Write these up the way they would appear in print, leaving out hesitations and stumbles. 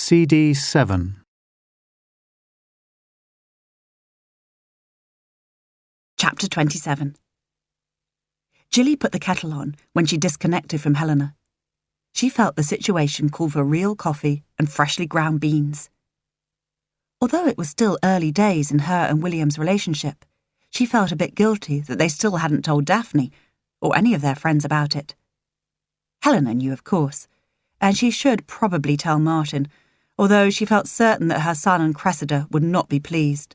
CD 7. Chapter 27. Jilly put the kettle on when she disconnected from Helena. She felt the situation called for real coffee and freshly ground beans. Although it was still early days in her and William's relationship, she felt a bit guilty that they still hadn't told Daphne or any of their friends about it. Helena knew, of course, and she should probably tell Martin, although she felt certain that her son and Cressida would not be pleased.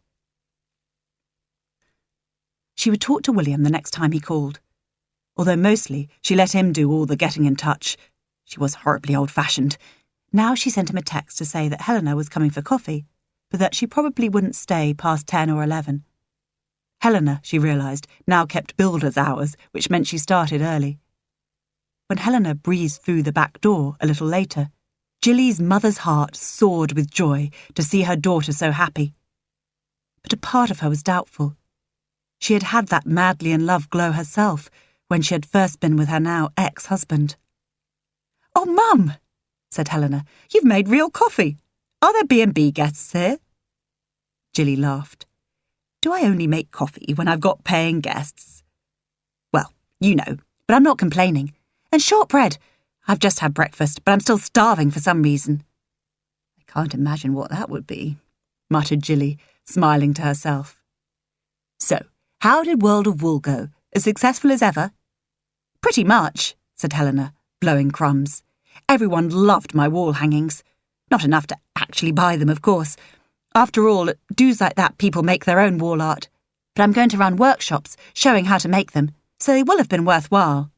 She would talk to William the next time he called, although mostly she let him do all the getting in touch. She was horribly old-fashioned. Now she sent him a text to say that Helena was coming for coffee, but that she probably wouldn't stay past 10 or 11. Helena, she realised, now kept builder's hours, which meant she started early. When Helena breezed through the back door a little later, Jilly's mother's heart soared with joy to see her daughter so happy. But a part of her was doubtful. She had had that madly in love glow herself when she had first been with her now ex-husband. "Oh, Mum," said Helena, "you've made real coffee. Are there B&B guests here?" Jilly laughed. "Do I only make coffee when I've got paying guests?" "Well, you know, but I'm not complaining. And shortbread. I've just had breakfast, but I'm still starving for some reason." "I can't imagine what that would be," muttered Jilly, smiling to herself. "So, how did World of Wool go? As successful as ever?" "Pretty much," said Helena, blowing crumbs. "Everyone loved my wall hangings. Not enough to actually buy them, of course. After all, at do's like that, people make their own wall art. But I'm going to run workshops showing how to make them, so they will have been worthwhile."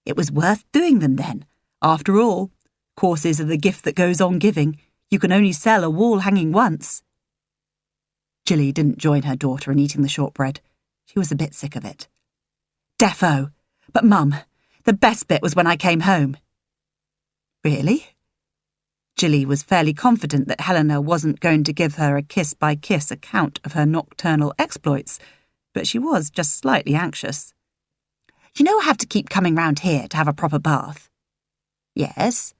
"It was worth doing them then. After all, courses are the gift that goes on giving. You can only sell a wall hanging once." Jilly didn't join her daughter in eating the shortbread. She was a bit sick of it. "Defo. But, Mum, the best bit was when I came home." "Really?" Jilly was fairly confident that Helena wasn't going to give her a kiss-by-kiss account of her nocturnal exploits, but she was just slightly anxious. "You know I have to keep coming round here to have a proper bath." "Yes."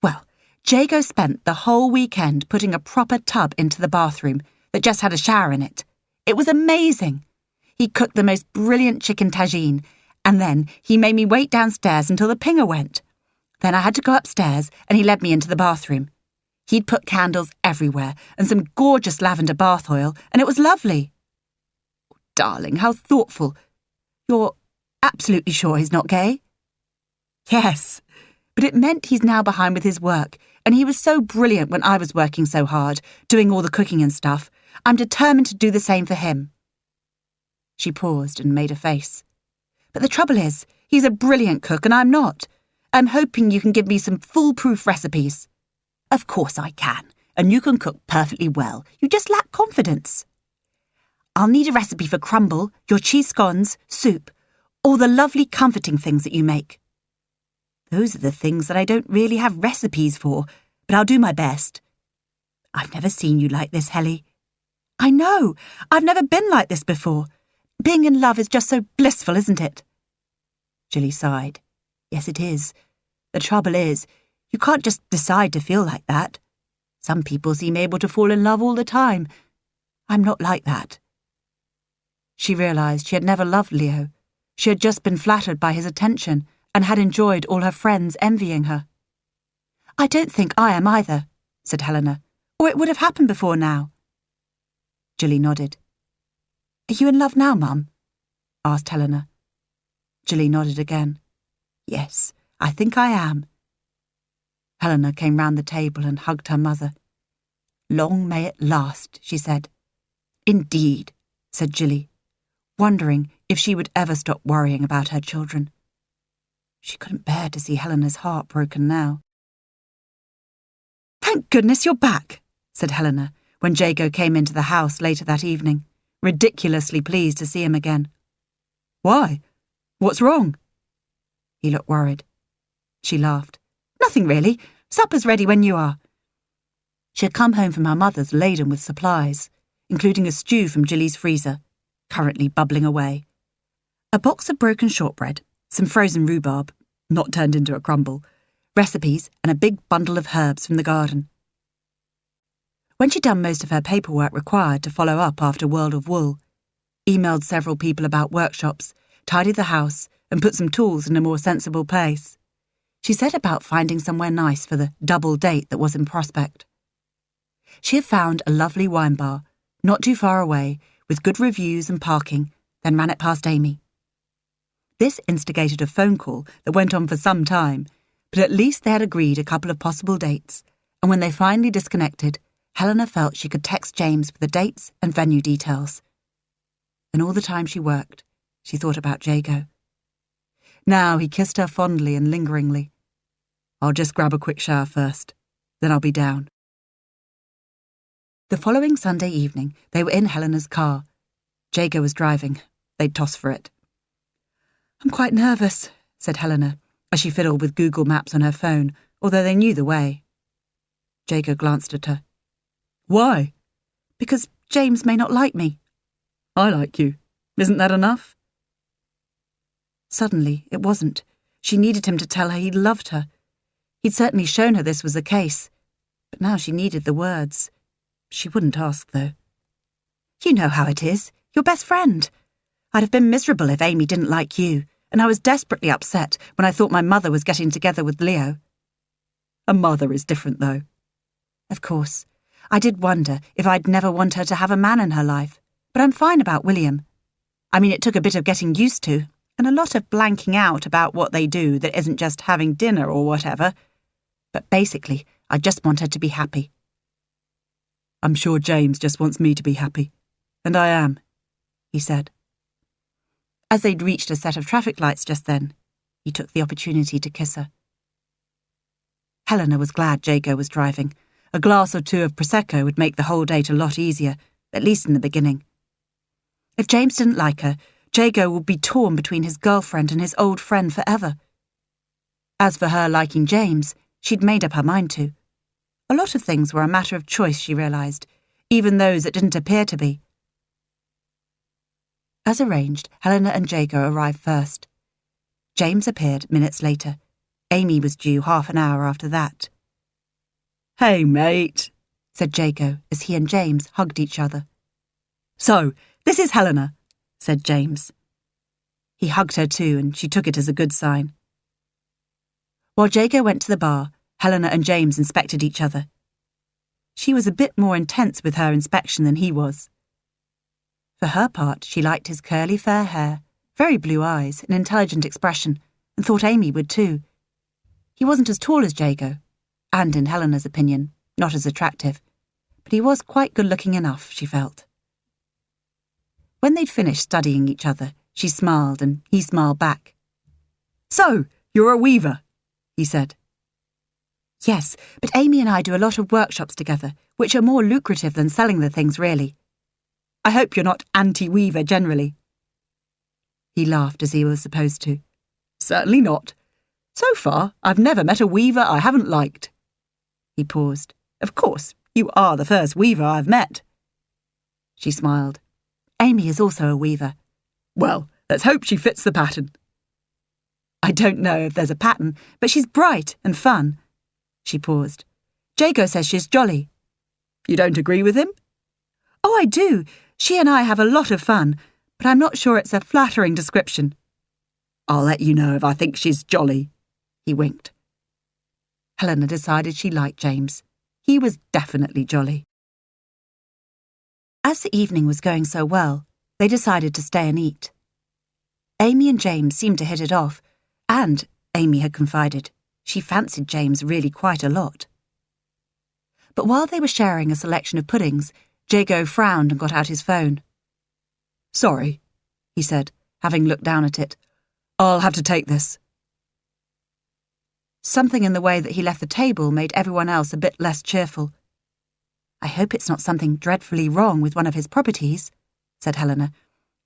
"Well, Jago spent the whole weekend putting a proper tub into the bathroom that just had a shower in it. It was amazing. He cooked the most brilliant chicken tagine, and then he made me wait downstairs until the pinger went. Then I had to go upstairs, and he led me into the bathroom. He'd put candles everywhere and some gorgeous lavender bath oil, and it was lovely." "Darling, how thoughtful. You're absolutely sure he's not gay?" "Yes, but it meant he's now behind with his work, and he was so brilliant when I was working so hard, doing all the cooking and stuff. I'm determined to do the same for him." She paused and made a face. "But the trouble is, he's a brilliant cook and I'm not. I'm hoping you can give me some foolproof recipes." "Of course I can, and you can cook perfectly well. You just lack confidence." "I'll need a recipe for crumble, your cheese scones, soup, all the lovely comforting things that you make." "Those are the things that I don't really have recipes for, but I'll do my best." "I've never seen you like this, Helly." "I know. I've never been like this before. Being in love is just so blissful, isn't it?" Jilly sighed. "Yes, it is. The trouble is, you can't just decide to feel like that. Some people seem able to fall in love all the time. I'm not like that." She realised she had never loved Leo. She had just been flattered by his attention and had enjoyed all her friends envying her. "I don't think I am either," said Helena, "or it would have happened before now." Jilly nodded. "Are you in love now, Mum?" asked Helena. Jilly nodded again. "Yes, I think I am." Helena came round the table and hugged her mother. "Long may it last," she said. "Indeed," said Jilly, wondering if she would ever stop worrying about her children. She couldn't bear to see Helena's heart broken now. "Thank goodness you're back," said Helena when Jago came into the house later that evening, ridiculously pleased to see him again. "Why? What's wrong?" He looked worried. She laughed. "Nothing really. Supper's ready when you are." She had come home from her mother's laden with supplies, including a stew from Jilly's freezer, currently bubbling away, a box of broken shortbread, some frozen rhubarb, not turned into a crumble, recipes and a big bundle of herbs from the garden. When she'd done most of her paperwork required to follow up after World of Wool, emailed several people about workshops, tidied the house, and put some tools in a more sensible place, she set about finding somewhere nice for the double date that was in prospect. She had found a lovely wine bar, not too far away, with good reviews and parking, then ran it past Amy. This instigated a phone call that went on for some time, but at least they had agreed a couple of possible dates, and when they finally disconnected, Helena felt she could text James with the dates and venue details. And all the time she worked, she thought about Jago. Now he kissed her fondly and lingeringly. "I'll just grab a quick shower first, then I'll be down." The following Sunday evening, they were in Helena's car. Jago was driving. They'd toss for it. "I'm quite nervous," said Helena, as she fiddled with Google Maps on her phone, although they knew the way. Jago glanced at her. "Why?" "Because James may not like me." "I like you. Isn't that enough?" Suddenly, it wasn't. She needed him to tell her he loved her. He'd certainly shown her this was the case. But now she needed the words. She wouldn't ask, though. "You know how it is. Your best friend. I'd have been miserable if Amy didn't like you, and I was desperately upset when I thought my mother was getting together with Leo." "A mother is different, though." "Of course. I did wonder if I'd never want her to have a man in her life, but I'm fine about William. I mean, it took a bit of getting used to, and a lot of blanking out about what they do that isn't just having dinner or whatever. But basically, I just want her to be happy." "I'm sure James just wants me to be happy. And I am," he said. As they'd reached a set of traffic lights just then, he took the opportunity to kiss her. Helena was glad Jago was driving. A glass or two of Prosecco would make the whole date a lot easier, at least in the beginning. If James didn't like her, Jago would be torn between his girlfriend and his old friend forever. As for her liking James, she'd made up her mind to. A lot of things were a matter of choice, she realised, even those that didn't appear to be. As arranged, Helena and Jago arrived first. James appeared minutes later. Amy was due half an hour after that. "Hey, mate," said Jago as he and James hugged each other. "So, this is Helena," said James. He hugged her too, and she took it as a good sign. While Jago went to the bar, Helena and James inspected each other. She was a bit more intense with her inspection than he was. For her part, she liked his curly fair hair, very blue eyes, and intelligent expression, and thought Amy would too. He wasn't as tall as Jago, and in Helena's opinion, not as attractive, but he was quite good-looking enough, she felt. When they'd finished studying each other, she smiled and he smiled back. "So, you're a weaver," he said. "Yes, but Amy and I do a lot of workshops together, which are more lucrative than selling the things, really. I hope you're not anti-weaver generally." He laughed as he was supposed to. "Certainly not. So far, I've never met a weaver I haven't liked." He paused. "Of course, you are the first weaver I've met." She smiled. "Amy is also a weaver." "Well, let's hope she fits the pattern." "I don't know if there's a pattern, but she's bright and fun." She paused. "Jago says she's jolly." "You don't agree with him?" "Oh, I do. She and I have a lot of fun, but I'm not sure it's a flattering description." "I'll let you know if I think she's jolly." He winked. Helena decided she liked James. He was definitely jolly. As the evening was going so well, they decided to stay and eat. Amy and James seemed to hit it off, and, Amy had confided, she fancied James really quite a lot. But while they were sharing a selection of puddings, Jago frowned and got out his phone. "Sorry," he said, having looked down at it. "I'll have to take this." Something in the way that he left the table made everyone else a bit less cheerful. "I hope it's not something dreadfully wrong with one of his properties," said Helena.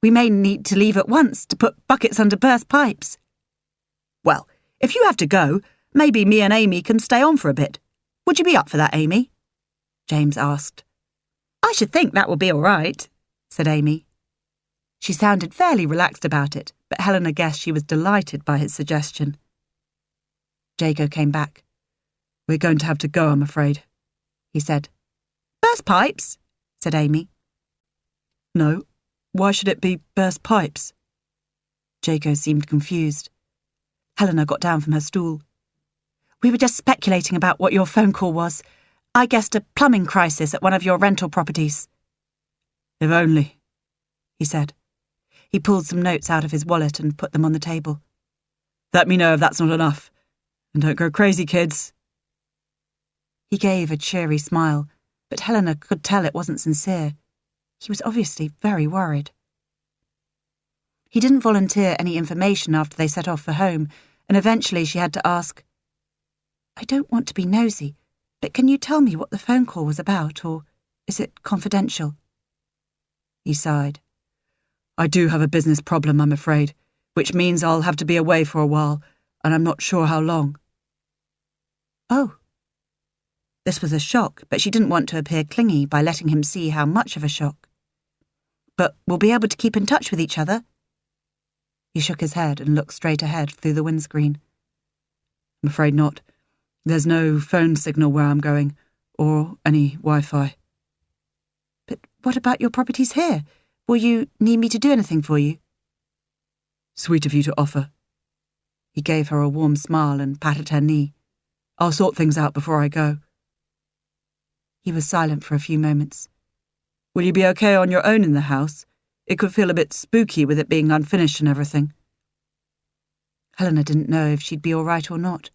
"We may need to leave at once to put buckets under burst pipes." "Well, if you have to go, maybe me and Amy can stay on for a bit. Would you be up for that, Amy?" James asked. "I should think that would be all right," said Amy. She sounded fairly relaxed about it, but Helena guessed she was delighted by his suggestion. Jago came back. "We're going to have to go, I'm afraid," he said. Burst pipes, said Amy. No, why should it be burst pipes? Jago seemed confused. Helena got down from her stool. We were just speculating about what your phone call was. I guessed a plumbing crisis at one of your rental properties. If only, he said. He pulled some notes out of his wallet and put them on the table. Let me know if that's not enough. And don't go crazy, kids. He gave a cheery smile, but Helena could tell it wasn't sincere. He was obviously very worried. He didn't volunteer any information after they set off for home, and eventually she had to ask, I don't want to be nosy, but can you tell me what the phone call was about, or is it confidential? He sighed. I do have a business problem, I'm afraid, which means I'll have to be away for a while, and I'm not sure how long. Oh. This was a shock, but she didn't want to appear clingy by letting him see how much of a shock. But we'll be able to keep in touch with each other? He shook his head and looked straight ahead through the windscreen. I'm afraid not. There's no phone signal where I'm going, or any Wi-Fi. But what about your properties here? Will you need me to do anything for you? Sweet of you to offer. He gave her a warm smile and patted her knee. I'll sort things out before I go. He was silent for a few moments. Will you be okay on your own in the house? It could feel a bit spooky with it being unfinished and everything. Helena didn't know if she'd be all right or not.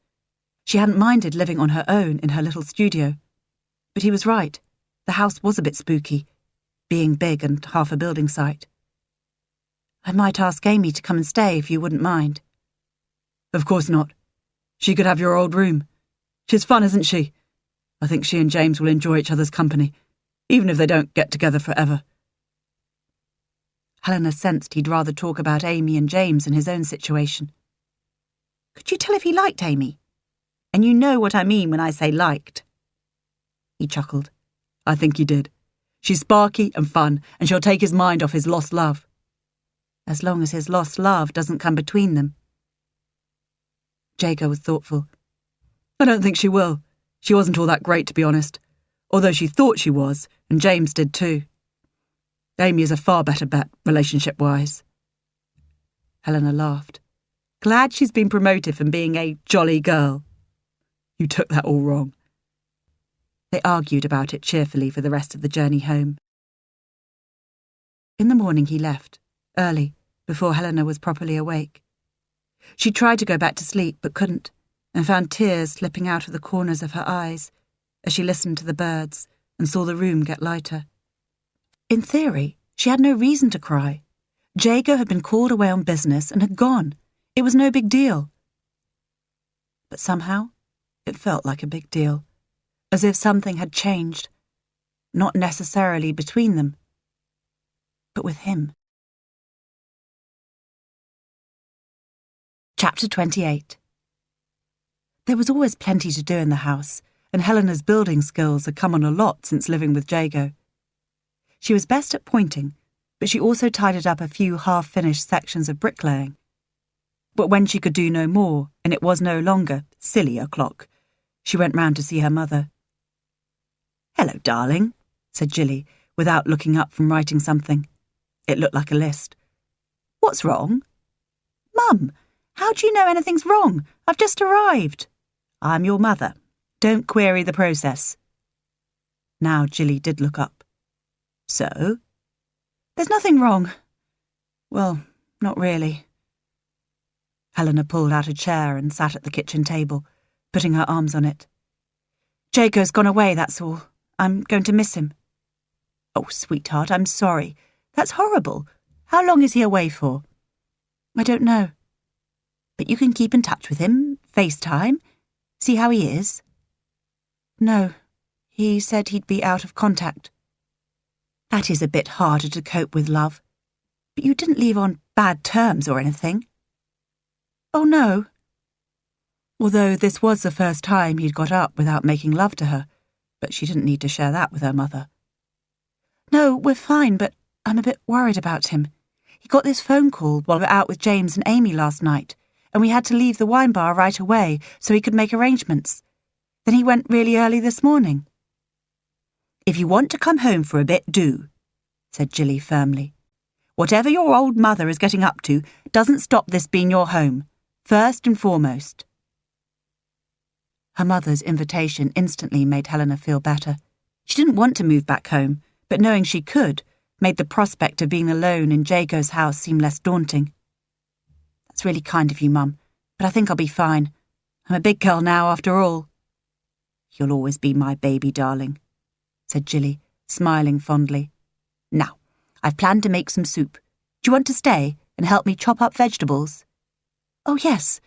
She hadn't minded living on her own in her little studio. But he was right. The house was a bit spooky, being big and half a building site. I might ask Amy to come and stay if you wouldn't mind. Of course not. She could have your old room. She's fun, isn't she? I think she and James will enjoy each other's company, even if they don't get together forever. Helena sensed he'd rather talk about Amy and James and his own situation. Could you tell if he liked Amy? And you know what I mean when I say liked. He chuckled. I think he did. She's sparky and fun, and she'll take his mind off his lost love. As long as his lost love doesn't come between them. Jago was thoughtful. I don't think she will. She wasn't all that great, to be honest. Although she thought she was, and James did too. Amy is a far better bet, relationship-wise. Helena laughed. Glad she's been promoted from being a jolly girl. You took that all wrong. They argued about it cheerfully for the rest of the journey home. In the morning he left, early, before Helena was properly awake. She tried to go back to sleep but couldn't, and found tears slipping out of the corners of her eyes as she listened to the birds and saw the room get lighter. In theory, she had no reason to cry. Jago had been called away on business and had gone. It was no big deal. But somehow, it felt like a big deal, as if something had changed, not necessarily between them, but with him. Chapter 28. There was always plenty to do in the house, and Helena's building skills had come on a lot since living with Jago. She was best at pointing, but she also tidied up a few half-finished sections of bricklaying. But when she could do no more, and it was no longer silly o'clock, she went round to see her mother. "Hello, darling," said Jilly, without looking up from writing something. It looked like a list. "What's wrong?" "Mum, how do you know anything's wrong? I've just arrived." "I'm your mother. Don't query the process." Now Jilly did look up. "So?" "There's nothing wrong." "Well, not really." Helena pulled out a chair and sat at the kitchen table, putting her arms on it. "Jago's gone away, that's all. I'm going to miss him." "Oh, sweetheart, I'm sorry. That's horrible. How long is he away for?" "I don't know." "But you can keep in touch with him, FaceTime, see how he is?" "No, he said he'd be out of contact." "That is a bit harder to cope with, love. But you didn't leave on bad terms or anything?" "Oh, no." Although this was the first time he'd got up without making love to her, but she didn't need to share that with her mother. "No, we're fine, but I'm a bit worried about him. He got this phone call while we were out with James and Amy last night, and we had to leave the wine bar right away so he could make arrangements. Then he went really early this morning." If you want to come home for a bit, do, said Jilly firmly. Whatever your old mother is getting up to doesn't stop this being your home, first and foremost. Her mother's invitation instantly made Helena feel better. She didn't want to move back home, but knowing she could made the prospect of being alone in Jago's house seem less daunting. That's really kind of you, Mum, but I think I'll be fine. I'm a big girl now, after all. You'll always be my baby darling, said Jilly, smiling fondly. Now, I've planned to make some soup. Do you want to stay and help me chop up vegetables? Oh, yes,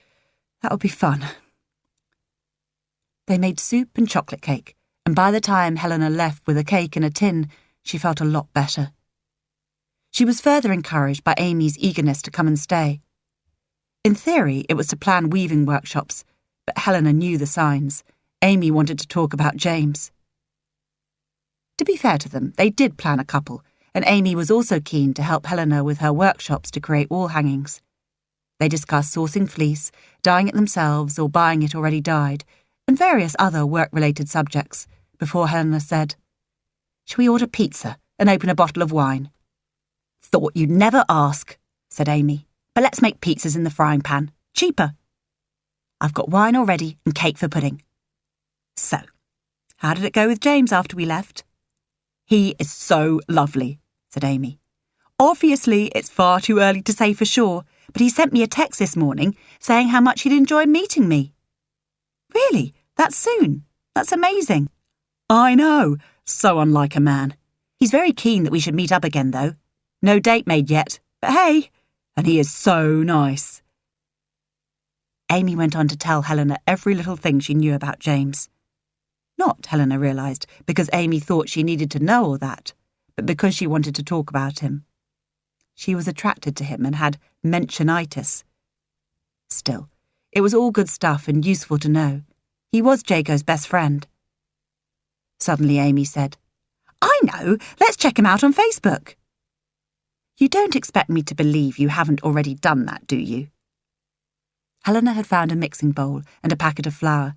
that would be fun. They made soup and chocolate cake, and by the time Helena left with a cake in a tin, she felt a lot better. She was further encouraged by Amy's eagerness to come and stay. In theory, it was to plan weaving workshops, but Helena knew the signs. Amy wanted to talk about James. To be fair to them, they did plan a couple, and Amy was also keen to help Helena with her workshops to create wall hangings. They discussed sourcing fleece, dyeing it themselves or buying it already dyed, and various other work-related subjects, before Helena said, "Shall we order pizza and open a bottle of wine?" "Thought you'd never ask," said Amy, "but let's make pizzas in the frying pan. Cheaper. I've got wine already and cake for pudding." So, how did it go with James after we left? "He is so lovely," said Amy. "Obviously, it's far too early to say for sure, but he sent me a text this morning saying how much he'd enjoyed meeting me." "Really? That soon? That's amazing." "I know. So unlike a man. He's very keen that we should meet up again, though. No date made yet, but hey, and he is so nice." Amy went on to tell Helena every little thing she knew about James. Not, Helena realised, because Amy thought she needed to know all that, but because she wanted to talk about him. She was attracted to him and had mentionitis. Still, it was all good stuff and useful to know. He was Jago's best friend. Suddenly Amy said, "I know, let's check him out on Facebook." "You don't expect me to believe you haven't already done that, do you?" Helena had found a mixing bowl and a packet of flour.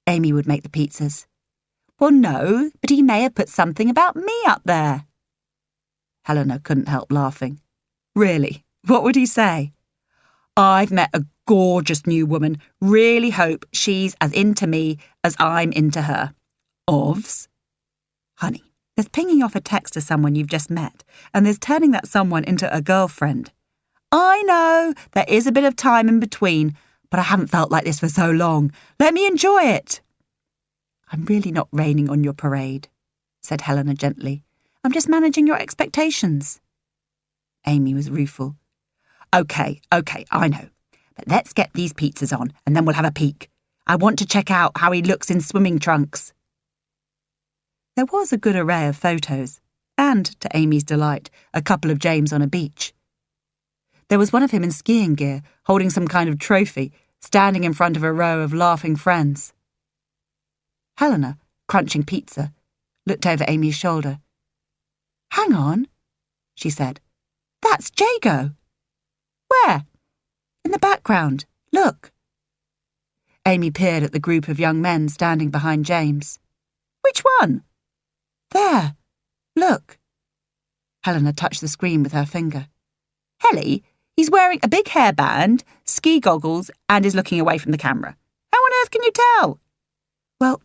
Amy would make the pizzas. "Well, no, but he may have put something about me up there." Helena couldn't help laughing. "Really? What would he say?" "I've met a gorgeous new woman. Really hope she's as into me as I'm into her." "Ovs?" "Honey, there's pinging off a text to someone you've just met, and there's turning that someone into a girlfriend." "I know, there is a bit of time in between, but I haven't felt like this for so long. Let me enjoy it." "I'm really not raining on your parade," said Helena gently. "I'm just managing your expectations." Amy was rueful. Okay, I know. But let's get these pizzas on, and then we'll have a peek. I want to check out how he looks in swimming trunks." There was a good array of photos, and, to Amy's delight, a couple of James on a beach. There was one of him in skiing gear, holding some kind of trophy, standing in front of a row of laughing friends. Helena, crunching pizza, looked over Amy's shoulder. "Hang on," she said. "That's Jago." "Where?" "In the background. Look." Amy peered at the group of young men standing behind James. "Which one?" "There. Look." Helena touched the screen with her finger. "Helly, he's wearing a big hairband, ski goggles, and is looking away from the camera. How on earth can you tell?" "Well,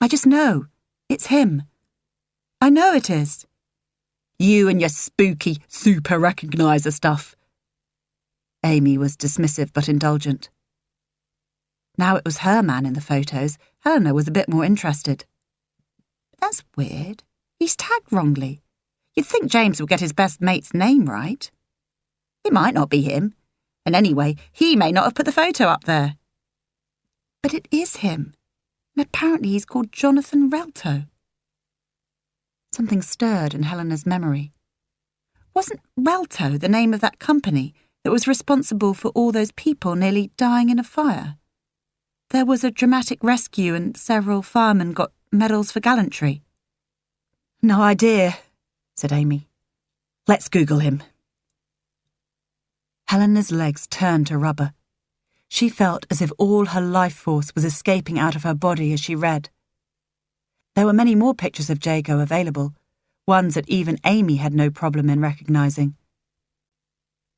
I just know. It's him. I know it is." "You and your spooky super recogniser stuff." Amy was dismissive but indulgent. Now it was her man in the photos, Helena was a bit more interested. "That's weird. He's tagged wrongly. You'd think James would get his best mate's name right. It might not be him, and anyway, he may not have put the photo up there." "But it is him, and apparently he's called Jonathan Relto." Something stirred in Helena's memory. Wasn't Relto the name of that company that was responsible for all those people nearly dying in a fire? There was a dramatic rescue and several firemen got medals for gallantry. "No idea," said Amy. "Let's Google him." Helena's legs turned to rubber. She felt as if all her life force was escaping out of her body as she read. There were many more pictures of Jago available, ones that even Amy had no problem in recognising.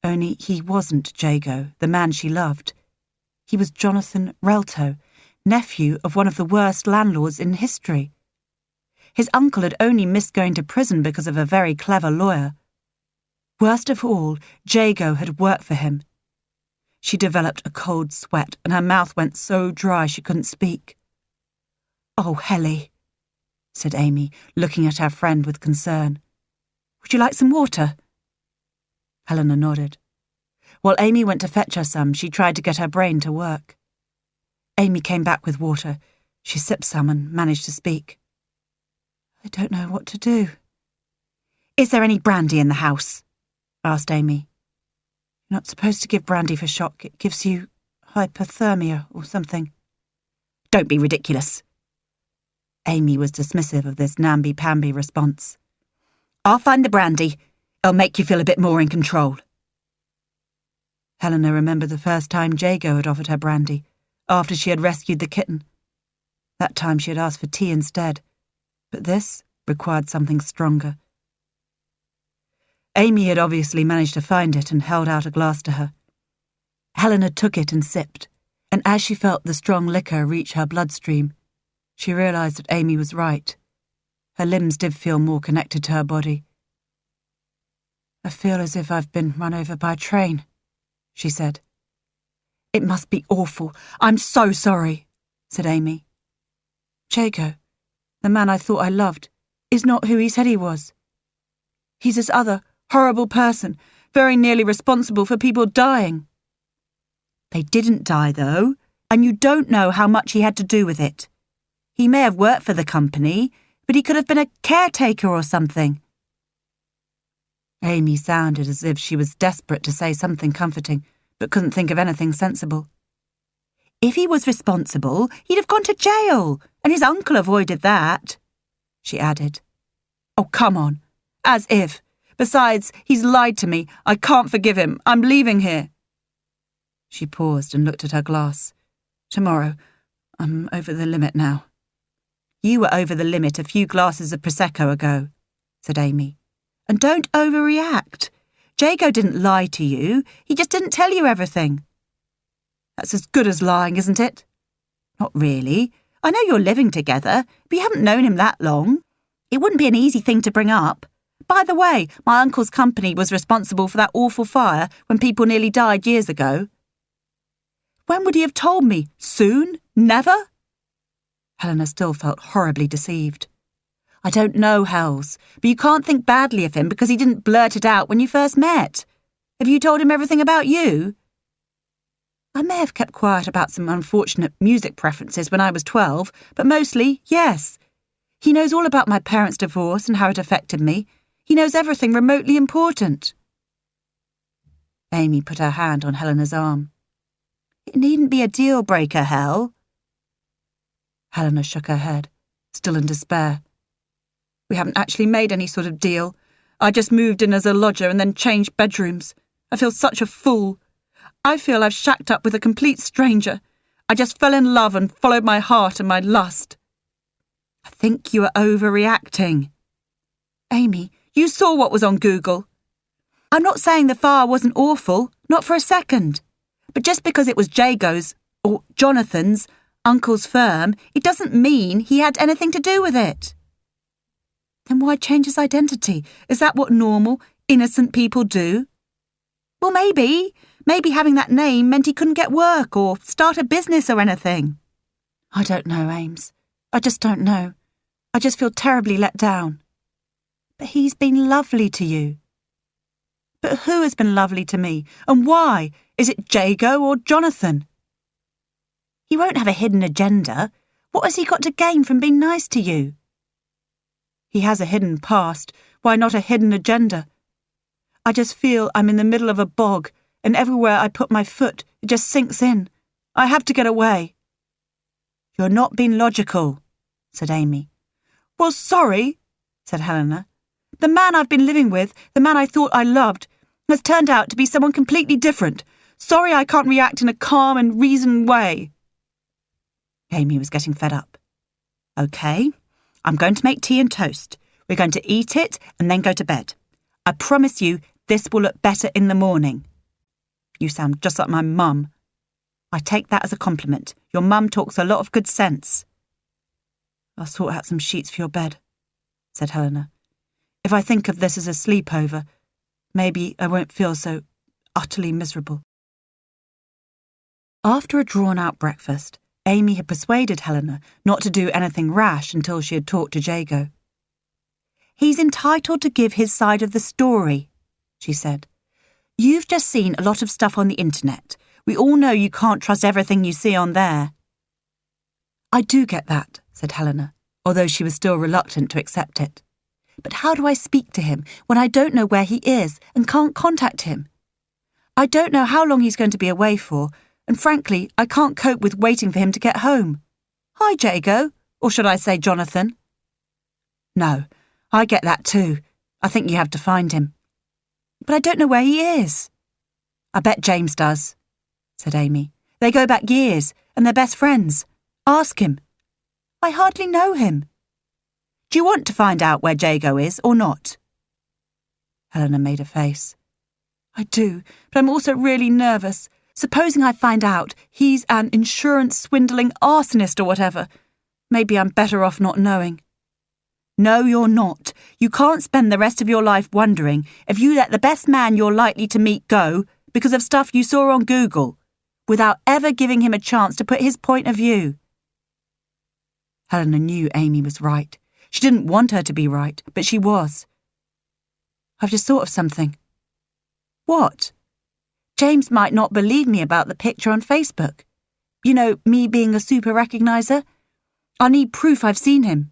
Only he wasn't Jago, the man she loved. He was Jonathan Relto, nephew of one of the worst landlords in history. His uncle had only missed going to prison because of a very clever lawyer. Worst of all, Jago had worked for him. She developed a cold sweat and her mouth went so dry she couldn't speak. "Oh, Helly," said Amy, looking at her friend with concern. "Would you like some water?" Helena nodded. While Amy went to fetch her some, she tried to get her brain to work. Amy came back with water. She sipped some and managed to speak. "I don't know what to do." "Is there any brandy in the house?" asked Amy. "You're not supposed to give brandy for shock. It gives you hypothermia or something." "Don't be ridiculous." Amy was dismissive of this namby-pamby response. "I'll find the brandy. It'll make you feel a bit more in control." Helena remembered the first time Jago had offered her brandy, after she had rescued the kitten. That time she had asked for tea instead, but this required something stronger. Amy had obviously managed to find it and held out a glass to her. Helena took it and sipped, and as she felt the strong liquor reach her bloodstream, she realised that Amy was right. Her limbs did feel more connected to her body. "I feel as if I've been run over by a train," she said. "It must be awful. I'm so sorry," said Amy. "Jago, the man I thought I loved, is not who he said he was. He's this other, horrible person, very nearly responsible for people dying." "They didn't die, though, and you don't know how much he had to do with it. He may have worked for the company, but he could have been a caretaker or something." Amy sounded as if she was desperate to say something comforting, but couldn't think of anything sensible. "If he was responsible, he'd have gone to jail, and his uncle avoided that," she added. "Oh, come on. As if. Besides, he's lied to me. I can't forgive him. I'm leaving here." She paused and looked at her glass. "Tomorrow. I'm over the limit now." "You were over the limit a few glasses of Prosecco ago," said Amy. "And don't overreact. Jago didn't lie to you. He just didn't tell you everything." "That's as good as lying, isn't it?" "Not really. I know you're living together, but you haven't known him that long. It wouldn't be an easy thing to bring up. By the way, my uncle's company was responsible for that awful fire when people nearly died years ago." "When would he have told me? Soon? Never?" Helena still felt horribly deceived. "I don't know, Hells, but you can't think badly of him because he didn't blurt it out when you first met. Have you told him everything about you?" "I may have kept quiet about some unfortunate music preferences when I was 12, but mostly, yes. He knows all about my parents' divorce and how it affected me. He knows everything remotely important." Amy put her hand on Helena's arm. "It needn't be a deal-breaker, Hel." Helena shook her head, still in despair. "We haven't actually made any sort of deal. I just moved in as a lodger and then changed bedrooms. I feel such a fool. I feel I've shacked up with a complete stranger. I just fell in love and followed my heart and my lust." "I think you are overreacting." "Amy, you saw what was on Google. I'm not saying the fire wasn't awful, not for a second. But just because it was Jago's, or Jonathan's, uncle's firm, it doesn't mean he had anything to do with it." "Then why change his identity? Is that what normal, innocent people do?" "Well, maybe. Maybe having that name meant he couldn't get work or start a business or anything." "I don't know, Ames. I just don't know. I just feel terribly let down." "But he's been lovely to you." "But who has been lovely to me? And why? Is it Jago or Jonathan?" "He won't have a hidden agenda. What has he got to gain from being nice to you?" "He has a hidden past. Why not a hidden agenda? I just feel I'm in the middle of a bog, and everywhere I put my foot, it just sinks in. I have to get away." "You're not being logical," said Amy. "Well, sorry," said Helena. "The man I've been living with, the man I thought I loved, has turned out to be someone completely different. Sorry I can't react in a calm and reasoned way." Amy was getting fed up. "Okay, I'm going to make tea and toast. We're going to eat it and then go to bed. I promise you this will look better in the morning. You sound just like my mum. I take that as a compliment. Your mum talks a lot of good sense. I'll sort out some sheets for your bed, said Helena. If I think of this as a sleepover, maybe I won't feel so utterly miserable. After a drawn-out breakfast, Amy had persuaded Helena not to do anything rash until she had talked to Jago. He's entitled to give his side of the story, she said. You've just seen a lot of stuff on the internet. We all know you can't trust everything you see on there. I do get that, said Helena, although she was still reluctant to accept it. But how do I speak to him when I don't know where he is and can't contact him? I don't know how long he's going to be away for, and frankly, I can't cope with waiting for him to get home. Hi, Jago, or should I say Jonathan? No, I get that too. I think you have to find him. But I don't know where he is. I bet James does, said Amy. They go back years, and they're best friends. Ask him. I hardly know him. Do you want to find out where Jago is or not? Helena made a face. I do, but I'm also really nervous. Supposing I find out he's an insurance swindling arsonist or whatever. Maybe I'm better off not knowing. No, you're not. You can't spend the rest of your life wondering if you let the best man you're likely to meet go because of stuff you saw on Google, without ever giving him a chance to put his point of view. Helena knew Amy was right. She didn't want her to be right, but she was. I've just thought of something. What? James might not believe me about the picture on Facebook. You know, me being a super recognizer. I'll need proof I've seen him.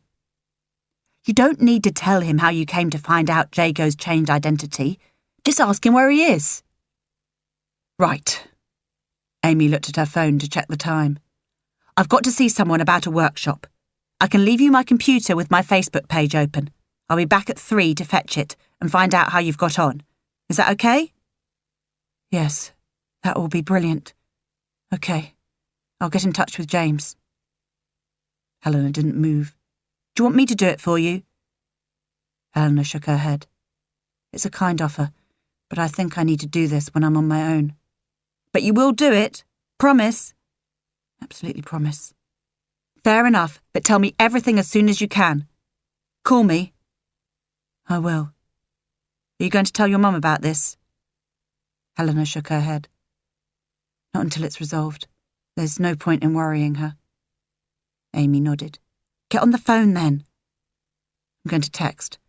You don't need to tell him how you came to find out Jago's changed identity. Just ask him where he is. Right. Amy looked at her phone to check the time. I've got to see someone about a workshop. I can leave you my computer with my Facebook page open. I'll be back at 3 to fetch it and find out how you've got on. Is that okay? Yes, that will be brilliant. Okay, I'll get in touch with James. Helena didn't move. Do you want me to do it for you? Helena shook her head. It's a kind offer, but I think I need to do this when I'm on my own. But you will do it? Promise? Absolutely promise. Fair enough, but tell me everything as soon as you can. Call me. I will. Are you going to tell your mum about this? Helena shook her head. Not until it's resolved. There's no point in worrying her. Amy nodded. Get on the phone then. I'm going to text.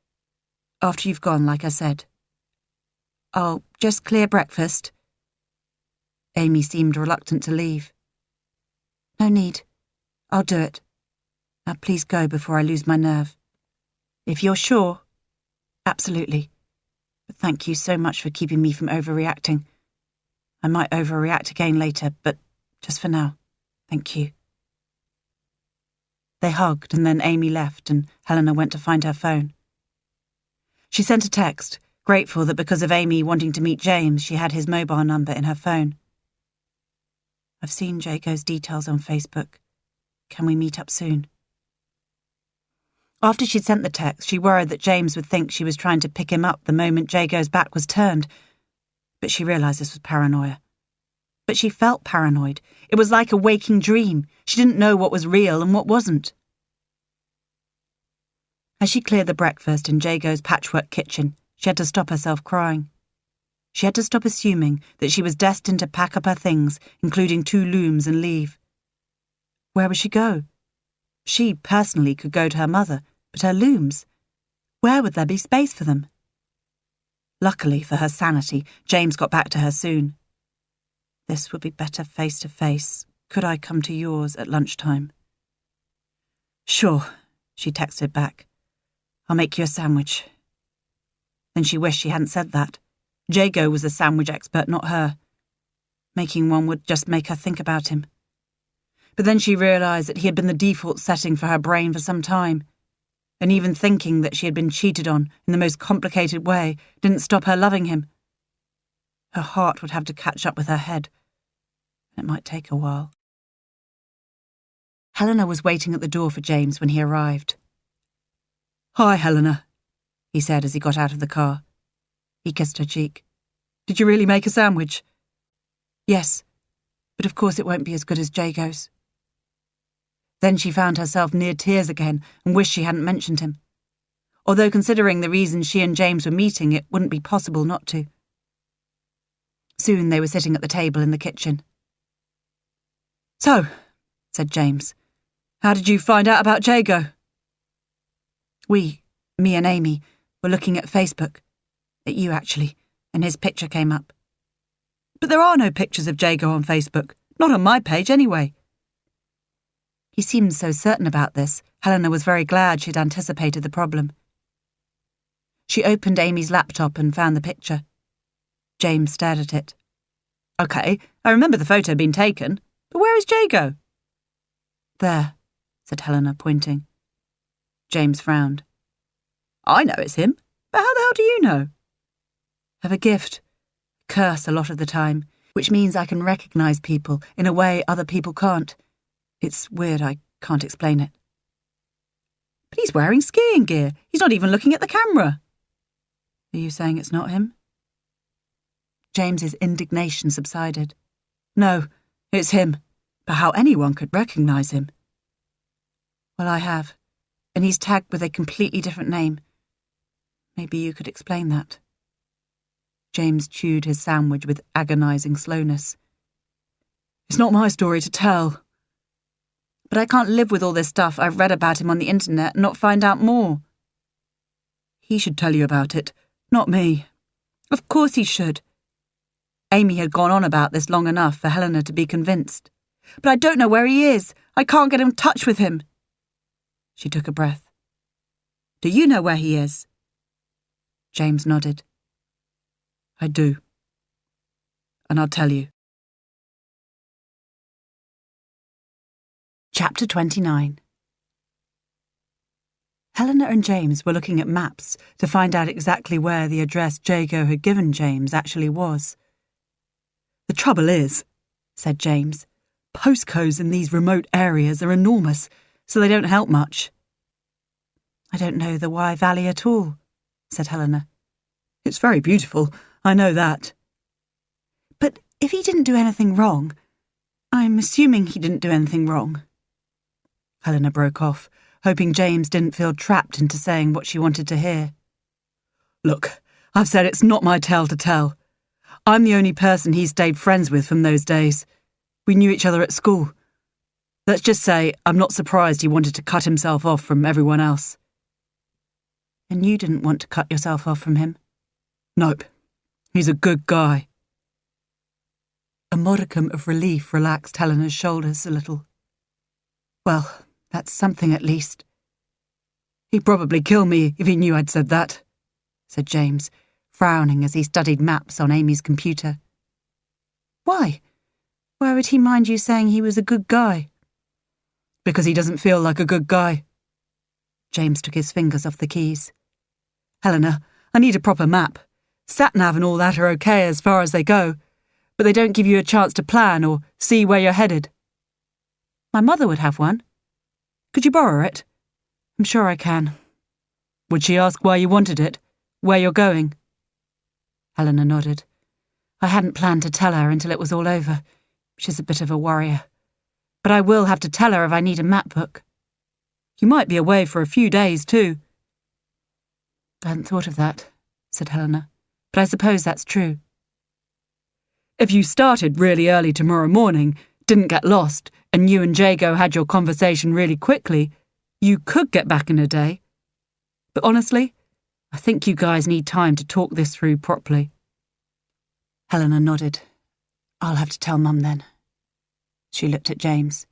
After you've gone, like I said. I'll just clear breakfast. Amy seemed reluctant to leave. No need. I'll do it. Now please go before I lose my nerve. If you're sure. Absolutely. But thank you so much for keeping me from overreacting. I might overreact again later, but just for now, thank you. They hugged, and then Amy left, and Helena went to find her phone. She sent a text, grateful that because of Amy wanting to meet James, she had his mobile number in her phone. I've seen Jago's details on Facebook. Can we meet up soon? After she'd sent the text, she worried that James would think she was trying to pick him up the moment Jago's back was turned. But she realised this was paranoia. But she felt paranoid. It was like a waking dream. She didn't know what was real and what wasn't. As she cleared the breakfast in Jago's patchwork kitchen, she had to stop herself crying. She had to stop assuming that she was destined to pack up her things, including 2 looms, and leave. Where would she go? She, personally, could go to her mother, but her looms? Where would there be space for them? Luckily for her sanity, James got back to her soon. This would be better face to face. Could I come to yours at lunchtime? Sure, she texted back. I'll make you a sandwich. Then she wished she hadn't said that. Jago was the sandwich expert, not her. Making one would just make her think about him. But then she realised that he had been the default setting for her brain for some time. And even thinking that she had been cheated on in the most complicated way didn't stop her loving him. Her heart would have to catch up with her head. And it might take a while. Helena was waiting at the door for James when he arrived. "Hi, Helena," he said as he got out of the car. He kissed her cheek. "Did you really make a sandwich?" "Yes, but of course it won't be as good as Jago's." Then she found herself near tears again and wished she hadn't mentioned him. Although considering the reasons she and James were meeting, it wouldn't be possible not to. Soon they were sitting at the table in the kitchen. "So," said James, "how did you find out about Jago?" Me and Amy, were looking at Facebook. At you, actually, and his picture came up. "But there are no pictures of Jago on Facebook. Not on my page, anyway." He seemed so certain about this, Helena was very glad she'd anticipated the problem. She opened Amy's laptop and found the picture. James stared at it. "OK, I remember the photo being taken, but where is Jago?" "There," said Helena, pointing. James frowned. "I know it's him, but how the hell do you know?" "Have a gift. Curse a lot of the time, which means I can recognise people in a way other people can't. It's weird, I can't explain it." "But he's wearing skiing gear. He's not even looking at the camera." "Are you saying it's not him?" James's indignation subsided. "No, it's him. But how anyone could recognise him?" "Well, I have, and he's tagged with a completely different name. Maybe you could explain that." James chewed his sandwich with agonising slowness. "It's not my story to tell." "But I can't live with all this stuff I've read about him on the internet and not find out more." "He should tell you about it, not me." "Of course he should." Amy had gone on about this long enough for Helena to be convinced. "But I don't know where he is. I can't get in touch with him." She took a breath. "Do you know where he is?" James nodded. "I do. And I'll tell you." Chapter 29. Helena and James were looking at maps to find out exactly where the address Jago had given James actually was. "The trouble is," said James, "postcodes in these remote areas are enormous, so they don't help much." "I don't know the Wye Valley at all," said Helena. "It's very beautiful, I know that." "But if he didn't do anything wrong, I'm assuming he didn't do anything wrong." Helena broke off, hoping James didn't feel trapped into saying what she wanted to hear. "Look, I've said it's not my tale to tell. I'm the only person he stayed friends with from those days. We knew each other at school. Let's just say I'm not surprised he wanted to cut himself off from everyone else." "And you didn't want to cut yourself off from him?" "Nope. He's a good guy." A modicum of relief relaxed Helena's shoulders a little. "Well, that's something at least." "He'd probably kill me if he knew I'd said that," said James, frowning as he studied maps on Amy's computer. "Why? Why would he mind you saying he was a good guy?" "Because he doesn't feel like a good guy." James took his fingers off the keys. "Helena, I need a proper map. Sat-nav and all that are okay as far as they go, but they don't give you a chance to plan or see where you're headed." "My mother would have one." "Could you borrow it?" "I'm sure I can." "Would she ask why you wanted it? Where you're going?" Helena nodded. "I hadn't planned to tell her until it was all over. She's a bit of a worrier. But I will have to tell her if I need a map book." "You might be away for a few days, too." "I hadn't thought of that," said Helena, "but I suppose that's true." "If you started really early tomorrow morning, didn't get lost, and you and Jago had your conversation really quickly, you could get back in a day. But honestly, I think you guys need time to talk this through properly." Helena nodded. "I'll have to tell Mum then." She looked at James.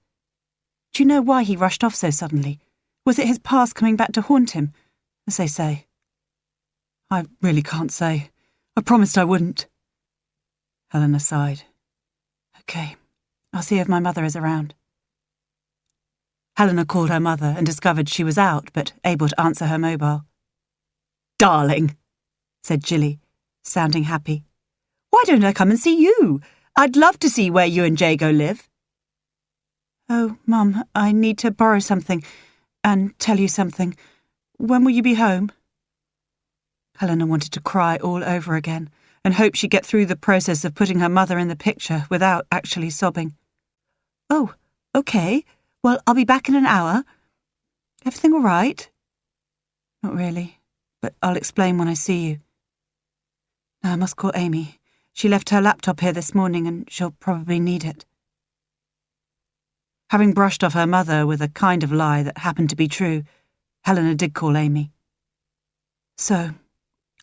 "Do you know why he rushed off so suddenly? Was it his past coming back to haunt him, as they say?" "I really can't say. I promised I wouldn't." Helena sighed. "Okay, I'll see if my mother is around." Helena called her mother and discovered she was out, but able to answer her mobile. "Darling," said Jilly, sounding happy. "Why don't I come and see you? I'd love to see where you and Jago live." "Oh, Mum, I need to borrow something and tell you something. When will you be home? Helena wanted to cry all over again and hoped she'd get through the process of putting her mother in the picture without actually sobbing. Oh, okay. Well, I'll be back in an hour. Everything all right? Not really, but I'll explain when I see you. Now I must call Amy. She left her laptop here this morning and she'll probably need it. Having brushed off her mother with a kind of lie that happened to be true, Helena did call Amy. So,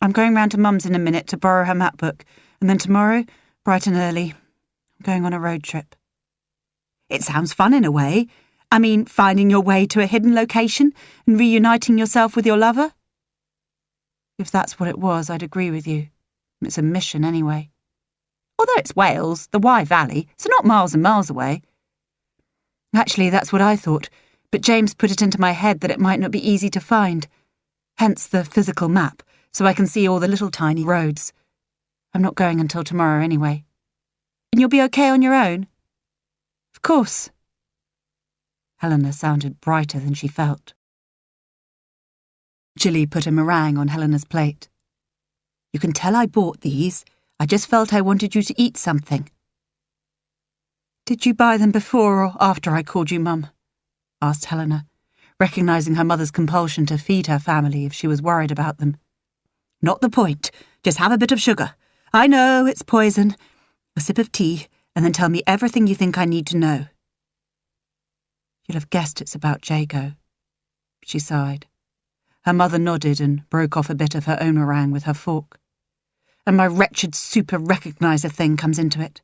I'm going round to Mum's in a minute to borrow her map book, and then tomorrow, bright and early, I'm going on a road trip. It sounds fun in a way. I mean, finding your way to a hidden location and reuniting yourself with your lover? If that's what it was, I'd agree with you. It's a mission anyway. Although it's Wales, the Wye Valley, so not miles and miles away. Actually, that's what I thought, but James put it into my head that it might not be easy to find. Hence the physical map, so I can see all the little tiny roads. I'm not going until tomorrow anyway. And you'll be okay on your own? Of course. Helena sounded brighter than she felt. Jilly put a meringue on Helena's plate. You can tell I bought these. I just felt I wanted you to eat something. Did you buy them before or after I called you Mum? Asked Helena, recognising her mother's compulsion to feed her family if she was worried about them. Not the point. Just have a bit of sugar. I know, it's poison. A sip of tea, and then tell me everything you think I need to know. You'll have guessed it's about Jago. She sighed. Her mother nodded and broke off a bit of her own meringue with her fork. And my wretched super recogniser thing comes into it.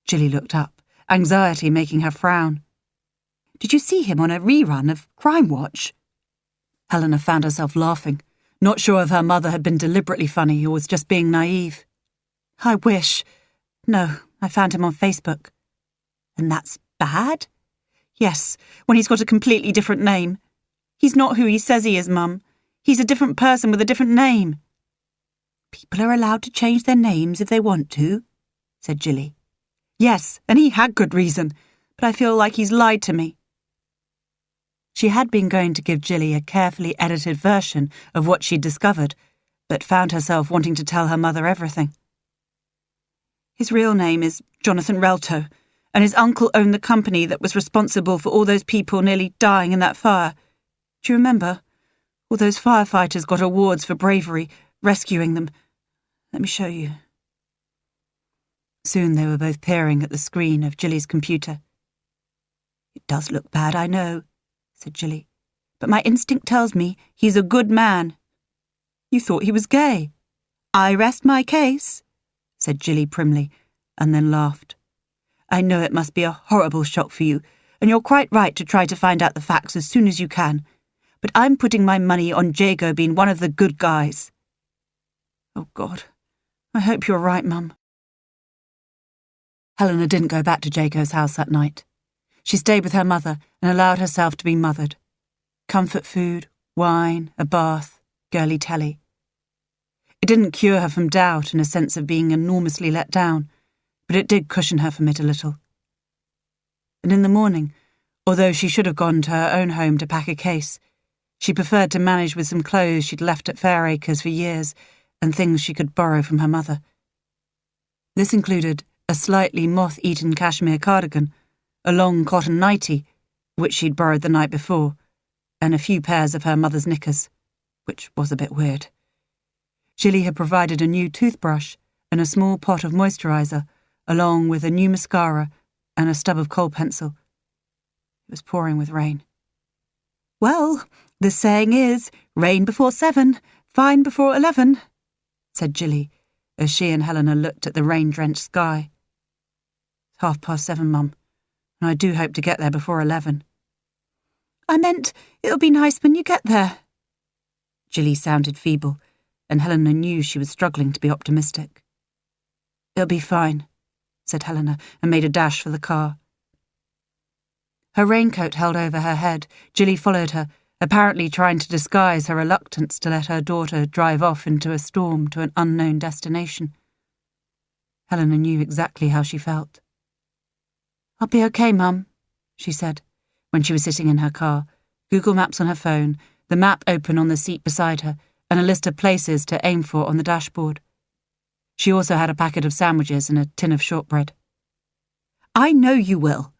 Jilly looked up, anxiety making her frown. Did you see him on a rerun of Crime Watch? Helena found herself laughing, not sure if her mother had been deliberately funny or was just being naive. I wish. No, I found him on Facebook. And that's bad? Yes, when he's got a completely different name. He's not who he says he is, Mum. He's a different person with a different name. People are allowed to change their names if they want to, said Jilly. Yes, and he had good reason, but I feel like he's lied to me. She had been going to give Jilly a carefully edited version of what she'd discovered, but found herself wanting to tell her mother everything. His real name is Jonathan Relto, and his uncle owned the company that was responsible for all those people nearly dying in that fire. Do you remember? All those firefighters got awards for bravery, rescuing them. Let me show you. Soon they were both peering at the screen of Jilly's computer. It does look bad, I know, said Jilly, but my instinct tells me he's a good man. You thought he was gay. I rest my case, said Jilly primly, and then laughed. I know it must be a horrible shock for you, and you're quite right to try to find out the facts as soon as you can, but I'm putting my money on Jago being one of the good guys. Oh, God. I hope you're right, Mum. Helena didn't go back to Jago's house that night. She stayed with her mother and allowed herself to be mothered. Comfort food, wine, a bath, girly telly. It didn't cure her from doubt and a sense of being enormously let down, but it did cushion her from it a little. And in the morning, although she should have gone to her own home to pack a case, she preferred to manage with some clothes she'd left at Fairacres for years and things she could borrow from her mother. This included a slightly moth-eaten cashmere cardigan, a long cotton nightie, which she'd borrowed the night before, and a few pairs of her mother's knickers, which was a bit weird. Jilly had provided a new toothbrush and a small pot of moisturiser, along with a new mascara and a stub of kohl pencil. It was pouring with rain. Well, the saying is, rain before 7, fine before 11, said Jilly, as she and Helena looked at the rain-drenched sky. It's 7:30, Mum, and I do hope to get there before 11. I meant it'll be nice when you get there. Jilly sounded feeble, and Helena knew she was struggling to be optimistic. It'll be fine, said Helena, and made a dash for the car. Her raincoat held over her head. Jilly followed her, apparently trying to disguise her reluctance to let her daughter drive off into a storm to an unknown destination. Helena knew exactly how she felt. I'll be okay, Mum, she said, when she was sitting in her car, Google Maps on her phone, the map open on the seat beside her, and a list of places to aim for on the dashboard. She also had a packet of sandwiches and a tin of shortbread. "I know you will,"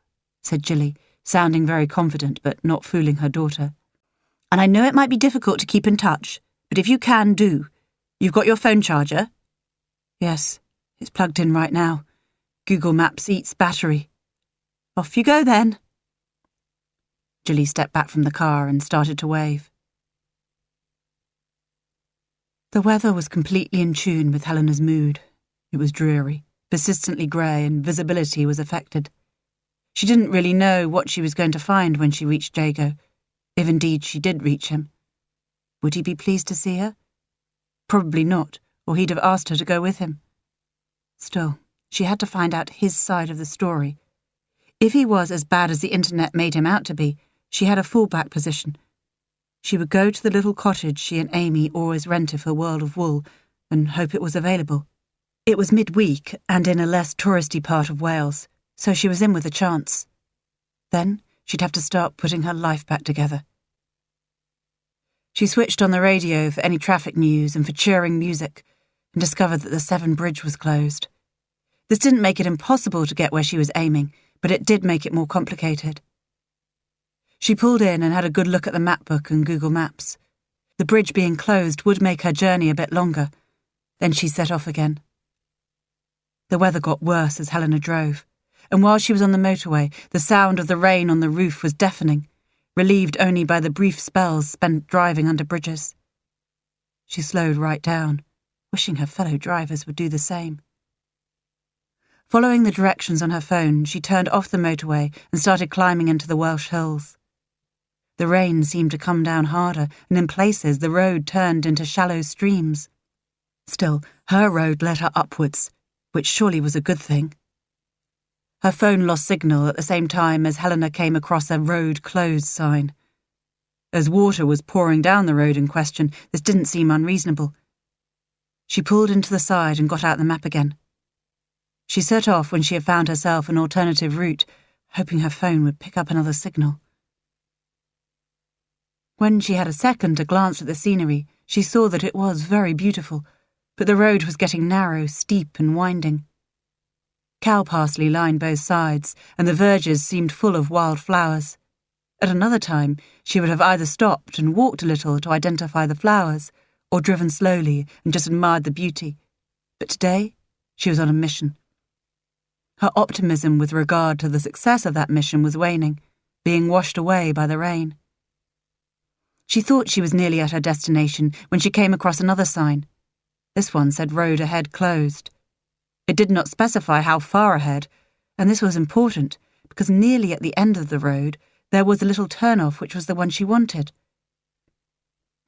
said Jilly, sounding very confident but not fooling her daughter. "And I know it might be difficult to keep in touch, but if you can, do. You've got your phone charger?" "Yes, it's plugged in right now. Google Maps eats battery." "Off you go then." Jilly stepped back from the car and started to wave. The weather was completely in tune with Helena's mood. It was dreary, persistently grey, and visibility was affected. She didn't really know what she was going to find when she reached Jago, if indeed she did reach him. Would he be pleased to see her? Probably not, or he'd have asked her to go with him. Still, she had to find out his side of the story. If he was as bad as the internet made him out to be, she had a fallback position. She would go to the little cottage she and Amy always rented for World of Wool and hope it was available. It was midweek and in a less touristy part of Wales, so she was in with a chance. Then she'd have to start putting her life back together. She switched on the radio for any traffic news and for cheering music and discovered that the Severn Bridge was closed. This didn't make it impossible to get where she was aiming, but it did make it more complicated. She pulled in and had a good look at the map book and Google Maps. The bridge being closed would make her journey a bit longer. Then she set off again. The weather got worse as Helena drove, and while she was on the motorway, the sound of the rain on the roof was deafening, relieved only by the brief spells spent driving under bridges. She slowed right down, wishing her fellow drivers would do the same. Following the directions on her phone, she turned off the motorway and started climbing into the Welsh hills. The rain seemed to come down harder, and in places the road turned into shallow streams. Still, her road led her upwards, which surely was a good thing. Her phone lost signal at the same time as Helena came across a road closed sign. As water was pouring down the road in question, this didn't seem unreasonable. She pulled into the side and got out the map again. She set off when she had found herself an alternative route, hoping her phone would pick up another signal. When she had a second to glance at the scenery, she saw that it was very beautiful, but the road was getting narrow, steep and winding. Cow parsley lined both sides, and the verges seemed full of wild flowers. At another time, she would have either stopped and walked a little to identify the flowers, or driven slowly and just admired the beauty. But today, she was on a mission. Her optimism with regard to the success of that mission was waning, being washed away by the rain. She thought she was nearly at her destination when she came across another sign. This one said road ahead closed. It did not specify how far ahead, and this was important because nearly at the end of the road there was a little turn-off which was the one she wanted.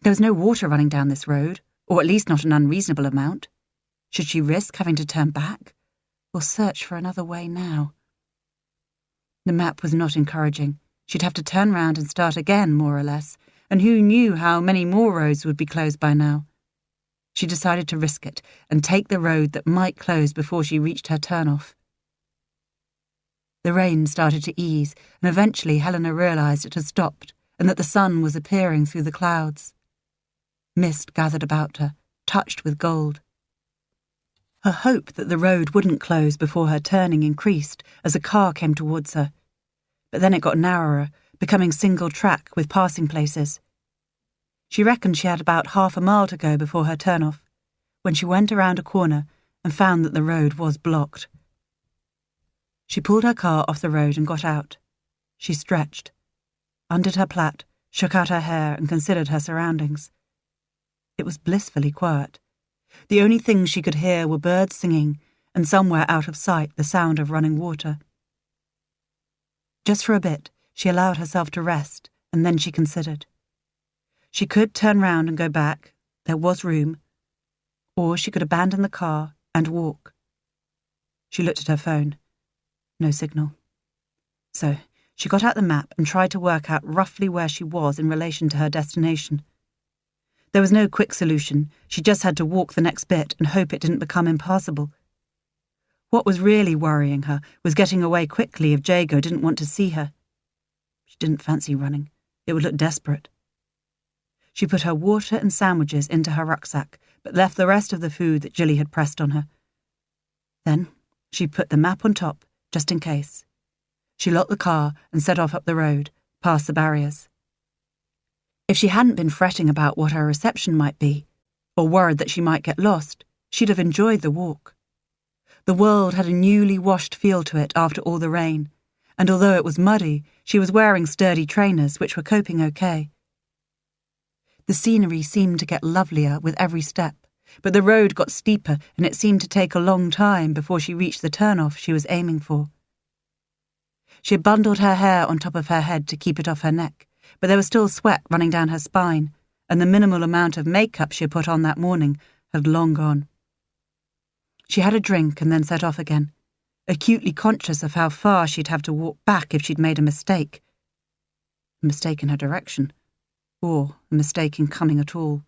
There was no water running down this road, or at least not an unreasonable amount. Should she risk having to turn back, or search for another way now? The map was not encouraging. She'd have to turn round and start again, more or less, and who knew how many more roads would be closed by now? She decided to risk it and take the road that might close before she reached her turn-off. The rain started to ease, and eventually Helena realised it had stopped and that the sun was appearing through the clouds. Mist gathered about her, touched with gold. Her hope that the road wouldn't close before her turning increased as a car came towards her, but then it got narrower, becoming single track with passing places. She reckoned she had about half a mile to go before her turn-off, when she went around a corner and found that the road was blocked. She pulled her car off the road and got out. She stretched, undid her plait, shook out her hair and considered her surroundings. It was blissfully quiet. The only things she could hear were birds singing and somewhere out of sight the sound of running water. Just for a bit, she allowed herself to rest, and then she considered. She could turn round and go back, there was room, or she could abandon the car and walk. She looked at her phone. No signal. So she got out the map and tried to work out roughly where she was in relation to her destination. There was no quick solution. She just had to walk the next bit and hope it didn't become impassable. What was really worrying her was getting away quickly if Jago didn't want to see her. She didn't fancy running. It would look desperate. she put her water and sandwiches into her rucksack, but left the rest of the food that Jilly had pressed on her. Then she put the map on top, just in case. She locked the car and set off up the road, past the barriers. If she hadn't been fretting about what her reception might be, or worried that she might get lost, she'd have enjoyed the walk. The world had a newly washed feel to it after all the rain, and although it was muddy, she was wearing sturdy trainers which were coping okay. The scenery seemed to get lovelier with every step, but the road got steeper and it seemed to take a long time before she reached the turn-off she was aiming for. She had bundled her hair on top of her head to keep it off her neck, but there was still sweat running down her spine, and the minimal amount of makeup she had put on that morning had long gone. She had a drink and then set off again, acutely conscious of how far she'd have to walk back if she'd made a mistake. A mistake in her direction, or a mistake in coming at all.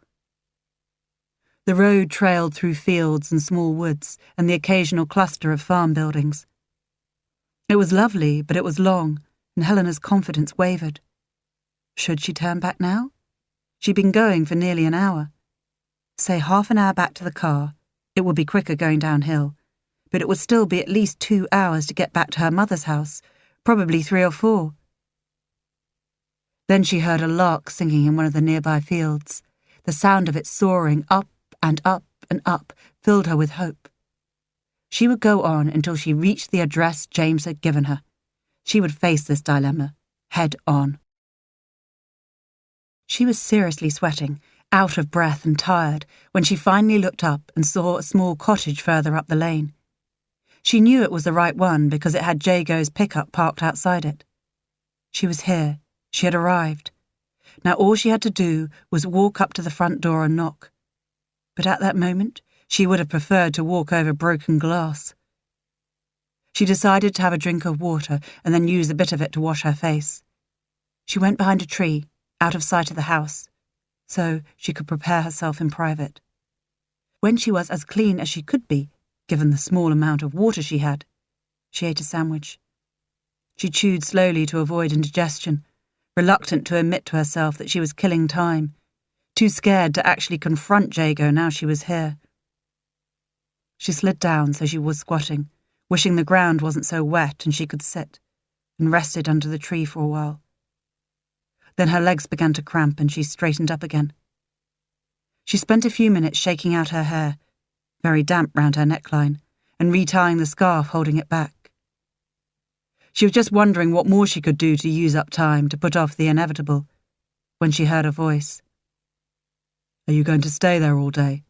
The road trailed through fields and small woods and the occasional cluster of farm buildings. It was lovely, but it was long, and Helena's confidence wavered. Should she turn back now? She'd been going for nearly an hour. Say half an hour back to the car. It would be quicker going downhill, but it would still be at least 2 hours to get back to her mother's house, probably 3 or 4. Then she heard a lark singing in one of the nearby fields. The sound of it soaring up and up and up filled her with hope. She would go on until she reached the address James had given her. She would face this dilemma, head on. She was seriously sweating, out of breath and tired, when she finally looked up and saw a small cottage further up the lane. She knew it was the right one because it had Jago's pickup parked outside it. She was here. She had arrived. Now all she had to do was walk up to the front door and knock. But at that moment, she would have preferred to walk over broken glass. She decided to have a drink of water and then use a bit of it to wash her face. She went behind a tree, out of sight of the house, so she could prepare herself in private. When she was as clean as she could be, given the small amount of water she had, she ate a sandwich. She chewed slowly to avoid indigestion, reluctant to admit to herself that she was killing time, too scared to actually confront Jago now she was here. She slid down so she was squatting, wishing the ground wasn't so wet and she could sit, and rested under the tree for a while. Then her legs began to cramp and she straightened up again. She spent a few minutes shaking out her hair, very damp round her neckline, and retying the scarf holding it back. She was just wondering what more she could do to use up time to put off the inevitable, when she heard a voice. "Are you going to stay there all day?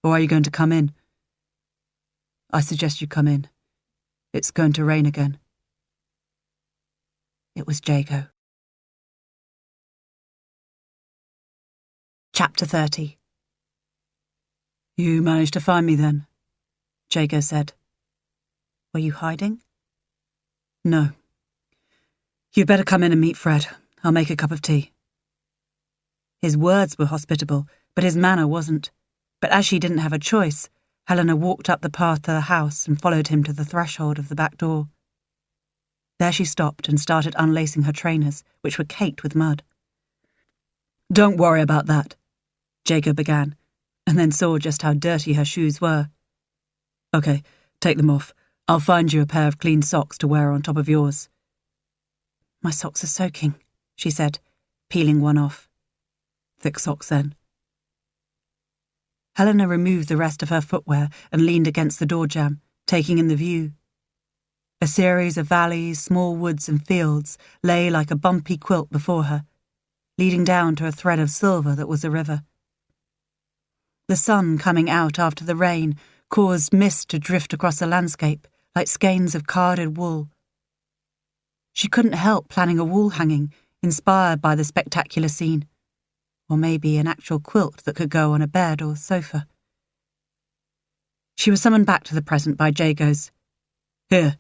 Or are you going to come in?" "I suggest you come in. It's going to rain again." It was Jago. Chapter 30. "You managed to find me then?" Jago said. "Were you hiding?" "No. You'd better come in and meet Fred. I'll make a cup of tea." His words were hospitable, but his manner wasn't. But as she didn't have a choice, Helena walked up the path to the house and followed him to the threshold of the back door. There she stopped and started unlacing her trainers, which were caked with mud. "Don't worry about that," Jago began, and then saw just how dirty her shoes were. "Okay, take them off. I'll find you a pair of clean socks to wear on top of yours." "My socks are soaking," she said, peeling one off. "Thick socks then." Helena removed the rest of her footwear and leaned against the door jamb, taking in the view. A series of valleys, small woods and fields lay like a bumpy quilt before her, leading down to a thread of silver that was the river. The sun coming out after the rain caused mist to drift across the landscape like skeins of carded wool. She couldn't help planning a wall hanging inspired by the spectacular scene, or maybe an actual quilt that could go on a bed or sofa. She was summoned back to the present by Jago's. "Here."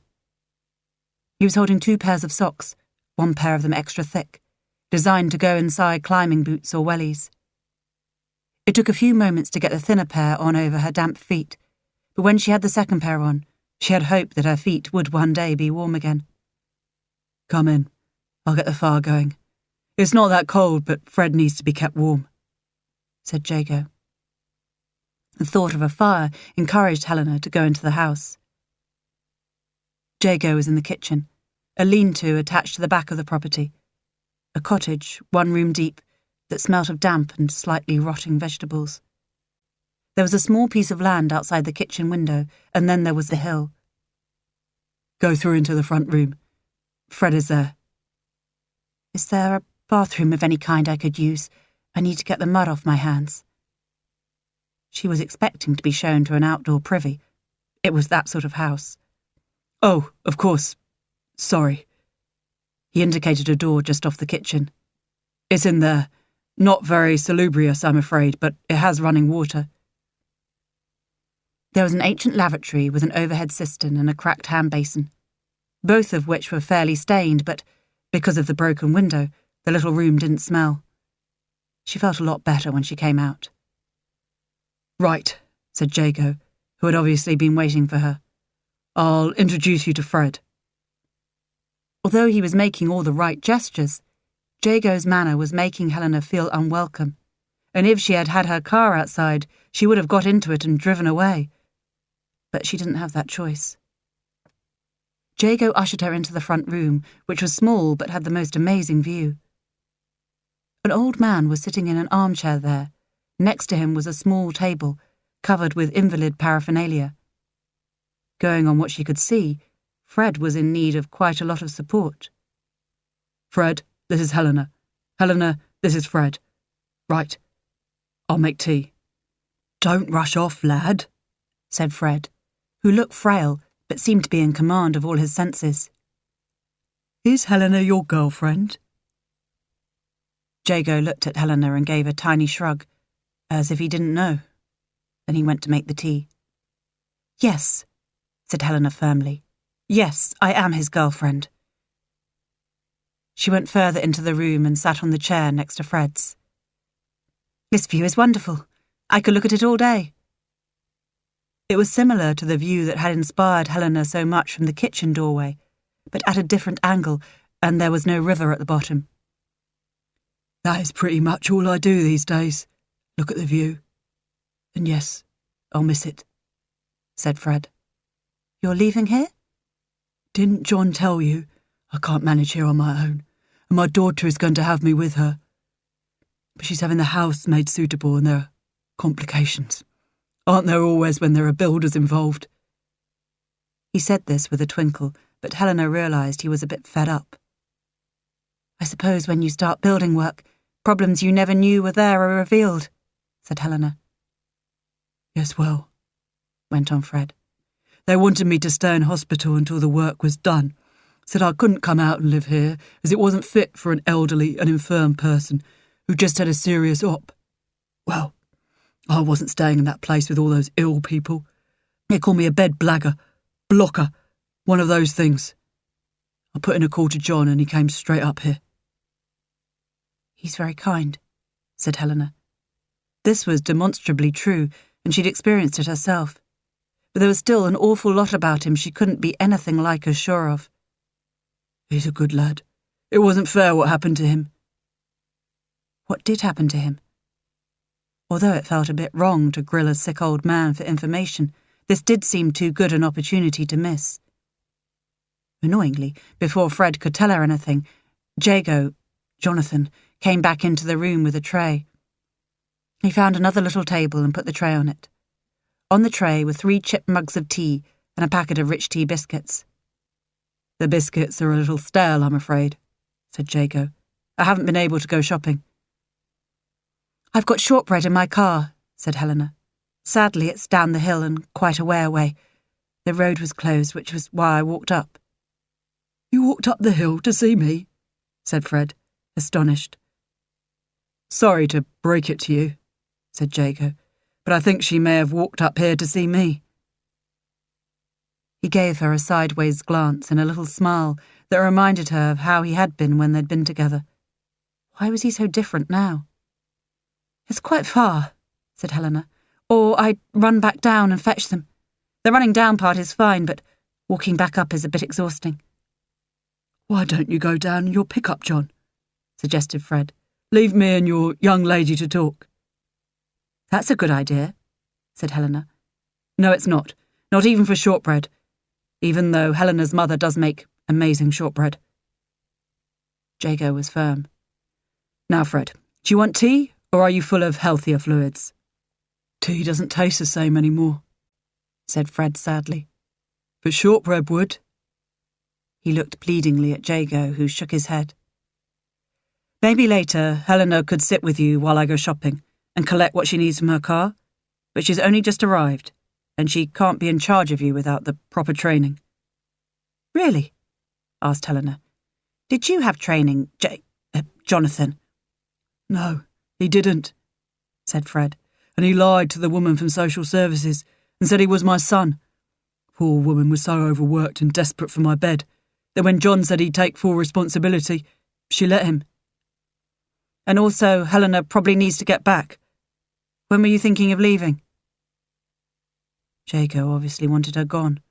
He was holding 2 pairs of socks, one pair of them extra thick, designed to go inside climbing boots or wellies. It took a few moments to get the thinner pair on over her damp feet, but when she had the second pair on, she had hoped that her feet would one day be warm again. "Come in. I'll get the fire going. It's not that cold, but Fred needs to be kept warm, said Jago. The thought of a fire encouraged Helena to go into the house. Jago was in the kitchen, a lean-to attached to the back of the property. A cottage, 1 room deep, that smelt of damp and slightly rotting vegetables. There was a small piece of land outside the kitchen window, and then there was the hill. Go through into the front room. Fred is there. Is there a bathroom of any kind I could use? I need to get the mud off my hands. She was expecting to be shown to an outdoor privy. It was that sort of house. Oh, of course. Sorry. He indicated a door just off the kitchen. It's in there. Not very salubrious, I'm afraid, but it has running water. There was an ancient lavatory with an overhead cistern and a cracked hand basin, both of which were fairly stained, but because of the broken window, the little room didn't smell. She felt a lot better when she came out. Right, said Jago, who had obviously been waiting for her. I'll introduce you to Fred. Although he was making all the right gestures, Jago's manner was making Helena feel unwelcome, and if she had had her car outside, she would have got into it and driven away. But she didn't have that choice. Jago ushered her into the front room, which was small but had the most amazing view. An old man was sitting in an armchair there. Next to him was a small table, covered with invalid paraphernalia. Going on what she could see, Fred was in need of quite a lot of support. Fred, this is Helena. Helena, this is Fred. Right. I'll make tea. Don't rush off, lad, said Fred, who looked frail but seemed to be in command of all his senses. Is Helena your girlfriend? Jago looked at Helena and gave a tiny shrug, as if he didn't know. Then he went to make the tea. Yes, said Helena firmly. Yes, I am his girlfriend. She went further into the room and sat on the chair next to Fred's. This view is wonderful. I could look at it all day. It was similar to the view that had inspired Helena so much from the kitchen doorway, but at a different angle, and there was no river at the bottom. That is pretty much all I do these days, look at the view. And yes, I'll miss it, said Fred. You're leaving here? Didn't John tell you? I can't manage here on my own, and my daughter is going to have me with her. But she's having the house made suitable and there are complications. Aren't there always when there are builders involved? He said this with a twinkle, but Helena realised he was a bit fed up. I suppose when you start building work, problems you never knew were there are revealed, said Helena. Yes, well, went on Fred. They wanted me to stay in hospital until the work was done. Said I couldn't come out and live here, as it wasn't fit for an elderly and infirm person who just had a serious op. Well, I wasn't staying in that place with all those ill people. They call me a bed blagger, blocker, one of those things. I put in a call to John and he came straight up here. He's very kind, said Helena. This was demonstrably true, and she'd experienced it herself. But there was still an awful lot about him she couldn't be anything like as sure of. He's a good lad. It wasn't fair what happened to him. What did happen to him? Although it felt a bit wrong to grill a sick old man for information, this did seem too good an opportunity to miss. Annoyingly, before Fred could tell her anything, Jago, Jonathan, came back into the room with a tray. He found another little table and put the tray on it. On the tray were 3 chipped mugs of tea and a packet of rich tea biscuits. The biscuits are a little stale, I'm afraid, said Jago. I haven't been able to go shopping. I've got shortbread in my car, said Helena. Sadly, it's down the hill and quite a way away. The road was closed, which was why I walked up. You walked up the hill to see me? Said Fred, astonished. Sorry to break it to you, said Jago, but I think she may have walked up here to see me. He gave her a sideways glance and a little smile that reminded her of how he had been when they'd been together. Why was he so different now? It's quite far, said Helena, or I'd run back down and fetch them. The running down part is fine, but walking back up is a bit exhausting. Why don't you go down in your pickup, John? suggested Fred. "Leave me and your young lady to talk." "That's a good idea," said Helena. "No, it's not. Not even for shortbread. Even though Helena's mother does make amazing shortbread." Jago was firm. "Now, Fred, do you want tea, or are you full of healthier fluids?" "Tea doesn't taste the same anymore," said Fred sadly. "But shortbread would." He looked pleadingly at Jago, who shook his head. "Maybe later Helena could sit with you while I go shopping and collect what she needs from her car, but she's only just arrived, and she can't be in charge of you without the proper training." "Really?" asked Helena. "Did you have training, Jonathan?" "No, he didn't," said Fred. "And he lied to the woman from social services and said he was my son. Poor woman was so overworked and desperate for my bed that when John said he'd take full responsibility, she let him." "And also, Helena probably needs to get back. When were you thinking of leaving?" Jago obviously wanted her gone.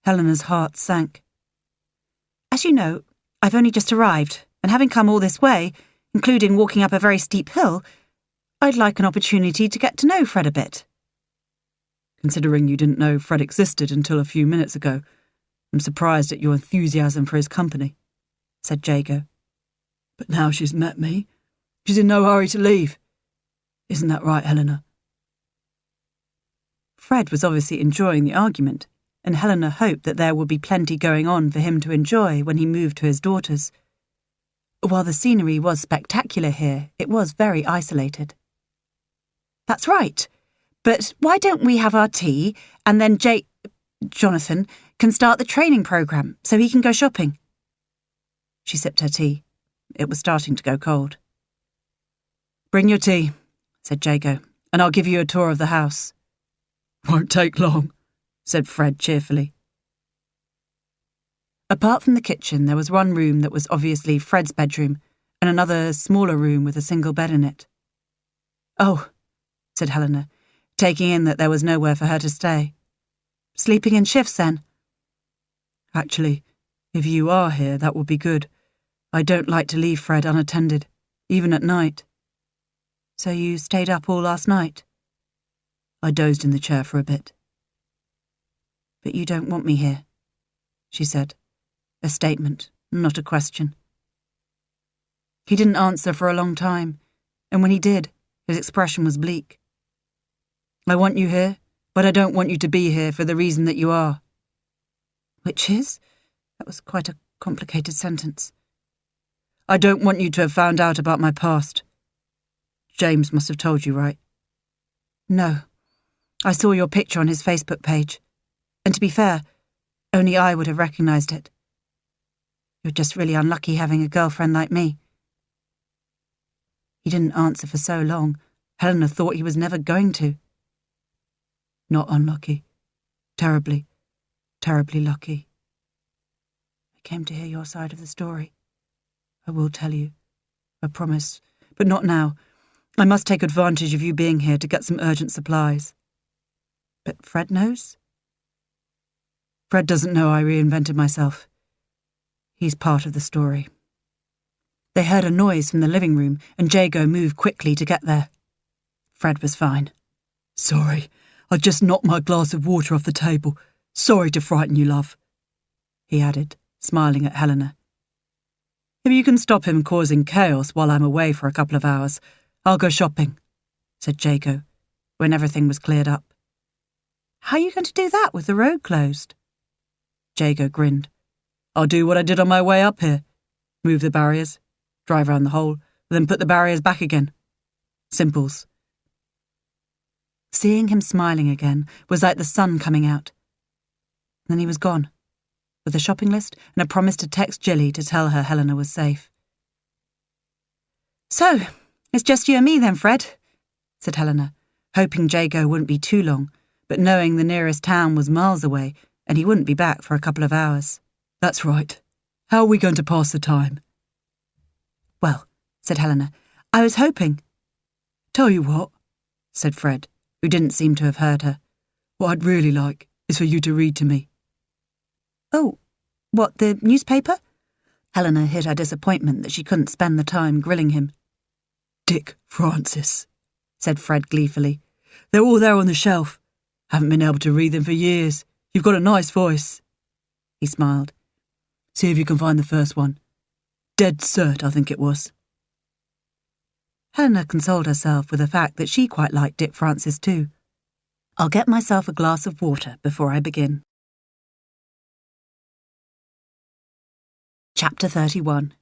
Helena's heart sank. "As you know, I've only just arrived, and having come all this way, including walking up a very steep hill, I'd like an opportunity to get to know Fred a bit." "Considering you didn't know Fred existed until a few minutes ago, I'm surprised at your enthusiasm for his company," said Jago. "But now she's met me, she's in no hurry to leave. Isn't that right, Helena?" Fred was obviously enjoying the argument, and Helena hoped that there would be plenty going on for him to enjoy when he moved to his daughters. While the scenery was spectacular here, it was very isolated. "That's right. But why don't we have our tea, and then Jonathan can start the training program so he can go shopping?" She sipped her tea. It was starting to go cold. "Bring your tea," said Jago, "and I'll give you a tour of the house." "Won't take long," said Fred cheerfully. Apart from the kitchen, there was one room that was obviously Fred's bedroom, and another smaller room with a single bed in it. "Oh," said Helena, taking in that there was nowhere for her to stay. "Sleeping in shifts, then?" "Actually, if you are here, that would be good. I don't like to leave Fred unattended, even at night." "So you stayed up all last night?" "I dozed in the chair for a bit." "But you don't want me here," she said. A statement, not a question. He didn't answer for a long time, and when he did, his expression was bleak. "I want you here, but I don't want you to be here for the reason that you are." "Which is?" That was quite a complicated sentence. "I don't want you to have found out about my past. James must have told you, right?" "No. I saw your picture on his Facebook page. And to be fair, only I would have recognised it. You're just really unlucky having a girlfriend like me." He didn't answer for so long, Helena thought he was never going to. "Not unlucky. Terribly, terribly lucky." "I came to hear your side of the story. I will tell you. I promise. But not now. I must take advantage of you being here to get some urgent supplies." "But Fred knows?" "Fred doesn't know I reinvented myself. He's part of the story." They heard a noise from the living room, and Jago moved quickly to get there. Fred was fine. "Sorry, I just knocked my glass of water off the table. Sorry to frighten you, love," he added, smiling at Helena. "If you can stop him causing chaos while I'm away for a couple of hours, I'll go shopping," said Jago, when everything was cleared up. "How are you going to do that with the road closed?" Jago grinned. "I'll do what I did on my way up here. Move the barriers, drive around the hole, then put the barriers back again. Simples." Seeing him smiling again was like the sun coming out. Then he was gone, with a shopping list and a promise to text Jilly to tell her Helena was safe. "So, it's just you and me then, Fred," said Helena, hoping Jago wouldn't be too long, but knowing the nearest town was miles away and he wouldn't be back for a couple of hours. "That's right. How are we going to pass the time?" "Well," said Helena, "I was hoping—" "Tell you what," said Fred, who didn't seem to have heard her. "What I'd really like is for you to read to me." "Oh, what, the newspaper?" Helena hid her disappointment that she couldn't spend the time grilling him. Dick Francis, said Fred gleefully. They're all there on the shelf. Haven't been able to read them for years. You've got a nice voice. He smiled. See if you can find the first one. Dead Cert, I think it was. Helena consoled herself with the fact that she quite liked Dick Francis too. I'll get myself a glass of water before I begin. Chapter 31.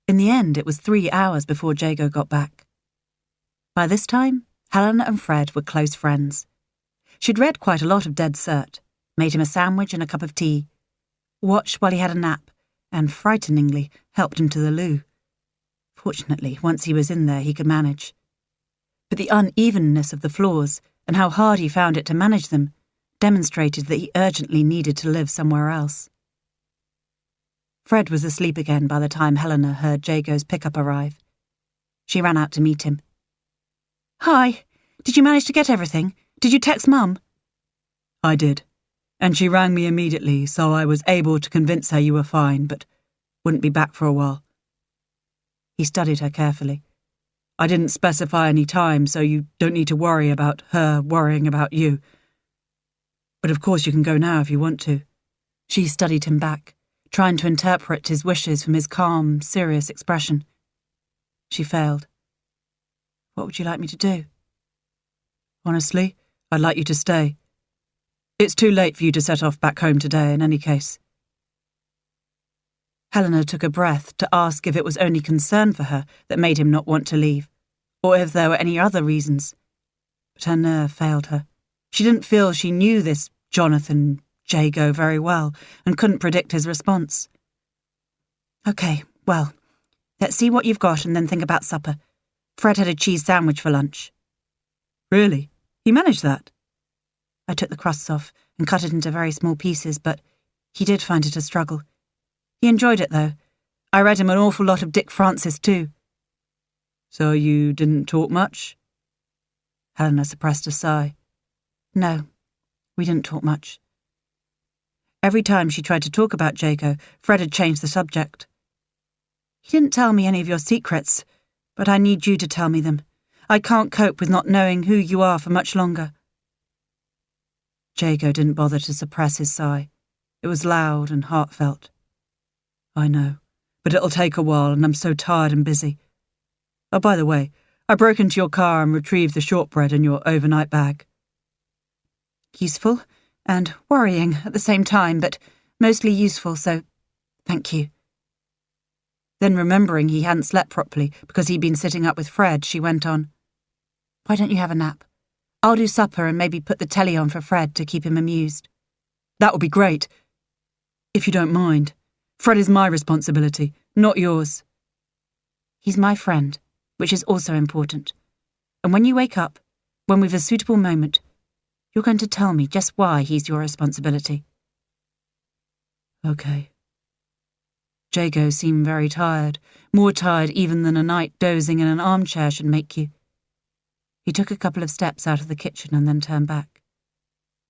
In the end, it was 3 hours before Jago got back. By this time, Helena and Fred were close friends. She'd read quite a lot of Dead Cert, made him a sandwich and a cup of tea, watched while he had a nap, and, frighteningly, helped him to the loo. Fortunately, once he was in there, he could manage. But the unevenness of the floors, and how hard he found it to manage them, demonstrated that he urgently needed to live somewhere else. Fred was asleep again by the time Helena heard Jago's pickup arrive. She ran out to meet him. "Hi, did you manage to get everything? Did you text Mum?" I did, and she rang me immediately, so I was able to convince her you were fine, but wouldn't be back for a while. He studied her carefully. I didn't specify any time, so you don't need to worry about her worrying about you. But of course you can go now if you want to. She studied him back, trying to interpret his wishes from his calm, serious expression. She failed. What would you like me to do? Honestly, I'd like you to stay. It's too late for you to set off back home today in any case. Helena took a breath to ask if it was only concern for her that made him not want to leave, or if there were any other reasons. But her nerve failed her. She didn't feel she knew this Jonathan Jago very well and couldn't predict his response. "Okay, well, let's see what you've got and then think about supper. Fred had a cheese sandwich for lunch." "Really? He managed that?" "I took the crusts off and cut it into very small pieces, but he did find it a struggle. He enjoyed it, though. I read him an awful lot of Dick Francis, too." "So you didn't talk much?" Helena suppressed a sigh. "No, we didn't talk much." Every time she tried to talk about Jago, Fred had changed the subject. "He didn't tell me any of your secrets, but I need you to tell me them. I can't cope with not knowing who you are for much longer." Jago didn't bother to suppress his sigh. It was loud and heartfelt. "I know, but it'll take a while and I'm so tired and busy. Oh, by the way, I broke into your car and retrieved the shortbread in your overnight bag." "Useful and worrying at the same time, but mostly useful, so thank you." Then, remembering he hadn't slept properly because he'd been sitting up with Fred, she went on, "Why don't you have a nap? I'll do supper and maybe put the telly on for Fred to keep him amused." "That would be great. If you don't mind. Fred is my responsibility, not yours." "He's my friend, which is also important. And when you wake up, when we've a suitable moment, you're going to tell me just why he's your responsibility." "Okay." Jago seemed very tired, more tired even than a night dozing in an armchair should make you. He took a couple of steps out of the kitchen and then turned back.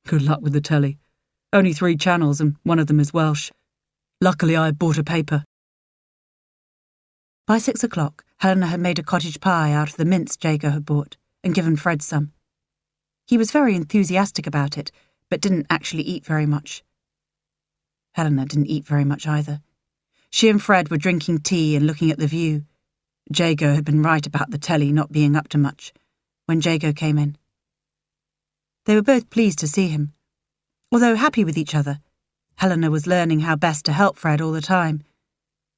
"Good luck with the telly. Only 3 channels and one of them is Welsh. Luckily I bought a paper." By 6 o'clock, Helena had made a cottage pie out of the mince Jago had bought and given Fred some. He was very enthusiastic about it, but didn't actually eat very much. Helena didn't eat very much either. She and Fred were drinking tea and looking at the view. Jago had been right about the telly not being up to much when Jago came in. They were both pleased to see him. Although happy with each other, Helena was learning how best to help Fred all the time.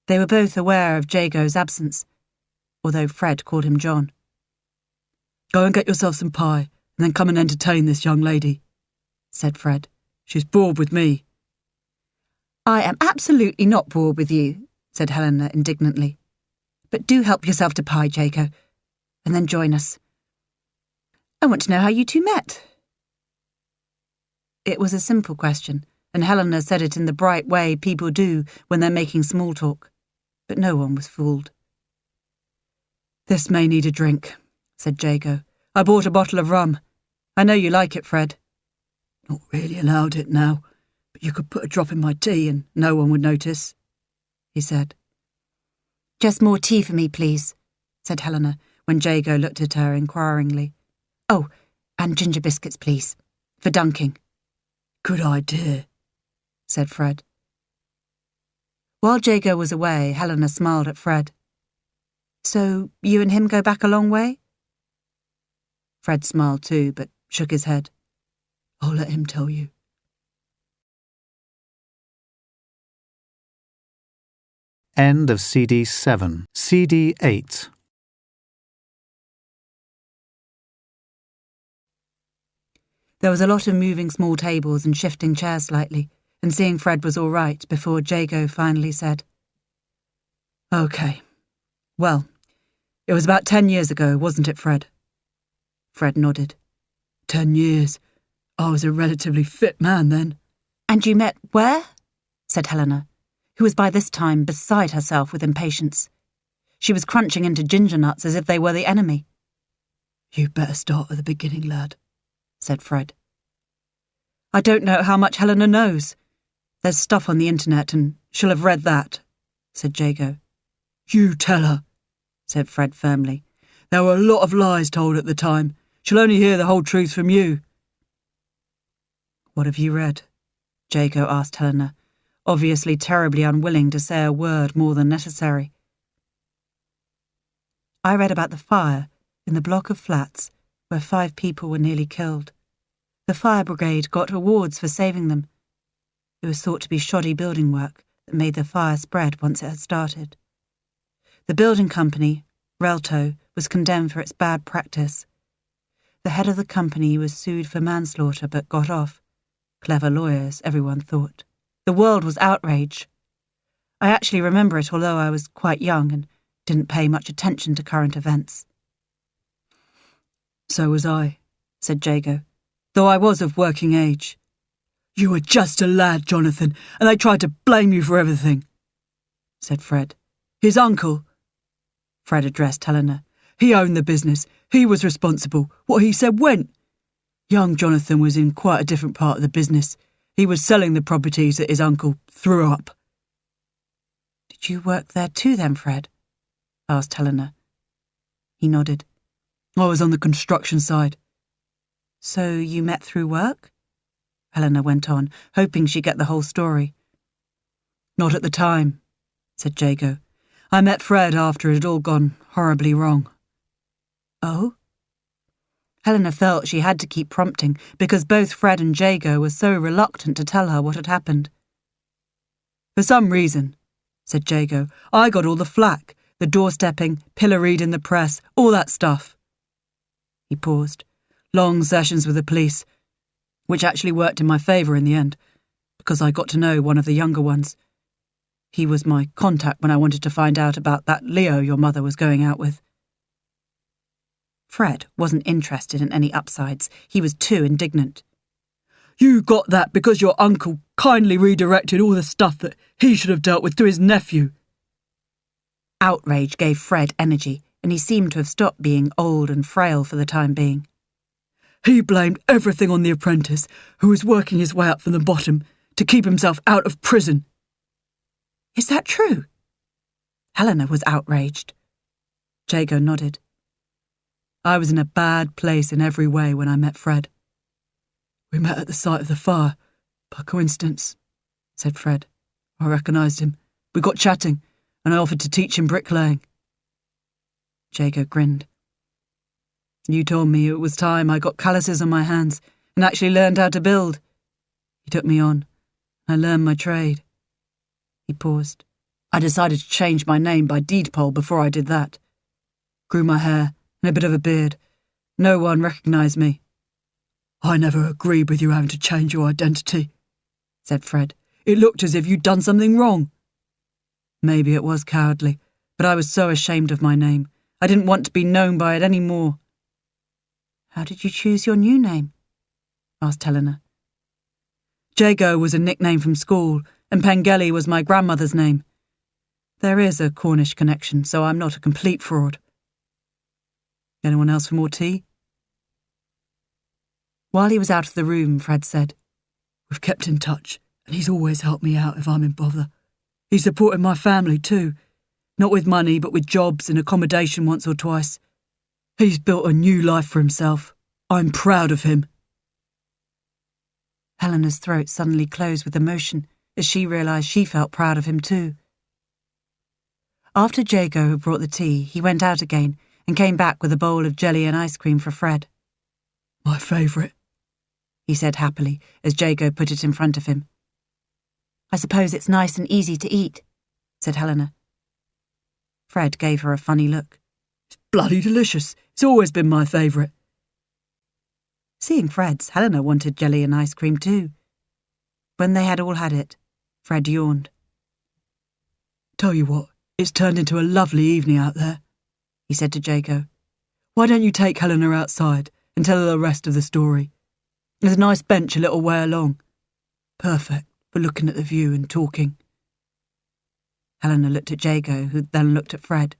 They were both aware of Jago's absence, although Fred called him John. "Go and get yourself some pie, and then come and entertain this young lady," said Fred. "She's bored with me." "I am absolutely not bored with you," said Helena indignantly. "But do help yourself to pie, Jago, and then join us. I want to know how you two met." It was a simple question, and Helena said it in the bright way people do when they're making small talk, but no one was fooled. "This may need a drink," said Jago. "I bought a bottle of rum. I know you like it, Fred." "Not really allowed it now, but you could put a drop in my tea and no one would notice." he said. "Just more tea for me, please," said Helena, when Jago looked at her inquiringly. "Oh, and ginger biscuits, please, for dunking." "Good idea," said Fred. While Jago was away, Helena smiled at Fred. "So you and him go back a long way?" Fred smiled too, but shook his head. "I'll let him tell you." End of CD 7. CD 8. There was a lot of moving small tables and shifting chairs slightly, and seeing Fred was all right before Jago finally said, "OK. Well, it was about 10 years ago, wasn't it, Fred?" Fred nodded. 10 years. I was a relatively fit man then. "And you met where?" said Helena, who was by this time beside herself with impatience. She was crunching into ginger nuts as if they were the enemy. "You'd better start at the beginning, lad," said Fred. "I don't know how much Helena knows. There's stuff on the internet and she'll have read that," said Jago. "You tell her," said Fred firmly. "There were a lot of lies told at the time. She'll only hear the whole truth from you." "What have you read?" Jago asked Helena, obviously terribly unwilling to say a word more than necessary. "I read about the fire in the block of flats where 5 people were nearly killed. The fire brigade got awards for saving them. It was thought to be shoddy building work that made the fire spread once it had started. The building company, Relto, was condemned for its bad practice. The head of the company was sued for manslaughter but got off. Clever lawyers, everyone thought. The world was outraged. I actually remember it, although I was quite young and didn't pay much attention to current events." "So was I," said Jago, "though I was of working age. You were just a lad, Jonathan, and they tried to blame you for everything," said Fred. "His uncle," Fred addressed Helena, "he owned the business. He was responsible. What he said went. Young Jonathan was in quite a different part of the business. He was selling the properties that his uncle threw up." "Did you work there too then, Fred?" asked Helena. He nodded. "I was on the construction side." "So you met through work?" Helena went on, hoping she'd get the whole story. "Not at the time," said Jago. "I met Fred after it had all gone horribly wrong." "Oh?" Helena felt she had to keep prompting because both Fred and Jago were so reluctant to tell her what had happened. "For some reason," said Jago, "I got all the flack, the doorstepping, pilloried in the press, all that stuff." He paused. "Long sessions with the police, which actually worked in my favour in the end, because I got to know one of the younger ones. He was my contact when I wanted to find out about that Leo your mother was going out with." Fred wasn't interested in any upsides. He was too indignant. "You got that because your uncle kindly redirected all the stuff that he should have dealt with to his nephew." Outrage gave Fred energy, and he seemed to have stopped being old and frail for the time being. "He blamed everything on the apprentice, who was working his way up from the bottom to keep himself out of prison." "Is that true?" Helena was outraged. Jago nodded. "I was in a bad place in every way when I met Fred. We met at the site of the fire, by coincidence," said Fred. "I recognised him. We got chatting, and I offered to teach him bricklaying." Jago grinned. "You told me it was time I got calluses on my hands and actually learned how to build. You took me on. I learned my trade." He paused. "I decided to change my name by deed poll before I did that. Grew my hair and a bit of a beard. No one recognised me." "I never agreed with you having to change your identity," said Fred. "It looked as if you'd done something wrong." "Maybe it was cowardly, but I was so ashamed of my name. I didn't want to be known by it any more." "How did you choose your new name?" asked Helena. "Jago was a nickname from school, and Pengelly was my grandmother's name. There is a Cornish connection, so I'm not a complete fraud. Anyone else for more tea?" While he was out of the room, Fred said, "We've kept in touch, and he's always helped me out if I'm in bother. He supported my family too. Not with money, but with jobs and accommodation once or twice. He's built a new life for himself. I'm proud of him. Helena's throat suddenly closed with emotion as she realised she felt proud of him too. After Jago had brought the tea, he went out again and came back with a bowl of jelly and ice cream for Fred. My favourite, he said happily as Jago put it in front of him. I suppose it's nice and easy to eat, said Helena. Fred gave her a funny look. It's bloody delicious. It's always been my favourite. Seeing Fred's, Helena wanted jelly and ice cream too. When they had all had it, Fred yawned. Tell you what, it's turned into a lovely evening out there, he said to Jago. Why don't you take Helena outside and tell her the rest of the story? There's a nice bench a little way along. Perfect for looking at the view and talking. Helena looked at Jago, who then looked at Fred.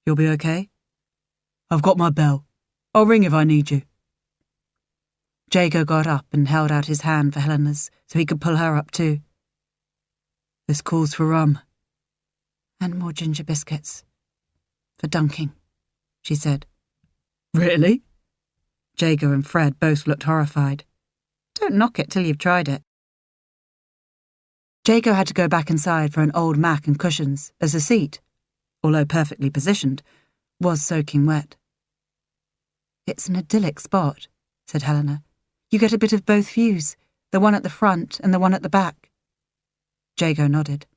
You'll be okay? I've got my bell. I'll ring if I need you. Jago got up and held out his hand for Helena's so he could pull her up too. This calls for rum. And more ginger biscuits. For dunking, she said. Really? Jago and Fred both looked horrified. Don't knock it till you've tried it. Jago had to go back inside for an old Mac and cushions, as the seat, although perfectly positioned, was soaking wet. It's an idyllic spot, said Helena. You get a bit of both views, the one at the front and the one at the back. Jago nodded.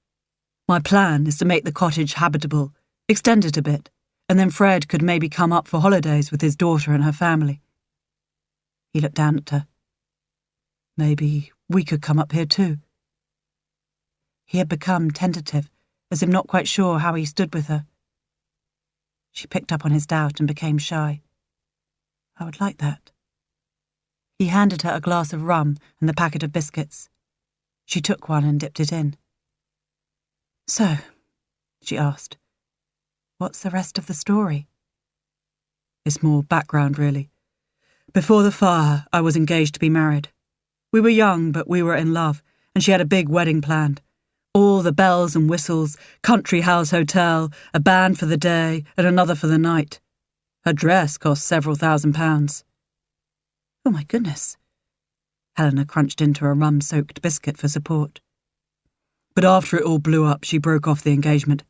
My plan is to make the cottage habitable, extend it a bit, and then Fred could maybe come up for holidays with his daughter and her family. He looked down at her. Maybe we could come up here too. He had become tentative, as if not quite sure how he stood with her. She picked up on his doubt and became shy. I would like that. He handed her a glass of rum and the packet of biscuits. She took one and dipped it in. So, she asked, what's the rest of the story? It's more background, really. Before the fire, I was engaged to be married. We were young, but we were in love, and she had a big wedding planned. All the bells and whistles, country house hotel, a band for the day and another for the night. Her dress cost several £1,000s. Oh my goodness. Helena crunched into a rum-soaked biscuit for support. But after it all blew up, she broke off the engagement.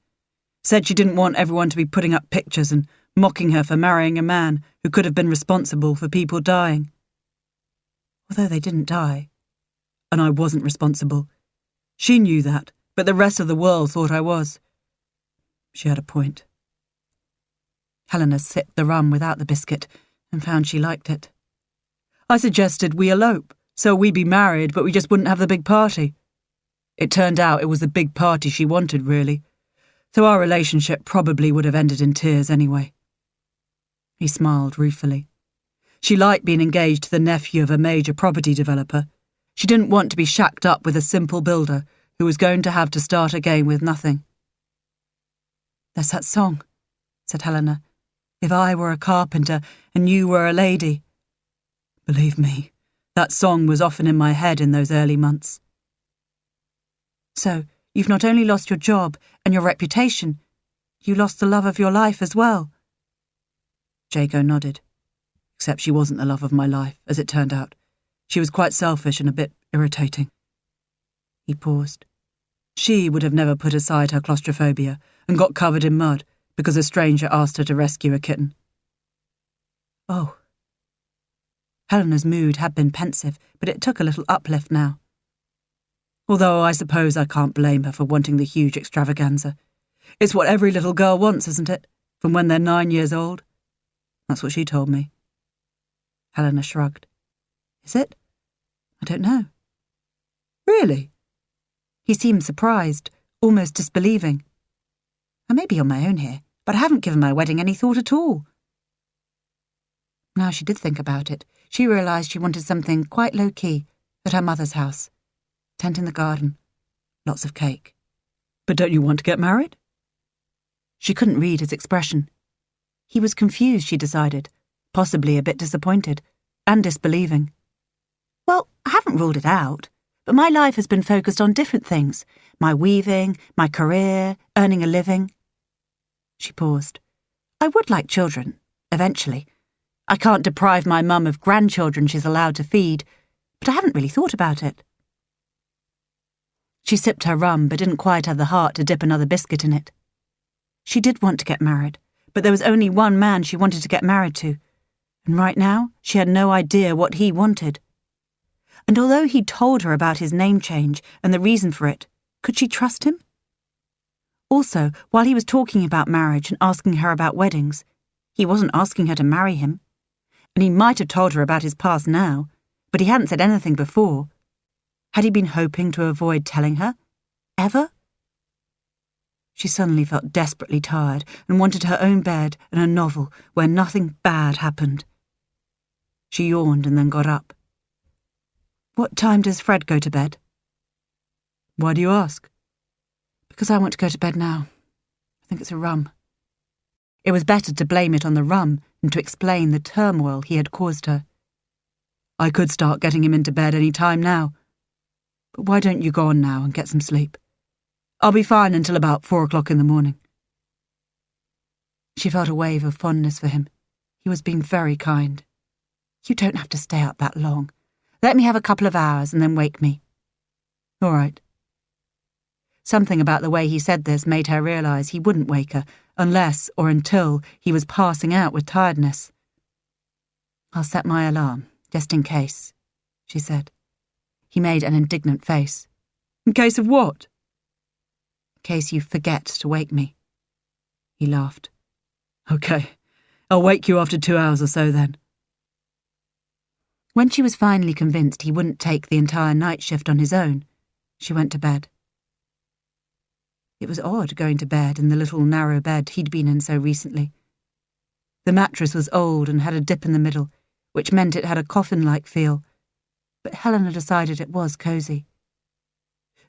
Said she didn't want everyone to be putting up pictures and mocking her for marrying a man who could have been responsible for people dying. Although they didn't die. And I wasn't responsible. She knew that, but the rest of the world thought I was. She had a point. Helena sipped the rum without the biscuit and found she liked it. I suggested we elope, so we'd be married, but we just wouldn't have the big party. It turned out it was the big party she wanted, really, so our relationship probably would have ended in tears anyway. He smiled ruefully. She liked being engaged to the nephew of a major property developer. She didn't want to be shacked up with a simple builder who was going to have to start again with nothing. There's that song, said Helena. If I were a carpenter and you were a lady. Believe me, that song was often in my head in those early months. So, you've not only lost your job and your reputation, you lost the love of your life as well. Jago nodded. Except she wasn't the love of my life, as it turned out. She was quite selfish and a bit irritating. He paused. She would have never put aside her claustrophobia and got covered in mud because a stranger asked her to rescue a kitten. Oh. Helena's mood had been pensive, but it took a little uplift now. Although I suppose I can't blame her for wanting the huge extravaganza. It's what every little girl wants, isn't it? From when they're 9 years old. That's what she told me. Helena shrugged. Is it? I don't know. Really? He seemed surprised, almost disbelieving. I may be on my own here, but I haven't given my wedding any thought at all. Now she did think about it. She realised she wanted something quite low-key at her mother's house. Tent in the garden. Lots of cake. But don't you want to get married? She couldn't read his expression. He was confused, she decided, possibly a bit disappointed, and disbelieving. Well, I haven't ruled it out, But my life has been focused on different things. My weaving, my career, earning a living. She paused. I would like children, eventually. I can't deprive my mum of grandchildren she's allowed to feed, but I haven't really thought about it. She sipped her rum but didn't quite have the heart to dip another biscuit in it. She did want to get married, but there was only one man she wanted to get married to, and right now she had no idea what he wanted. And although he'd told her about his name change and the reason for it, could she trust him? Also, while he was talking about marriage and asking her about weddings, he wasn't asking her to marry him. And he might have told her about his past now, but he hadn't said anything before. Had he been hoping to avoid telling her? Ever? She suddenly felt desperately tired and wanted her own bed and a novel where nothing bad happened. She yawned and then got up. What time does Fred go to bed? Why do you ask? Because I want to go to bed now. I think it's a rum. It was better to blame it on the rum than to explain the turmoil he had caused her. I could start getting him into bed any time now. But why don't you go on now and get some sleep? I'll be fine until about 4 o'clock in the morning. She felt a wave of fondness for him. He was being very kind. You don't have to stay up that long. Let me have a couple of hours and then wake me. All right. Something about the way he said this made her realise he wouldn't wake her unless or until he was passing out with tiredness. I'll set my alarm, just in case, she said. He made an indignant face. In case of what? In case you forget to wake me. He laughed. Okay, I'll wake you after 2 hours or so then. When she was finally convinced he wouldn't take the entire night shift on his own, she went to bed. It was odd going to bed in the little narrow bed he'd been in so recently. The mattress was old and had a dip in the middle, which meant it had a coffin-like feel, but Helena decided it was cosy.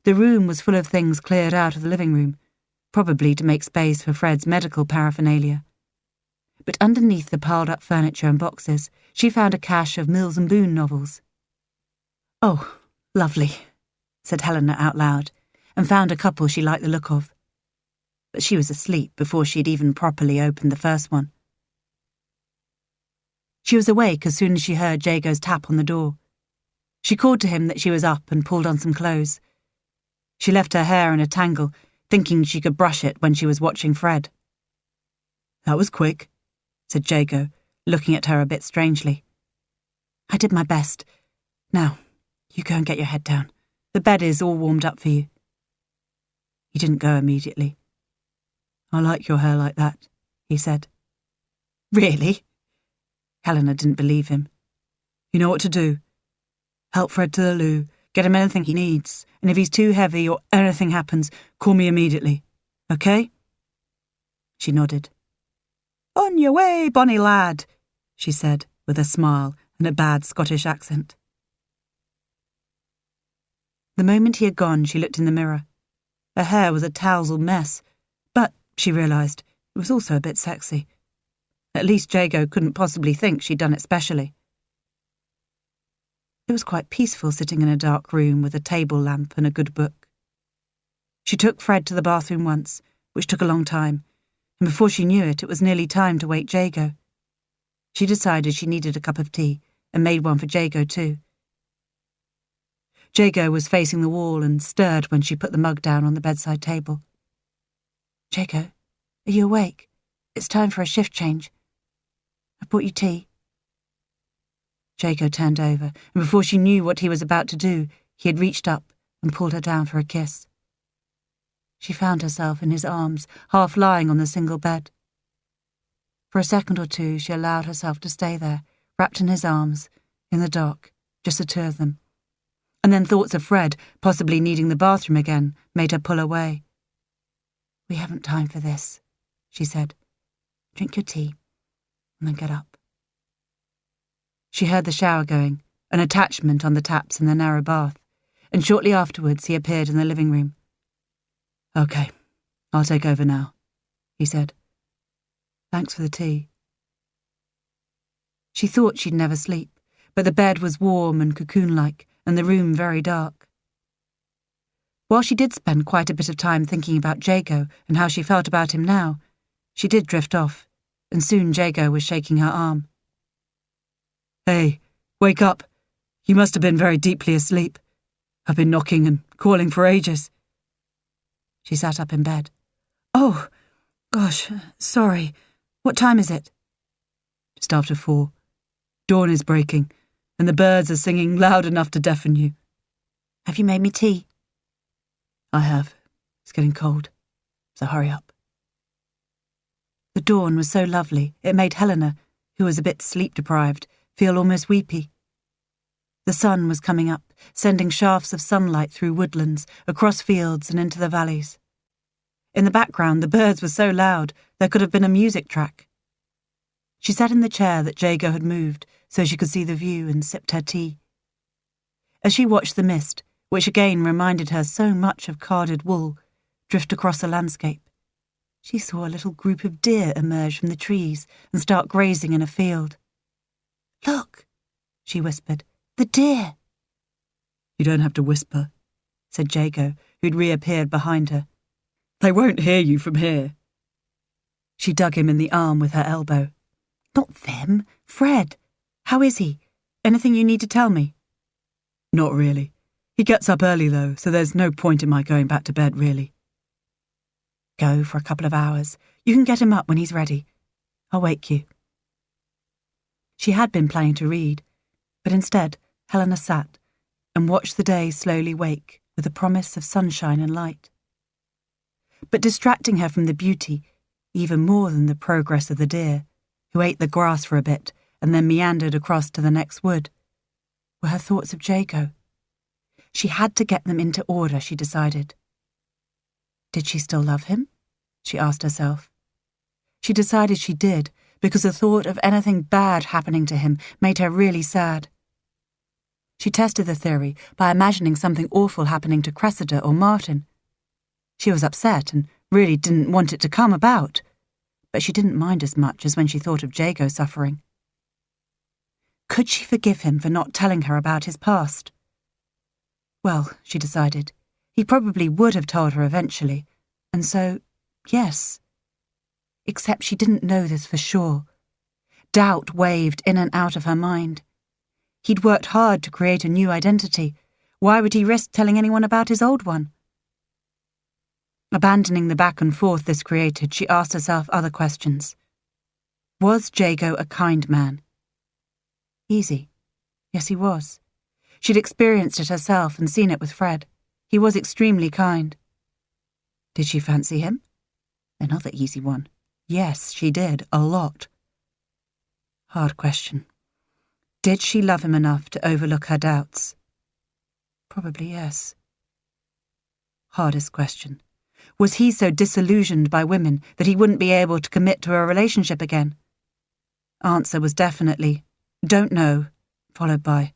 The room was full of things cleared out of the living room, probably to make space for Fred's medical paraphernalia. But underneath the piled-up furniture and boxes, she found a cache of Mills and Boon novels. Oh, lovely, said Helena out loud, and found a couple she liked the look of. But she was asleep before she'd even properly opened the first one. She was awake as soon as she heard Jago's tap on the door. She called to him that she was up and pulled on some clothes. She left her hair in a tangle, thinking she could brush it when she was watching Fred. That was quick, said Jago, looking at her a bit strangely. I did my best. Now, you go and get your head down. The bed is all warmed up for you. He didn't go immediately. I like your hair like that, he said. Really? Helena didn't believe him. You know what to do. Help Fred to the loo, get him anything he needs, and if he's too heavy or anything happens, call me immediately. Okay? She nodded. On your way, bonny lad, she said, with a smile and a bad Scottish accent. The moment he had gone, she looked in the mirror. Her hair was a tousled mess, but, she realised, it was also a bit sexy. At least Jago couldn't possibly think she'd done it specially. It was quite peaceful sitting in a dark room with a table lamp and a good book. She took Fred to the bathroom once, which took a long time, and before she knew it, it was nearly time to wake Jago. She decided she needed a cup of tea and made one for Jago too. Jago was facing the wall and stirred when she put the mug down on the bedside table. Jago, are you awake? It's time for a shift change. I've brought you tea. Jago turned over, and before she knew what he was about to do, he had reached up and pulled her down for a kiss. She found herself in his arms, half lying on the single bed. For a second or two, she allowed herself to stay there, wrapped in his arms, in the dark, just the two of them. And then thoughts of Fred possibly needing the bathroom again made her pull away. We haven't time for this, she said. Drink your tea, and then get up. She heard the shower going, an attachment on the taps in the narrow bath, and shortly afterwards he appeared in the living room. Okay, I'll take over now, he said. Thanks for the tea. She thought she'd never sleep, but the bed was warm and cocoon-like, and the room very dark. While she did spend quite a bit of time thinking about Jago and how she felt about him now, she did drift off, and soon Jago was shaking her arm. Hey, wake up. You must have been very deeply asleep. I've been knocking and calling for ages. She sat up in bed. Oh, gosh, sorry. What time is it? Just after 4. Dawn is breaking, and the birds are singing loud enough to deafen you. Have you made me tea? I have. It's getting cold, so hurry up. The dawn was so lovely, it made Helena, who was a bit sleep-deprived, feel almost weepy. The sun was coming up, sending shafts of sunlight through woodlands, across fields and into the valleys. In the background, the birds were so loud there could have been a music track. She sat in the chair that Jago had moved so she could see the view and sipped her tea. As she watched the mist, which again reminded her so much of carded wool, drift across the landscape, she saw a little group of deer emerge from the trees and start grazing in a field. "Look," she whispered, "the deer." You don't have to whisper, said Jago, who'd reappeared behind her. They won't hear you from here. She dug him in the arm with her elbow. "Not them, Fred. How is he? Anything you need to tell me?" Not really. He gets up early, though, so there's no point in my going back to bed, really. Go for a couple of hours. You can get him up when he's ready. I'll wake you. She had been planning to read, but instead Helena sat and watched the day slowly wake with a promise of sunshine and light. But distracting her from the beauty, even more than the progress of the deer, who ate the grass for a bit and then meandered across to the next wood, were her thoughts of Jago. She had to get them into order, she decided. Did she still love him? She asked herself. She decided she did, because the thought of anything bad happening to him made her really sad. She tested the theory by imagining something awful happening to Cressida or Martin. She was upset and really didn't want it to come about, but she didn't mind as much as when she thought of Jago suffering. Could she forgive him for not telling her about his past? Well, she decided, he probably would have told her eventually, and so, yes. Except she didn't know this for sure. Doubt waved in and out of her mind. He'd worked hard to create a new identity. Why would he risk telling anyone about his old one? Abandoning the back and forth this created, she asked herself other questions. Was Jago a kind man? Easy. Yes, he was. She'd experienced it herself and seen it with Fred. He was extremely kind. Did she fancy him? Another easy one. Yes, she did, a lot. Hard question. Did she love him enough to overlook her doubts? Probably yes. Hardest question. Was he so disillusioned by women that he wouldn't be able to commit to a relationship again? Answer was definitely, don't know, followed by,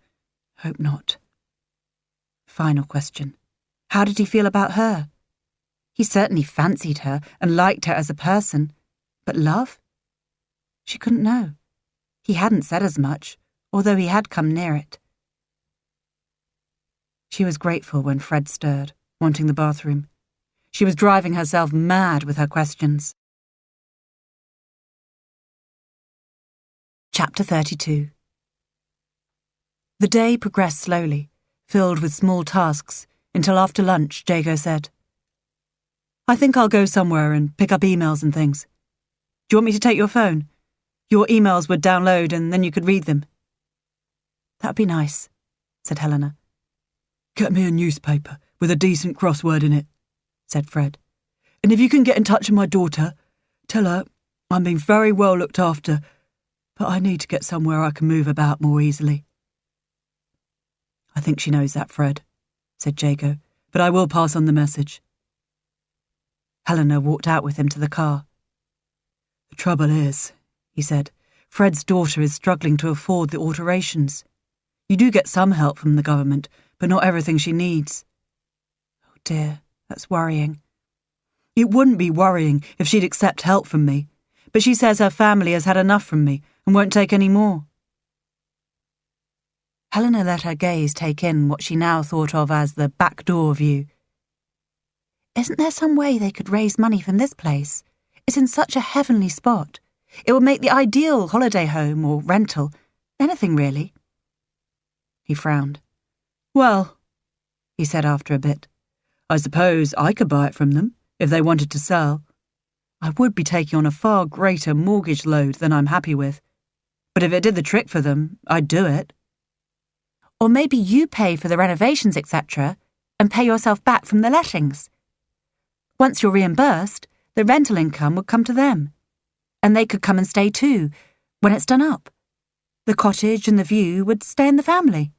hope not. Final question. How did he feel about her? He certainly fancied her and liked her as a person, but love? She couldn't know. He hadn't said as much, although he had come near it. She was grateful when Fred stirred, wanting the bathroom. She was driving herself mad with her questions. Chapter 32. The day progressed slowly, filled with small tasks, until after lunch Jago said, I think I'll go somewhere and pick up emails and things. Do you want me to take your phone? Your emails would download and then you could read them. That'd be nice, said Helena. Get me a newspaper with a decent crossword in it, said Fred. And if you can get in touch with my daughter, tell her I'm being very well looked after, but I need to get somewhere I can move about more easily. I think she knows that, Fred, said Jago, but I will pass on the message. Helena walked out with him to the car. The trouble is, he said, Fred's daughter is struggling to afford the alterations. You do get some help from the government, but not everything she needs. Oh dear, that's worrying. It wouldn't be worrying if she'd accept help from me, but she says her family has had enough from me and won't take any more. Helena let her gaze take in what she now thought of as the backdoor view. Isn't there some way they could raise money from this place? It's in such a heavenly spot. It would make the ideal holiday home or rental. Anything, really. He frowned. Well, he said after a bit, I suppose I could buy it from them if they wanted to sell. I would be taking on a far greater mortgage load than I'm happy with. But if it did the trick for them, I'd do it. Or maybe you pay for the renovations, etc., and pay yourself back from the lettings. Once you're reimbursed, the rental income would come to them. And they could come and stay too, when it's done up. The cottage and the view would stay in the family.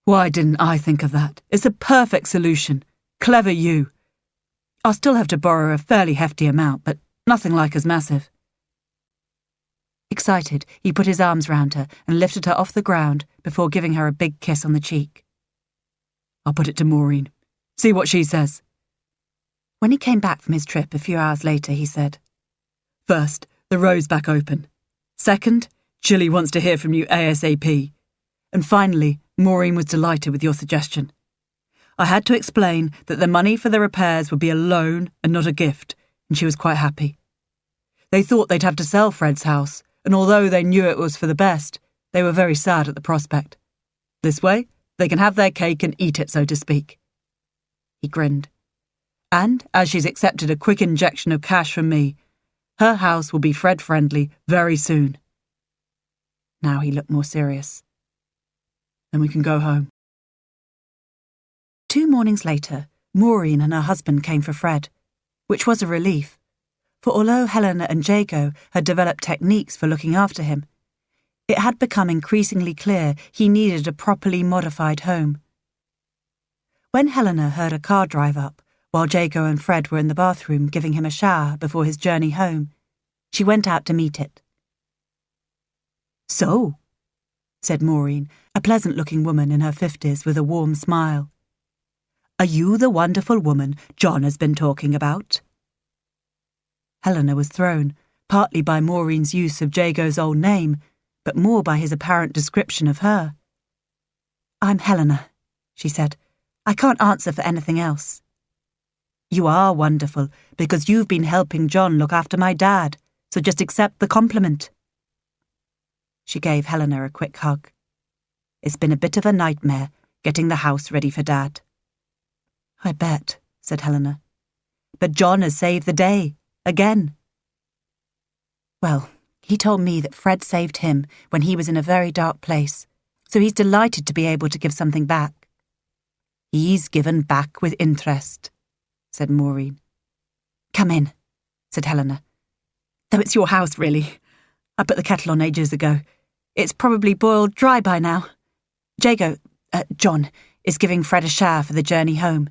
Why didn't I think of that? It's a perfect solution. Clever you. I'll still have to borrow a fairly hefty amount, but nothing like as massive. Excited, he put his arms round her and lifted her off the ground before giving her a big kiss on the cheek. I'll put it to Maureen. See what she says. When he came back from his trip a few hours later, he said, First, the road's back open. Second, Chilly wants to hear from you ASAP. And finally, Maureen was delighted with your suggestion. I had to explain that the money for the repairs would be a loan and not a gift, and she was quite happy. They thought they'd have to sell Fred's house, and although they knew it was for the best, they were very sad at the prospect. This way, they can have their cake and eat it, so to speak. He grinned. And, as she's accepted a quick injection of cash from me, her house will be Fred-friendly very soon. Now he looked more serious. Then we can go home. 2 mornings later, Maureen and her husband came for Fred, which was a relief, for although Helena and Jago had developed techniques for looking after him, it had become increasingly clear he needed a properly modified home. When Helena heard a car drive up, while Jago and Fred were in the bathroom giving him a shower before his journey home, she went out to meet it. So, said Maureen, a pleasant-looking woman in her 50s with a warm smile. Are you the wonderful woman John has been talking about? Helena was thrown, partly by Maureen's use of Jago's old name, but more by his apparent description of her. I'm Helena, she said. I can't answer for anything else. You are wonderful, because you've been helping John look after my dad, so just accept the compliment. She gave Helena a quick hug. It's been a bit of a nightmare, getting the house ready for Dad. I bet, said Helena. But John has saved the day, again. Well, he told me that Fred saved him when he was in a very dark place, so he's delighted to be able to give something back. He's given back with interest, said Maureen. Come in, said Helena. Though it's your house, really. I put the kettle on ages ago. It's probably boiled dry by now. John, is giving Fred a shower for the journey home.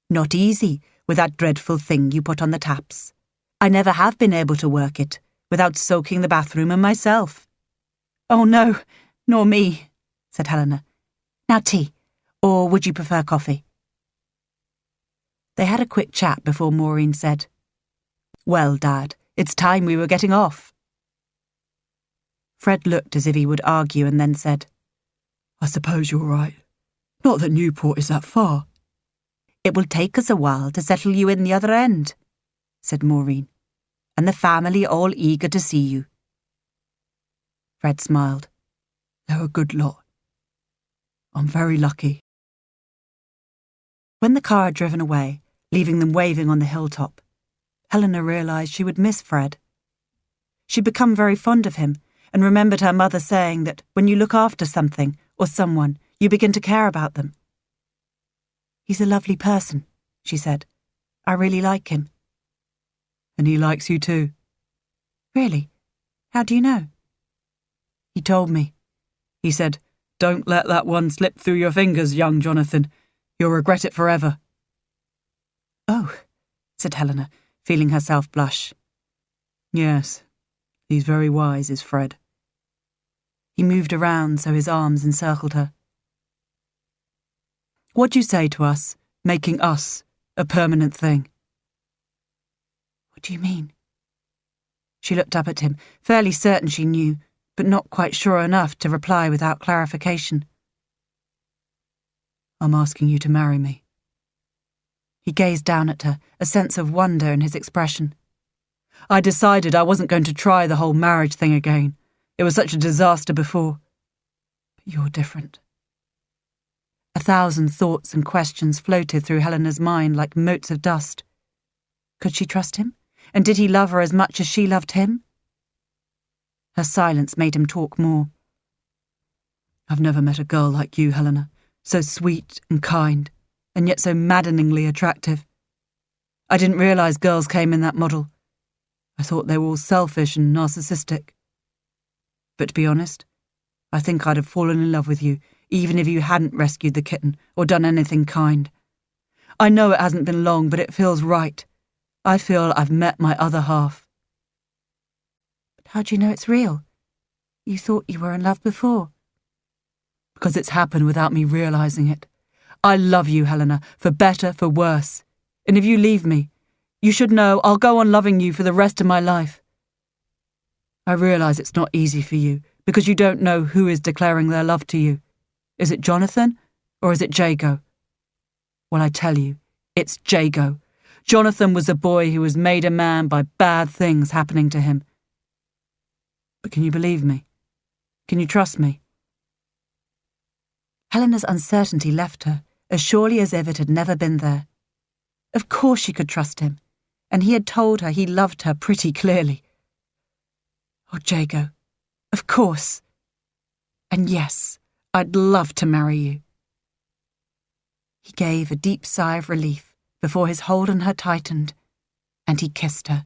Not easy with that dreadful thing you put on the taps. I never have been able to work it without soaking the bathroom and myself. Oh no, nor me, said Helena. Now tea, or would you prefer coffee? They had a quick chat before Maureen said, Well, Dad, it's time we were getting off. Fred looked as if he would argue and then said, I suppose you're right. Not that Newport is that far. It will take us a while to settle you in the other end, said Maureen, and the family all eager to see you. Fred smiled. They're a good lot. I'm very lucky. When the car had driven away, leaving them waving on the hilltop, Helena realised she would miss Fred. She'd become very fond of him and remembered her mother saying that when you look after something or someone, you begin to care about them. He's a lovely person, she said. I really like him. And he likes you too. Really? How do you know? He told me. He said, Don't let that one slip through your fingers, young Jonathan. You'll regret it forever. Oh, said Helena, feeling herself blush. Yes, he's very wise, is Fred. He moved around so his arms encircled her. What do you say to us, making us a permanent thing? What do you mean? She looked up at him, fairly certain she knew, but not quite sure enough to reply without clarification. I'm asking you to marry me. He gazed down at her, a sense of wonder in his expression. I decided I wasn't going to try the whole marriage thing again. It was such a disaster before. But you're different. 1,000 thoughts and questions floated through Helena's mind like motes of dust. Could she trust him? And did he love her as much as she loved him? Her silence made him talk more. I've never met a girl like you, Helena. So sweet and kind, and yet so maddeningly attractive. I didn't realise girls came in that model. I thought they were all selfish and narcissistic. But to be honest, I think I'd have fallen in love with you, even if you hadn't rescued the kitten or done anything kind. I know it hasn't been long, but it feels right. I feel I've met my other half. But how do you know it's real? You thought you were in love before. Because it's happened without me realising it. I love you, Helena, for better, for worse. And if you leave me, you should know I'll go on loving you for the rest of my life. I realise it's not easy for you, because you don't know who is declaring their love to you. Is it Jonathan, or is it Jago? Well, I tell you, it's Jago. Jonathan was a boy who was made a man by bad things happening to him. But can you believe me? Can you trust me? Helena's uncertainty left her, as surely as if it had never been there. Of course she could trust him, and he had told her he loved her pretty clearly. Oh, Jago, of course. And yes, I'd love to marry you. He gave a deep sigh of relief before his hold on her tightened, and he kissed her.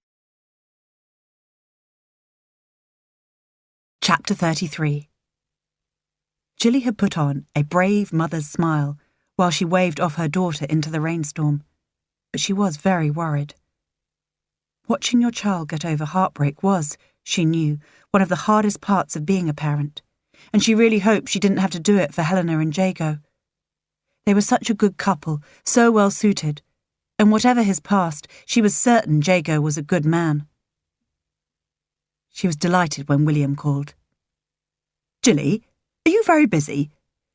Chapter 33. Jilly had put on a brave mother's smile while she waved off her daughter into the rainstorm, but she was very worried. Watching your child get over heartbreak was, she knew, one of the hardest parts of being a parent, and she really hoped she didn't have to do it for Helena and Jago. They were such a good couple, so well suited, and whatever his past, she was certain Jago was a good man. She was delighted when William called. Jilly, are you very busy?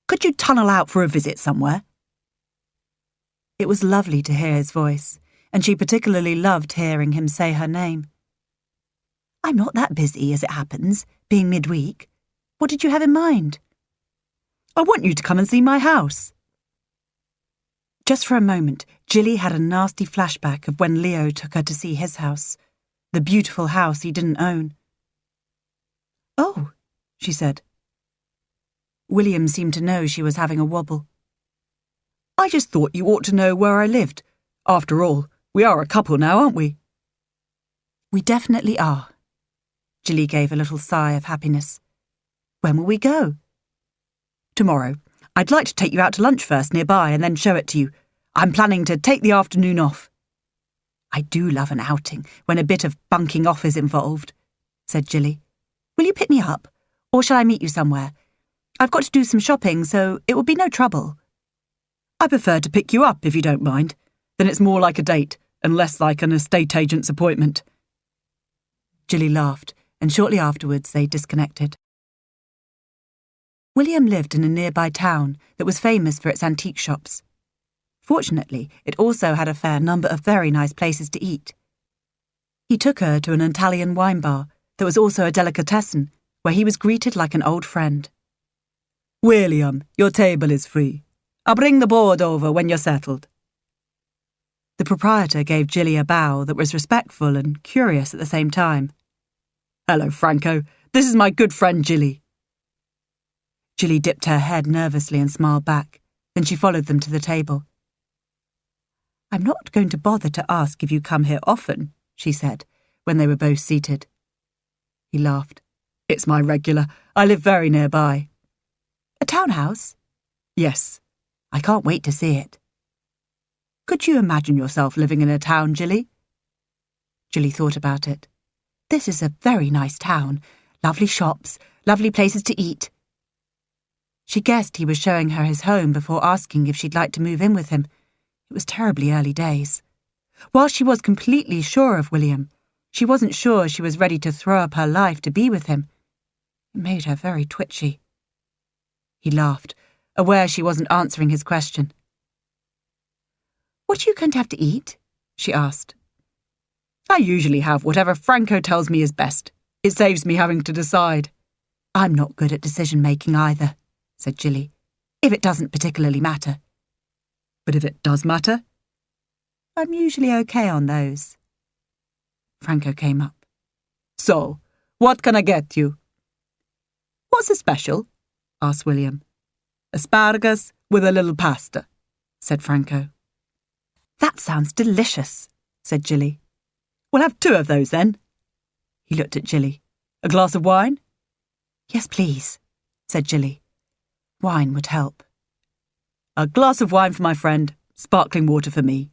Could you tunnel out for a visit somewhere? It was lovely to hear his voice, and she particularly loved hearing him say her name. I'm not that busy, as it happens, being midweek. What did you have in mind? I want you to come and see my house. Just for a moment, Jilly had a nasty flashback of when Leo took her to see his house, the beautiful house he didn't own. Oh, she said. William seemed to know she was having a wobble. I just thought you ought to know where I lived. After all, we are a couple now, aren't we? We definitely are. Jilly gave a little sigh of happiness. When will we go? Tomorrow. I'd like to take you out to lunch first nearby and then show it to you. I'm planning to take the afternoon off. I do love an outing when a bit of bunking off is involved, said Jilly. Will you pick me up, or shall I meet you somewhere? I've got to do some shopping, so it will be no trouble. I prefer to pick you up, if you don't mind. Then it's more like a date, and less like an estate agent's appointment. Jilly laughed, and shortly afterwards they disconnected. William lived in a nearby town that was famous for its antique shops. Fortunately, it also had a fair number of very nice places to eat. He took her to an Italian wine bar that was also a delicatessen, where he was greeted like an old friend. William, your table is free. I'll bring the board over when you're settled. The proprietor gave Jilly a bow that was respectful and curious at the same time. Hello, Franco. This is my good friend Jilly. Jilly dipped her head nervously and smiled back. Then she followed them to the table. I'm not going to bother to ask if you come here often, she said, when they were both seated. He laughed. It's my regular. I live very nearby. A townhouse? Yes. I can't wait to see it. Could you imagine yourself living in a town, Jilly? Jilly thought about it. This is a very nice town. Lovely shops, lovely places to eat. She guessed he was showing her his home before asking if she'd like to move in with him. It was terribly early days. While she was completely sure of William, she wasn't sure she was ready to throw up her life to be with him. It made her very twitchy. He laughed, aware she wasn't answering his question. What are you going to have to eat? She asked. I usually have whatever Franco tells me is best. It saves me having to decide. I'm not good at decision-making either, said Jilly, if it doesn't particularly matter. But if it does matter? I'm usually okay on those. Franco came up. So, what can I get you? What's a special? Asked William. Asparagus with a little pasta, said Franco. That sounds delicious, said Jilly. We'll have 2 of those then. He looked at Jilly. A glass of wine? Yes, please, said Jilly. Wine would help. A glass of wine for my friend, sparkling water for me,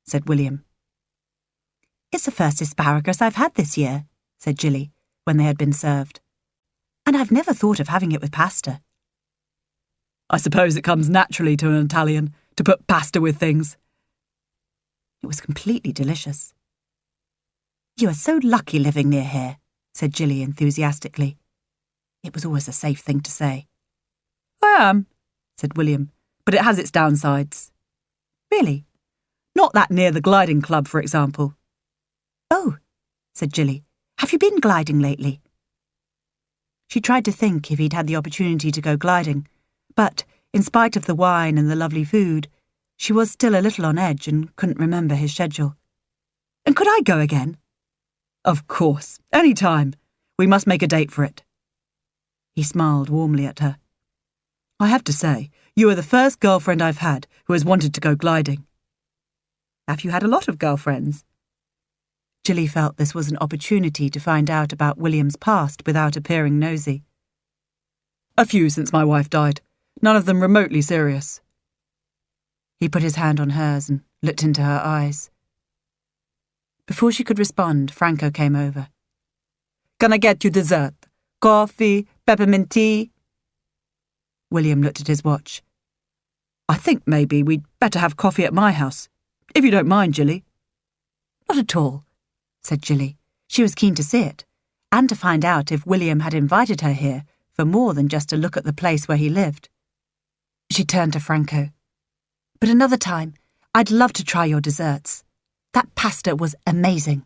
said William. It's the first asparagus I've had this year, said Jilly, when they had been served. And I've never thought of having it with pasta. I suppose it comes naturally to an Italian to put pasta with things. It was completely delicious. You are so lucky living near here, said Jilly enthusiastically. It was always a safe thing to say. I am, said William, but it has its downsides. Really? Not that near the gliding club, for example. Oh, said Jilly. Have you been gliding lately? She tried to think if he'd had the opportunity to go gliding, but, in spite of the wine and the lovely food, she was still a little on edge and couldn't remember his schedule. And could I go again? Of course, any time. We must make a date for it. He smiled warmly at her. I have to say, you are the first girlfriend I've had who has wanted to go gliding. Have you had a lot of girlfriends? Jilly felt this was an opportunity to find out about William's past without appearing nosy. A few since my wife died. None of them remotely serious. He put his hand on hers and looked into her eyes. Before she could respond, Franco came over. Can I get you dessert? Coffee, peppermint tea? William looked at his watch. I think maybe we'd better have coffee at my house, if you don't mind, Jilly. Not at all, said Jilly. She was keen to see it, and to find out if William had invited her here for more than just to look at the place where he lived. She turned to Franco. But another time, I'd love to try your desserts. That pasta was amazing.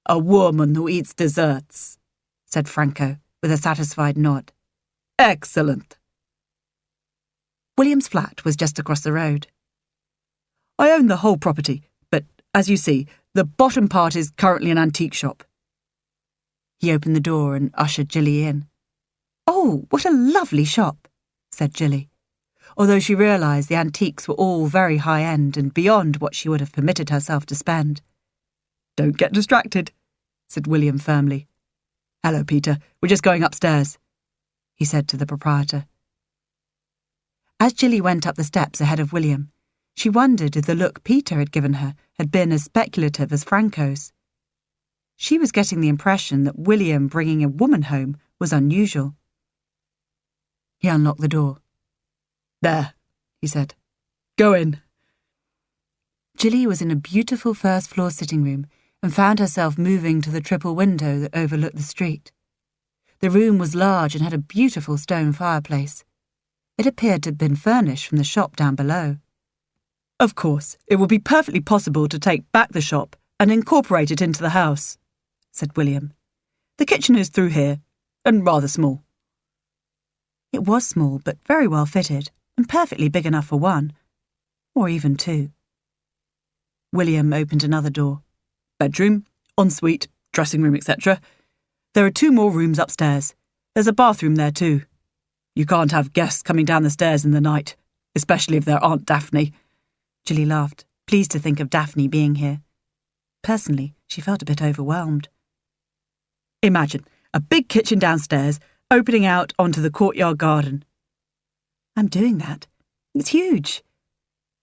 A woman who eats desserts, said Franco, with a satisfied nod. Excellent. William's flat was just across the road. I own the whole property, but, as you see, the bottom part is currently an antique shop. He opened the door and ushered Jilly in. Oh, what a lovely shop, said Jilly, although she realised the antiques were all very high-end and beyond what she would have permitted herself to spend. Don't get distracted, said William firmly. Hello, Peter. We're just going upstairs, he said to the proprietor. As Jilly went up the steps ahead of William, she wondered if the look Peter had given her had been as speculative as Franco's. She was getting the impression that William bringing a woman home was unusual. He unlocked the door. There, he said. Go in. Jilly was in a beautiful first-floor sitting room and found herself moving to the triple window that overlooked the street. The room was large and had a beautiful stone fireplace. It appeared to have been furnished from the shop down below. Of course, it would be perfectly possible to take back the shop and incorporate it into the house, said William. The kitchen is through here, and rather small. It was small, but very well fitted, and perfectly big enough for one, or even two. William opened another door. Bedroom, ensuite, dressing room, etc. There are 2 more rooms upstairs. There's a bathroom there too. You can't have guests coming down the stairs in the night, especially if they're Aunt Daphne. Jilly laughed, pleased to think of Daphne being here. Personally, she felt a bit overwhelmed. Imagine a big kitchen downstairs, opening out onto the courtyard garden. I'm doing that. It's huge.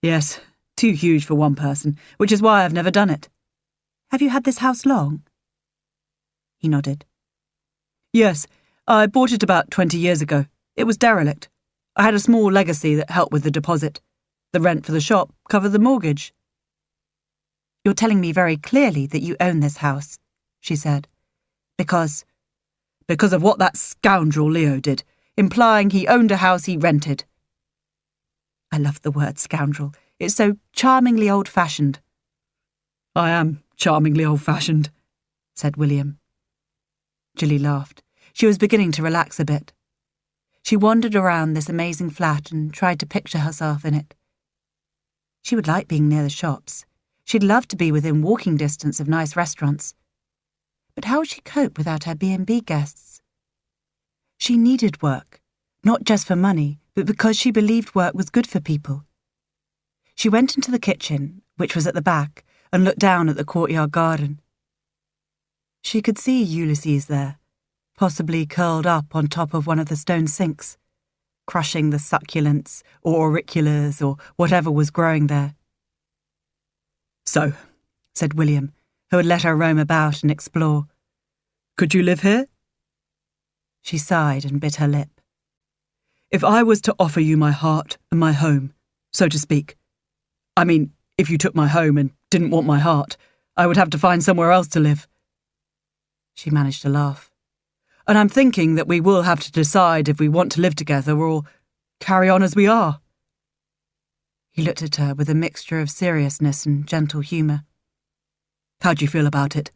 Yes, too huge for one person, which is why I've never done it. Have you had this house long? He nodded. Yes, I bought it about 20 years ago. It was derelict. I had a small legacy that helped with the deposit. The rent for the shop covered the mortgage. You're telling me very clearly that you own this house, she said. Because of what that scoundrel Leo did, implying he owned a house he rented. I love the word scoundrel. It's so charmingly old-fashioned." "I am charmingly old-fashioned," said William. Gilly laughed. She was beginning to relax a bit. She wandered around this amazing flat and tried to picture herself in it. She would like being near the shops. She'd love to be within walking distance of nice restaurants. But how would she cope without her B&B guests? She needed work, not just for money, but because she believed work was good for people. She went into the kitchen, which was at the back, and looked down at the courtyard garden. She could see Ulysses there, possibly curled up on top of one of the stone sinks, crushing the succulents or auriculas or whatever was growing there. "So," said William, who had let her roam about and explore, "could you live here?" She sighed and bit her lip. "If I was to offer you my heart and my home, so to speak. I mean, if you took my home and didn't want my heart, I would have to find somewhere else to live." She managed to laugh. "And I'm thinking that we will have to decide if we want to live together or carry on as we are." He looked at her with a mixture of seriousness and gentle humour. "How do you feel about it?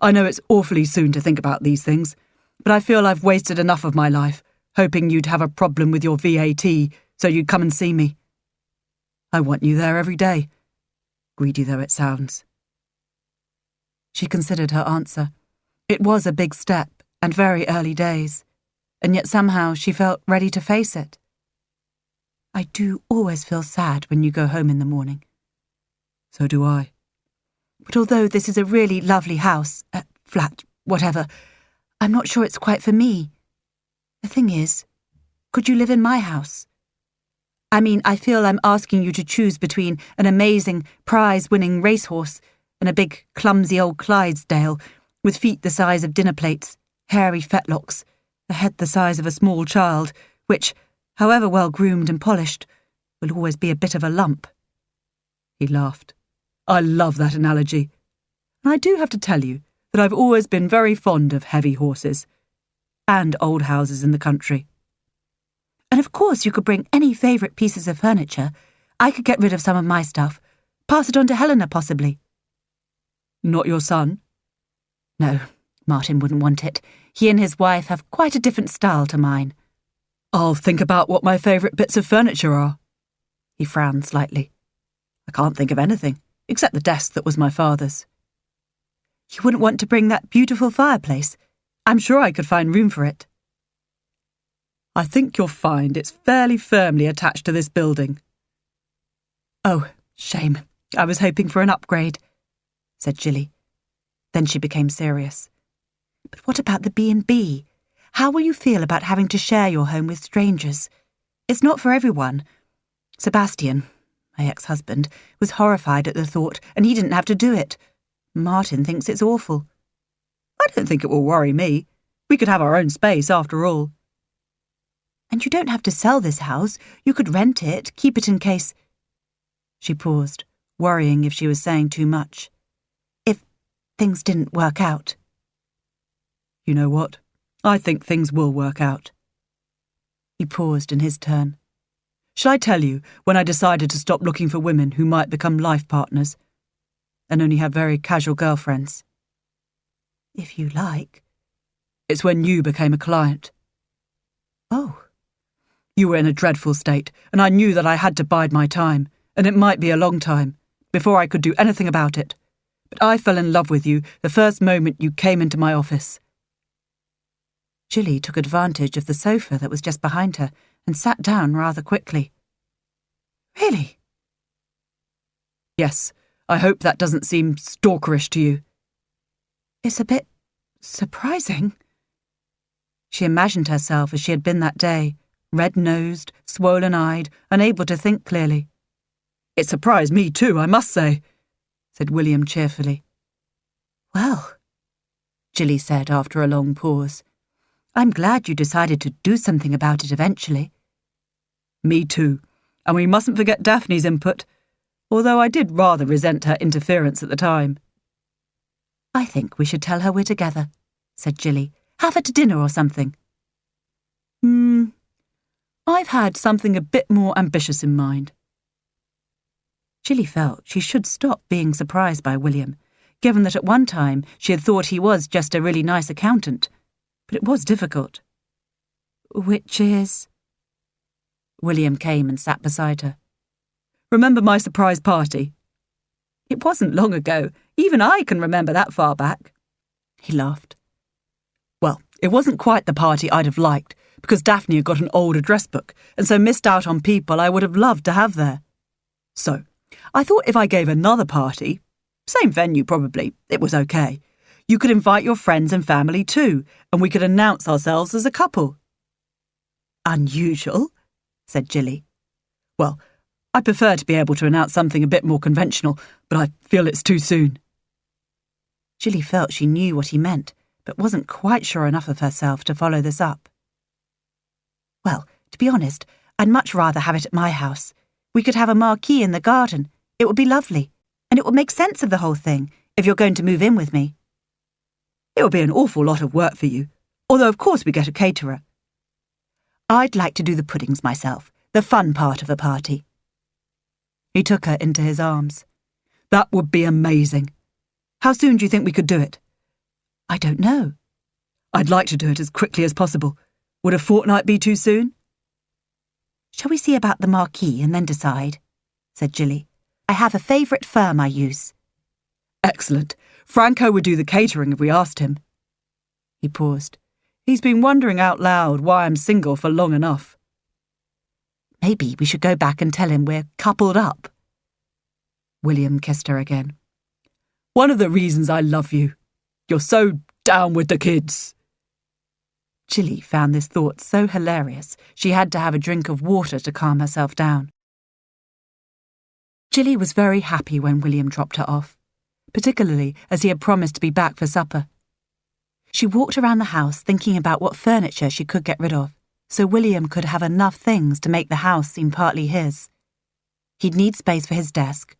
I know it's awfully soon to think about these things, but I feel I've wasted enough of my life, hoping you'd have a problem with your VAT, so you'd come and see me. I want you there every day, greedy though it sounds." She considered her answer. It was a big step and very early days, and yet somehow she felt ready to face it. "I do always feel sad when you go home in the morning." "So do I. But although this is a really lovely house, flat, whatever, I'm not sure it's quite for me. The thing is, could you live in my house? I mean, I feel I'm asking you to choose between an amazing, prize-winning racehorse and a big, clumsy old Clydesdale with feet the size of dinner plates, hairy fetlocks, a head the size of a small child, which, however well groomed and polished, will always be a bit of a lump." He laughed. "I love that analogy. And I do have to tell you that I've always been very fond of heavy horses and old houses in the country." "And of course you could bring any favourite pieces of furniture. I could get rid of some of my stuff. Pass it on to Helena, possibly." "Not your son?" "No, Martin wouldn't want it. He and his wife have quite a different style to mine." "I'll think about what my favourite bits of furniture are." He frowned slightly. "I can't think of anything, except the desk that was my father's." "You wouldn't want to bring that beautiful fireplace? I'm sure I could find room for it." "I think you'll find it's fairly firmly attached to this building." "Oh, shame. I was hoping for an upgrade," said Gilly. Then she became serious. "But what about the B&B? How will you feel about having to share your home with strangers? It's not for everyone. Sebastian, my ex-husband, was horrified at the thought, and he didn't have to do it. Martin thinks it's awful." "I don't think it will worry me. We could have our own space after all." "And you don't have to sell this house. You could rent it, keep it in case—" She paused, worrying if she was saying too much. "If things didn't work out." "You know what? I think things will work out." He paused in his turn. "Shall I tell you when I decided to stop looking for women who might become life partners and only have very casual girlfriends?" "If you like." "It's when you became a client." "Oh." "You were in a dreadful state, and I knew that I had to bide my time, and it might be a long time, before I could do anything about it. But I fell in love with you the first moment you came into my office." Gilly took advantage of the sofa that was just behind her and sat down rather quickly. "Really?" "Yes, I hope that doesn't seem stalkerish to you." "It's a bit surprising." She imagined herself as she had been that day, red-nosed, swollen-eyed, unable to think clearly. "It surprised me too, I must say," said William cheerfully. "Well," Gilly said after a long pause, "I'm glad you decided to do something about it eventually." "Me too, and we mustn't forget Daphne's input, although I did rather resent her interference at the time." "I think we should tell her we're together," said Gilly. "Have her to dinner or something." I've had something a bit more ambitious in mind." Jilly felt she should stop being surprised by William, given that at one time she had thought he was just a really nice accountant. But it was difficult. Which is? William came and sat beside her. Remember my surprise party? It wasn't long ago. Even I can remember that far back. He laughed. Well, it wasn't quite the party I'd have liked, because Daphne had got an old address book, and so missed out on people I would have loved to have there. So, I thought if I gave another party, same venue probably, it was okay, you could invite your friends and family too, and we could announce ourselves as a couple. Unusual, said Jilly. Well, I prefer to be able to announce something a bit more conventional, but I feel it's too soon. Jilly felt she knew what he meant, but wasn't quite sure enough of herself to follow this up. Well, to be honest, I'd much rather have it at my house. We could have a marquee in the garden. It would be lovely, and it would make sense of the whole thing if you're going to move in with me. It would be an awful lot of work for you, although of course we get a caterer. I'd like to do the puddings myself, the fun part of the party. He took her into his arms. That would be amazing. How soon do you think we could do it? I don't know. I'd like to do it as quickly as possible. Would a fortnight be too soon? Shall we see about the marquee and then decide? Said Jilly. I have a favourite firm I use. Excellent. Franco would do the catering if we asked him. He paused. He's been wondering out loud why I'm single for long enough. Maybe we should go back and tell him we're coupled up. William kissed her again. One of the reasons I love you. You're so down with the kids. Jilly found this thought so hilarious she had to have a drink of water to calm herself down. Jilly was very happy when William dropped her off, particularly as he had promised to be back for supper. She walked around the house thinking about what furniture she could get rid of, so William could have enough things to make the house seem partly his. He'd need space for his desk.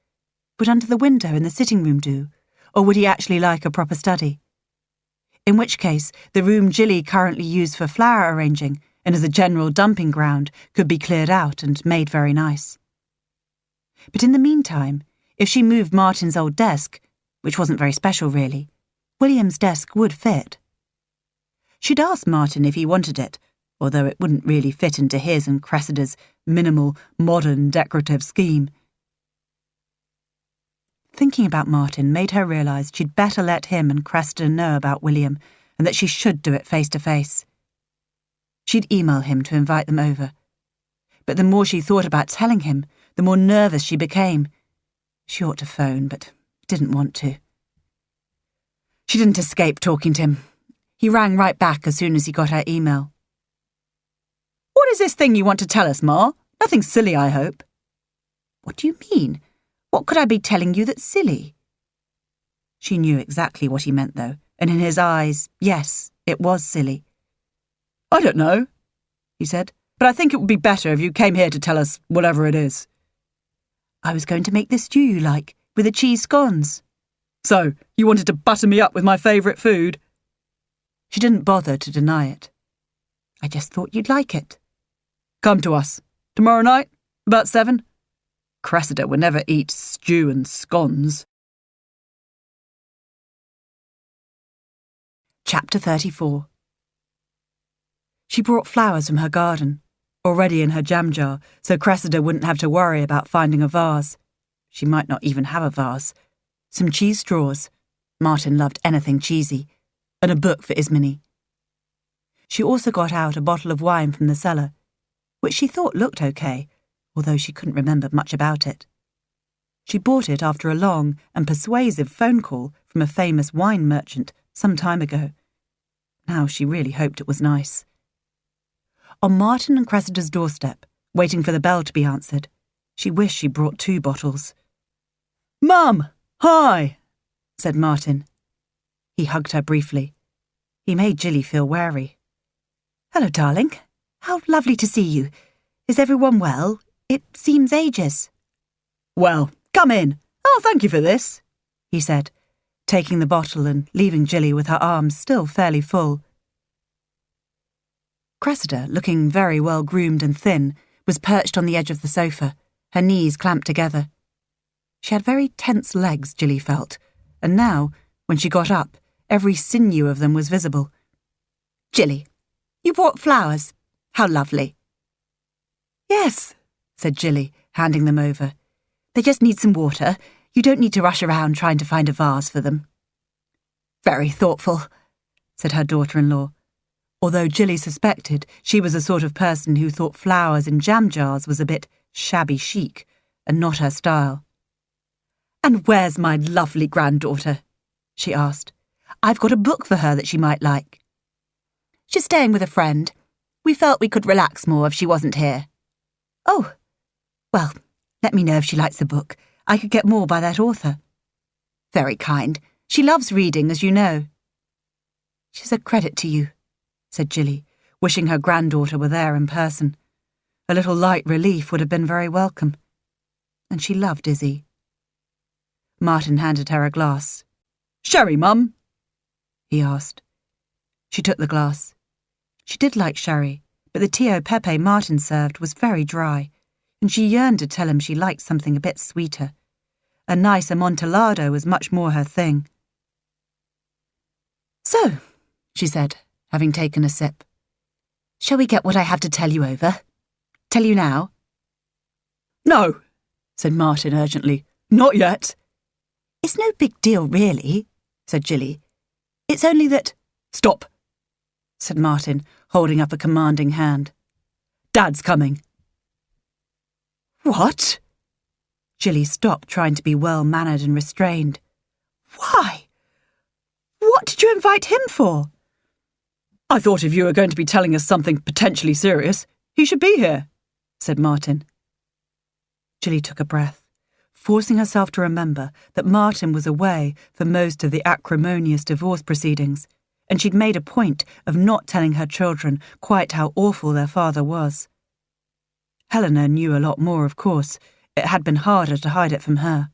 Would under the window in the sitting room do, or would he actually like a proper study? In which case, the room Jilly currently used for flower arranging and as a general dumping ground could be cleared out and made very nice. But in the meantime, if she moved Martin's old desk, which wasn't very special really, William's desk would fit. She'd asked Martin if he wanted it, although it wouldn't really fit into his and Cressida's minimal, modern, decorative scheme. Thinking about Martin made her realise she'd better let him and Cressida know about William and that she should do it face to face. She'd email him to invite them over. But the more she thought about telling him, the more nervous she became. She ought to phone, but didn't want to. She didn't escape talking to him. He rang right back as soon as he got her email. What is this thing you want to tell us, Ma? Nothing silly, I hope. What do you mean? What could I be telling you that's silly? She knew exactly what he meant, though, and in his eyes, yes, it was silly. I don't know, he said, but I think it would be better if you came here to tell us whatever it is. I was going to make the stew you like, with the cheese scones. So, you wanted to butter me up with my favourite food? She didn't bother to deny it. I just thought you'd like it. Come to us. Tomorrow night? About 7? Cressida would never eat stew and scones. Chapter 34. She brought flowers from her garden, already in her jam jar, so Cressida wouldn't have to worry about finding a vase. She might not even have a vase. Some cheese straws. Martin loved anything cheesy. And a book for Ismini. She also got out a bottle of wine from the cellar, which she thought looked okay, although she couldn't remember much about it. She bought it after a long and persuasive phone call from a famous wine merchant some time ago. Now she really hoped it was nice. On Martin and Cressida's doorstep, waiting for the bell to be answered, she wished she brought 2 bottles. Mum! Hi! Said Martin. He hugged her briefly. He made Jilly feel wary. Hello, darling. How lovely to see you. Is everyone well? It seems ages. Well, come in. Oh, thank you for this, he said, taking the bottle and leaving Jilly with her arms still fairly full. Cressida, looking very well groomed and thin, was perched on the edge of the sofa, her knees clamped together. She had very tense legs, Jilly felt, and now, when she got up, every sinew of them was visible. "Jilly, you brought flowers. How lovely." "Yes," said Jilly, handing them over. "They just need some water. You don't need to rush around trying to find a vase for them." "Very thoughtful," said her daughter-in-law, although Jilly suspected she was the sort of person who thought flowers in jam jars was a bit shabby chic and not her style. "And where's my lovely granddaughter?" she asked. "I've got a book for her that she might like." "She's staying with a friend. We felt we could relax more if she wasn't here." "Oh, well, let me know if she likes the book. I could get more by that author." "Very kind. She loves reading, as you know." "She's a credit to you," said Jilly, wishing her granddaughter were there in person. A little light relief would have been very welcome. And she loved Izzy. Martin handed her a glass. "Sherry, Mum?" he asked. She took the glass. She did like sherry, but the Tio Pepe Martin served was very dry, and she yearned to tell him she liked something a bit sweeter. A nice Amontillado was much more her thing. "So," she said, having taken a sip, "shall we get what I have to tell you over? Tell you now?" "No," said Martin urgently. "Not yet." "It's no big deal, really," said Jilly. "It's only that—" "Stop," said Martin, holding up a commanding hand. "Dad's coming." "What?" Jilly stopped trying to be well-mannered and restrained. "Why? What did you invite him for?" "I thought if you were going to be telling us something potentially serious, he should be here," said Martin. Jilly took a breath, forcing herself to remember that Martin was away for most of the acrimonious divorce proceedings, and she'd made a point of not telling her children quite how awful their father was. Helena knew a lot more, of course. It had been harder to hide it from her.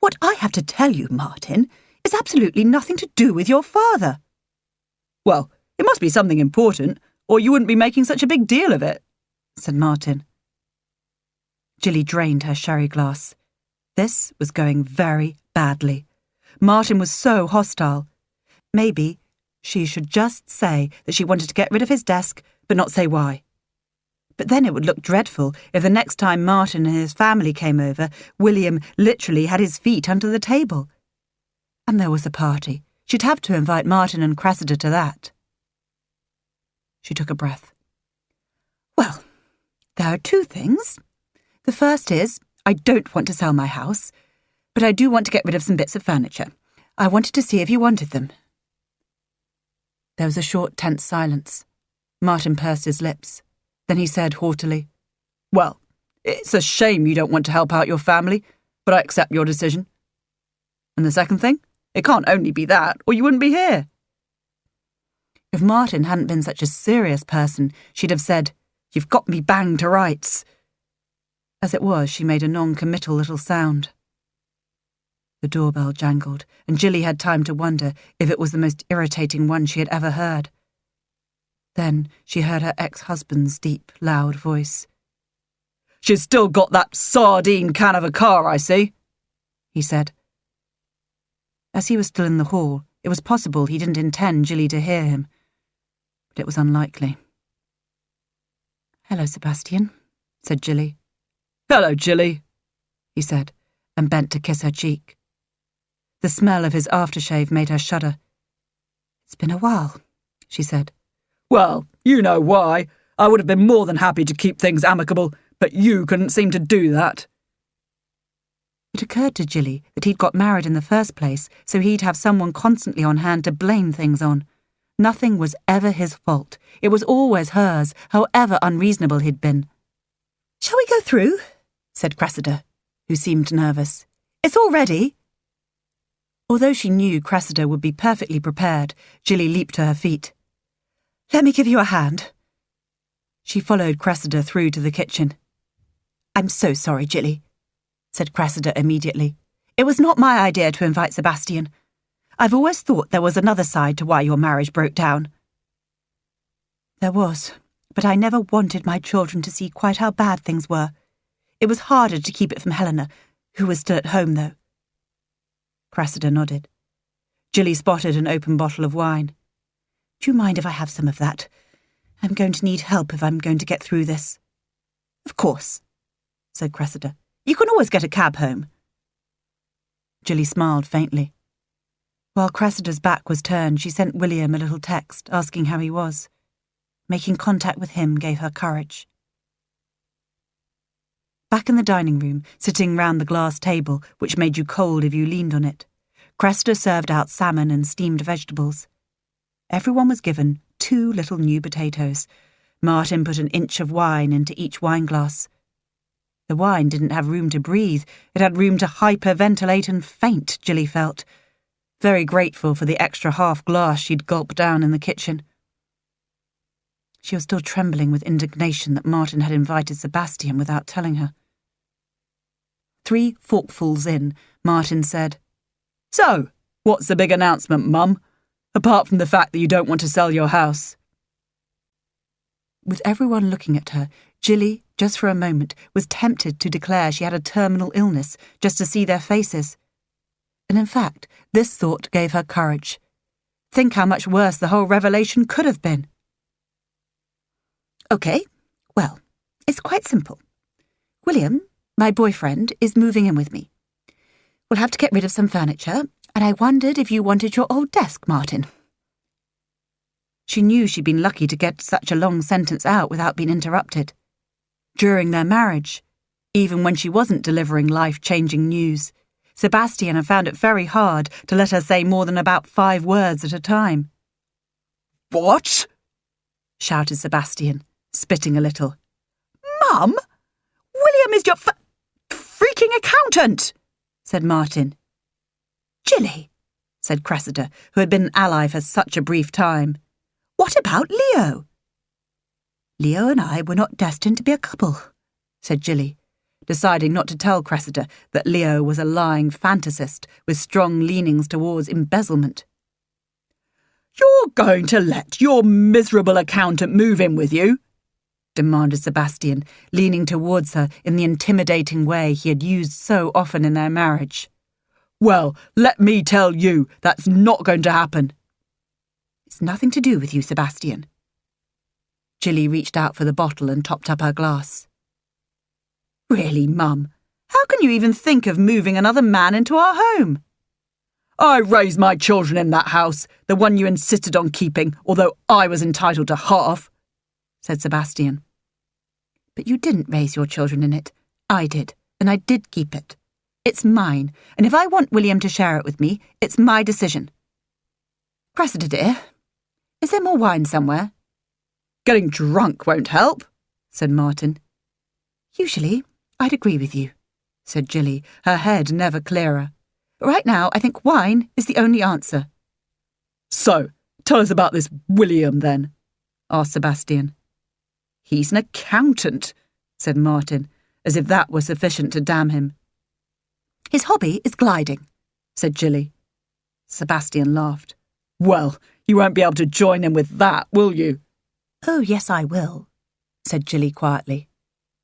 "What I have to tell you, Martin, is absolutely nothing to do with your father." "Well, it must be something important, or you wouldn't be making such a big deal of it," said Martin. Jilly drained her sherry glass. This was going very badly. Martin was so hostile. Maybe she should just say that she wanted to get rid of his desk, but not say why. But then it would look dreadful if the next time Martin and his family came over, William literally had his feet under the table. And there was a party. She'd have to invite Martin and Cressida to that. She took a breath. "Well, there are two things. The first is, I don't want to sell my house, but I do want to get rid of some bits of furniture. I wanted to see if you wanted them." There was a short, tense silence. Martin pursed his lips. Then he said haughtily, "Well, it's a shame you don't want to help out your family, but I accept your decision. And the second thing? It can't only be that, or you wouldn't be here." If Martin hadn't been such a serious person, she'd have said, "You've got me banged to rights." As it was, she made a non-committal little sound. The doorbell jangled, and Jilly had time to wonder if it was the most irritating one she had ever heard. Then she heard her ex-husband's deep, loud voice. "She's still got that sardine can of a car, I see," he said. As he was still in the hall, it was possible he didn't intend Jilly to hear him, but it was unlikely. "Hello, Sebastian," said Jilly. "Hello, Jilly," he said, and bent to kiss her cheek. The smell of his aftershave made her shudder. "It's been a while," she said. "Well, you know why. I would have been more than happy to keep things amicable, but you couldn't seem to do that." It occurred to Jilly that he'd got married in the first place, so he'd have someone constantly on hand to blame things on. Nothing was ever his fault. It was always hers, however unreasonable he'd been. "Shall we go through?" said Cressida, who seemed nervous. "It's all ready." Although she knew Cressida would be perfectly prepared, Jilly leaped to her feet. "Let me give you a hand." She followed Cressida through to the kitchen. "I'm so sorry, Jilly," said Cressida immediately. "It was not my idea to invite Sebastian. I've always thought there was another side to why your marriage broke down." "There was, but I never wanted my children to see quite how bad things were. It was harder to keep it from Helena, Who was still at home, though? Cressida nodded. Jilly spotted an open bottle of wine. Do you mind if I have some of that? I'm going to need help if I'm going to get through this. Of course, said Cressida. You can always get a cab home. Jilly smiled faintly. While Cressida's back was turned, she sent William a little text asking how he was. Making contact with him gave her courage. Back in the dining room, sitting round the glass table, which made you cold if you leaned on it, Cressida served out salmon and steamed vegetables. Everyone was given 2 little new potatoes. Martin put an inch of wine into each wineglass. The wine didn't have room to breathe. It had room to hyperventilate and faint, Jilly felt. Very grateful for the extra half glass she'd gulped down in the kitchen. She was still trembling with indignation that Martin had invited Sebastian without telling her. 3 forkfuls in, Martin said, "So, what's the big announcement, Mum? Apart from the fact that you don't want to sell your house." With everyone looking at her, Jilly, just for a moment, was tempted to declare she had a terminal illness just to see their faces. And in fact, this thought gave her courage. Think how much worse the whole revelation could have been. Okay, well, it's quite simple. William, my boyfriend, is moving in with me. We'll have to get rid of some furniture, and I wondered if you wanted your old desk, Martin. She knew she'd been lucky to get such a long sentence out without being interrupted. During their marriage, even when she wasn't delivering life-changing news, Sebastian had found it very hard to let her say more than about 5 words at a time. "What?" shouted Sebastian, spitting a little. "Mum, William is your freaking accountant," said Martin. "Jilly," said Cressida, who had been an ally for such a brief time. "What about Leo?" "Leo and I were not destined to be a couple," said Jilly, deciding not to tell Cressida that Leo was a lying fantasist with strong leanings towards embezzlement. "You're going to let your miserable accountant move in with you?" demanded Sebastian, leaning towards her in the intimidating way he had used so often in their marriage. "Well, let me tell you, that's not going to happen." "It's nothing to do with you, Sebastian." Jilly reached out for the bottle and topped up her glass. "Really, Mum, how can you even think of moving another man into our home?" "I raised my children in that house, the one you insisted on keeping, although I was entitled to half," said Sebastian. "But you didn't raise your children in it. I did, and I did keep it. It's mine, and if I want William to share it with me, it's my decision. Cressida, dear, is there more wine somewhere?" "Getting drunk won't help," said Martin. "Usually, I'd agree with you," said Jilly, her head never clearer. "But right now, I think wine is the only answer." "So, tell us about this William, then," asked Sebastian. "He's an accountant," said Martin, as if that was sufficient to damn him. "His hobby is gliding," said Jilly. Sebastian laughed. "Well, you won't be able to join in with that, will you?" "Oh, yes, I will," said Jilly quietly.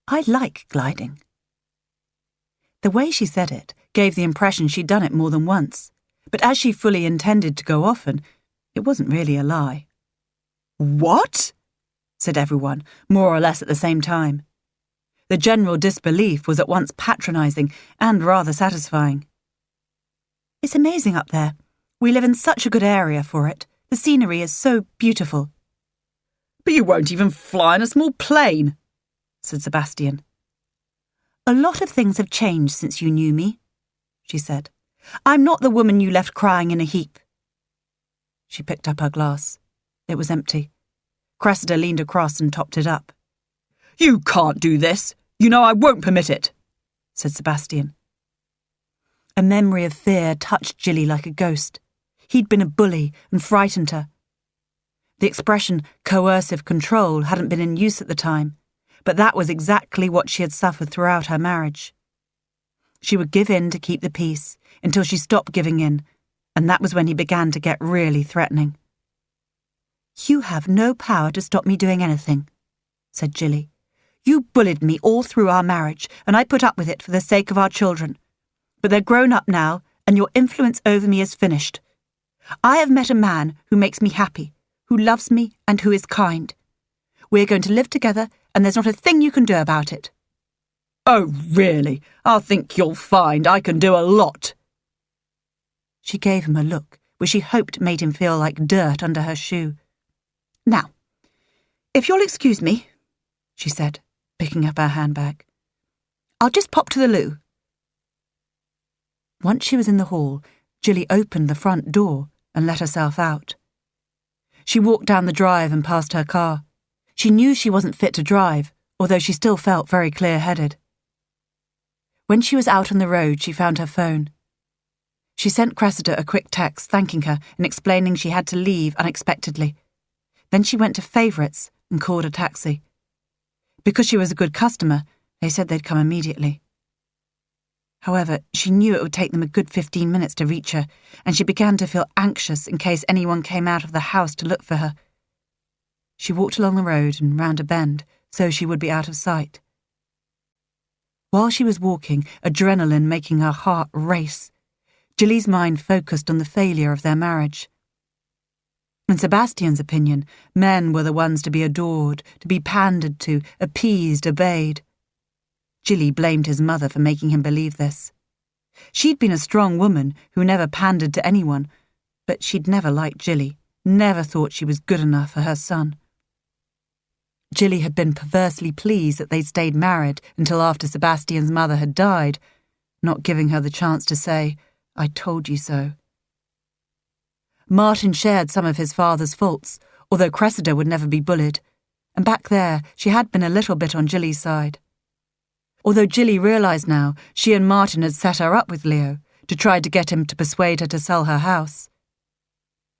"I like gliding." The way she said it gave the impression she'd done it more than once, but as she fully intended to go often, it wasn't really a lie. "What?" said everyone, more or less at the same time. The general disbelief was at once patronising and rather satisfying. "It's amazing up there. We live in such a good area for it. The scenery is so beautiful." "But you won't even fly in a small plane," said Sebastian. "A lot of things have changed since you knew me," she said. "I'm not the woman you left crying in a heap." She picked up her glass. It was empty. Cressida leaned across and topped it up. "You can't do this. You know I won't permit it," said Sebastian. A memory of fear touched Jilly like a ghost. He'd been a bully and frightened her. The expression coercive control hadn't been in use at the time, but that was exactly what she had suffered throughout her marriage. She would give in to keep the peace until she stopped giving in, and that was when he began to get really threatening. "You have no power to stop me doing anything," said Jilly. "You bullied me all through our marriage, and I put up with it for the sake of our children. But they're grown up now, and your influence over me is finished. I have met a man who makes me happy, who loves me and who is kind. We're going to live together, and there's not a thing you can do about it." "Oh, really? I think you'll find I can do a lot." She gave him a look which she hoped made him feel like dirt under her shoe. "Now, if you'll excuse me," she said, picking up her handbag, "I'll just pop to the loo." Once she was in the hall, Jilly opened the front door and let herself out. She walked down the drive and past her car. She knew she wasn't fit to drive, although she still felt very clear-headed. When she was out on the road, she found her phone. She sent Cressida a quick text thanking her and explaining she had to leave unexpectedly. Then she went to favourites and called a taxi. Because she was a good customer, they said they'd come immediately. However, she knew it would take them a good 15 minutes to reach her, and she began to feel anxious in case anyone came out of the house to look for her. She walked along the road and round a bend, so she would be out of sight. While she was walking, adrenaline making her heart race, Jilly's mind focused on the failure of their marriage. In Sebastian's opinion, men were the ones to be adored, to be pandered to, appeased, obeyed. Jilly blamed his mother for making him believe this. She'd been a strong woman who never pandered to anyone, but she'd never liked Jilly, never thought she was good enough for her son. Jilly had been perversely pleased that they'd stayed married until after Sebastian's mother had died, not giving her the chance to say, "I told you so." Martin shared some of his father's faults, although Cressida would never be bullied, and back there she had been a little bit on Jilly's side. Although Jilly realised now she and Martin had set her up with Leo to try to get him to persuade her to sell her house.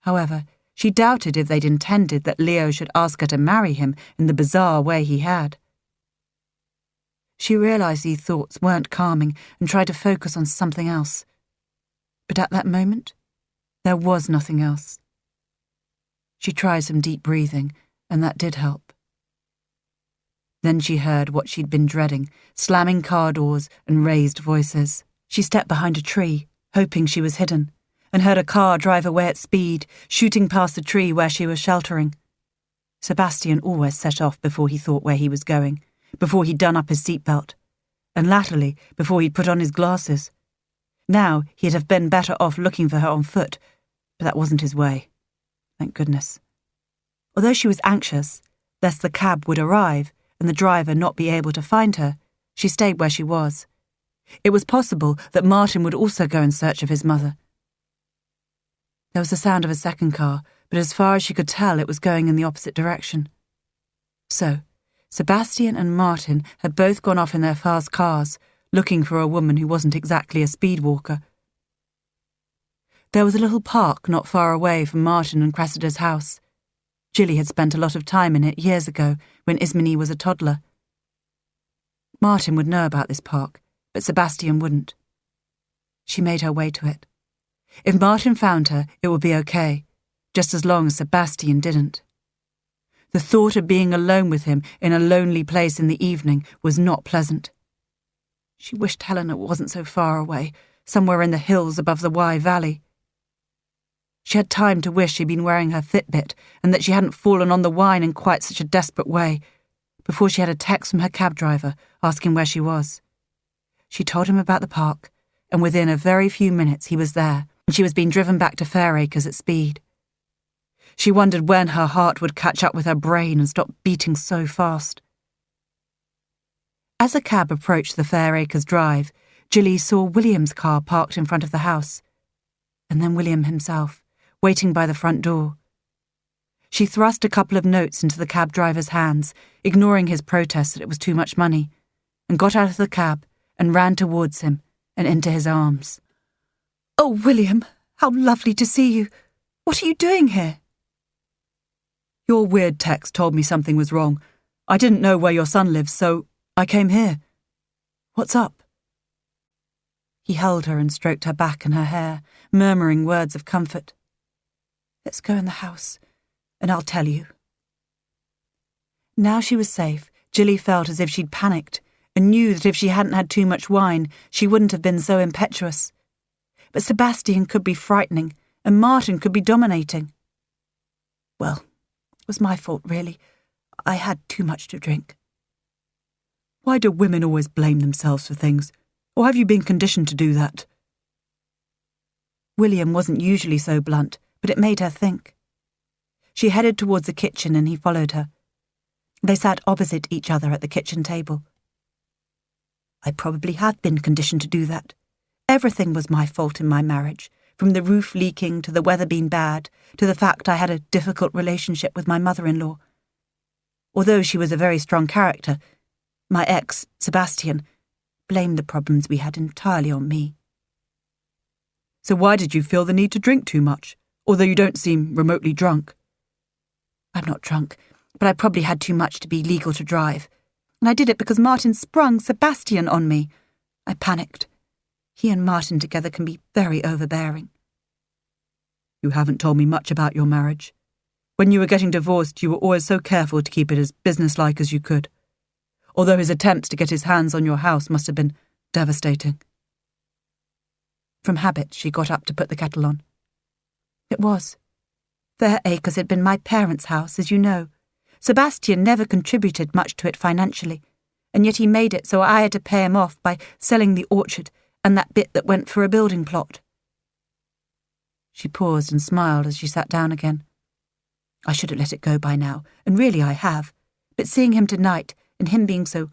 However, she doubted if they'd intended that Leo should ask her to marry him in the bizarre way he had. She realised these thoughts weren't calming and tried to focus on something else. But at that moment, there was nothing else. She tried some deep breathing, and that did help. Then she heard what she'd been dreading, slamming car doors and raised voices. She stepped behind a tree, hoping she was hidden, and heard a car drive away at speed, shooting past the tree where she was sheltering. Sebastian always set off before he thought where he was going, before he'd done up his seatbelt, and latterly before he'd put on his glasses. Now he'd have been better off looking for her on foot, but that wasn't his way. Thank goodness. Although she was anxious, lest the cab would arrive and the driver not be able to find her, she stayed where she was. It was possible that Martin would also go in search of his mother. There was the sound of a second car, but as far as she could tell, it was going in the opposite direction. So, Sebastian and Martin had both gone off in their fast cars, looking for a woman who wasn't exactly a speed walker. There was a little park not far away from Martin and Cressida's house. Jilly had spent a lot of time in it years ago, when Ismene was a toddler. Martin would know about this park, but Sebastian wouldn't. She made her way to it. If Martin found her, it would be okay, just as long as Sebastian didn't. The thought of being alone with him in a lonely place in the evening was not pleasant. She wished Helena wasn't so far away, somewhere in the hills above the Wye Valley. She had time to wish she'd been wearing her Fitbit and that she hadn't fallen on the wine in quite such a desperate way, before she had a text from her cab driver asking where she was. She told him about the park, and within a very few minutes he was there, and she was being driven back to Fairacres at speed. She wondered when her heart would catch up with her brain and stop beating so fast. As the cab approached the Fairacres drive, Jilly saw William's car parked in front of the house, and then William himself, waiting by the front door. She thrust a couple of notes into the cab driver's hands, ignoring his protest that it was too much money, and got out of the cab and ran towards him and into his arms. "Oh, William, how lovely to see you. What are you doing here?" "Your weird text told me something was wrong. I didn't know where your son lives, so I came here. What's up?" He held her and stroked her back and her hair, murmuring words of comfort. "Let's go in the house, and I'll tell you." Now she was safe, Jilly felt as if she'd panicked, and knew that if she hadn't had too much wine, she wouldn't have been so impetuous. But Sebastian could be frightening, and Martin could be dominating. Well, it was my fault, really. I had too much to drink. Why do women always blame themselves for things? Or have you been conditioned to do that? William wasn't usually so blunt, but it made her think. She headed towards the kitchen and he followed her. They sat opposite each other at the kitchen table. I probably have been conditioned to do that. Everything was my fault in my marriage, from the roof leaking to the weather being bad, to the fact I had a difficult relationship with my mother-in-law. Although she was a very strong character, my ex, Sebastian, blamed the problems we had entirely on me. So why did you feel the need to drink too much, although you don't seem remotely drunk? I'm not drunk, but I probably had too much to be legal to drive. And I did it because Martin sprung Sebastian on me. I panicked. He and Martin together can be very overbearing. You haven't told me much about your marriage. When you were getting divorced, you were always so careful to keep it as businesslike as you could. Although his attempts to get his hands on your house must have been devastating. From habit, she got up to put the kettle on. It was. Fair Acres had been my parents' house, as you know. Sebastian never contributed much to it financially, and yet he made it so I had to pay him off by selling the orchard and that bit that went for a building plot. She paused and smiled as she sat down again. I should have let it go by now, and really I have, but seeing him tonight and him being so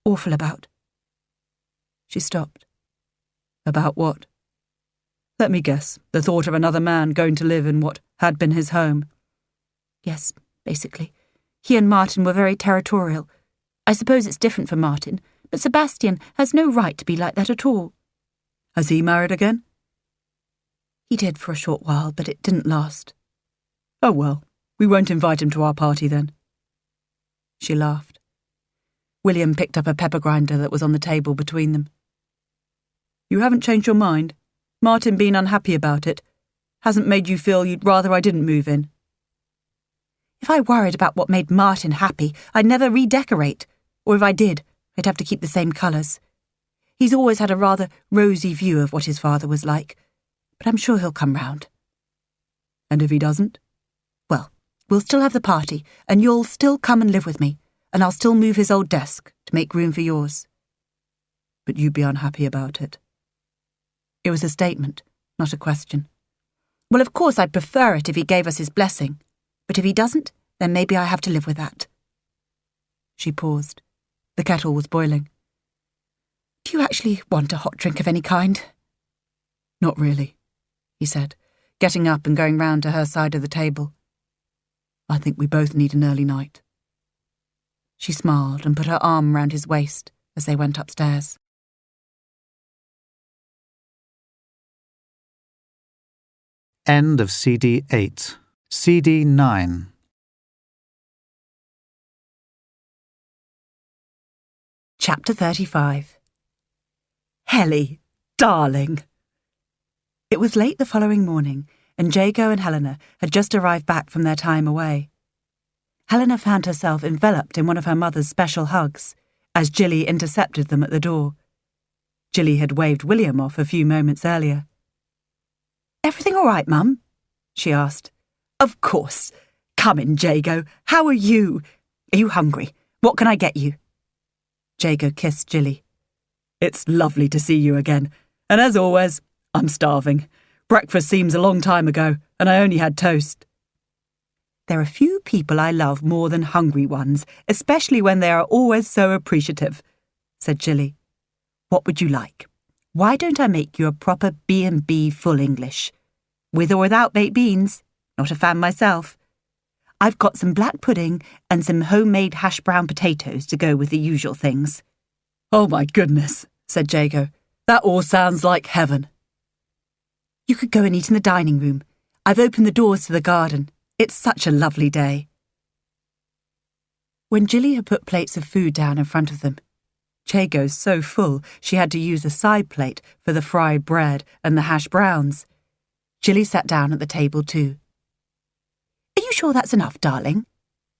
awful about... She stopped. About what? Let me guess, the thought of another man going to live in what had been his home. Yes, basically. He and Martin were very territorial. I suppose it's different for Martin, but Sebastian has no right to be like that at all. Has he married again? He did for a short while, but it didn't last. Oh well, we won't invite him to our party then. She laughed. William picked up a pepper grinder that was on the table between them. You haven't changed your mind? Martin being unhappy about it hasn't made you feel you'd rather I didn't move in? If I worried about what made Martin happy, I'd never redecorate. Or if I did, I'd have to keep the same colours. He's always had a rather rosy view of what his father was like, but I'm sure he'll come round. And if he doesn't? Well, we'll still have the party, and you'll still come and live with me, and I'll still move his old desk to make room for yours. But you'd be unhappy about it. It was a statement, not a question. Well, of course I'd prefer it if he gave us his blessing, but if he doesn't, then maybe I have to live with that. She paused. The kettle was boiling. Do you actually want a hot drink of any kind? Not really, he said, getting up and going round to her side of the table. I think we both need an early night. She smiled and put her arm round his waist as they went upstairs. End of CD 8. CD 9. Chapter 35. Helly, darling. It was late the following morning, and Jago and Helena had just arrived back from their time away. Helena found herself enveloped in one of her mother's special hugs, as Jilly intercepted them at the door. Jilly had waved William off a few moments earlier. Everything all right, Mum? She asked. Of course. Come in, Jago. How are you? Are you hungry? What can I get you? Jago kissed Jilly. It's lovely to see you again, and as always, I'm starving. Breakfast seems a long time ago, and I only had toast. There are few people I love more than hungry ones, especially when they are always so appreciative, said Jilly. What would you like? Why don't I make you a proper B&B full English? With or without baked beans? Not a fan myself. I've got some black pudding and some homemade hash brown potatoes to go with the usual things. Oh my goodness, said Jago. That all sounds like heaven. You could go and eat in the dining room. I've opened the doors to the garden. It's such a lovely day. When Jilly had put plates of food down in front of them, Jago's so full she had to use a side plate for the fried bread and the hash browns. Jilly sat down at the table too. Are you sure that's enough, darling?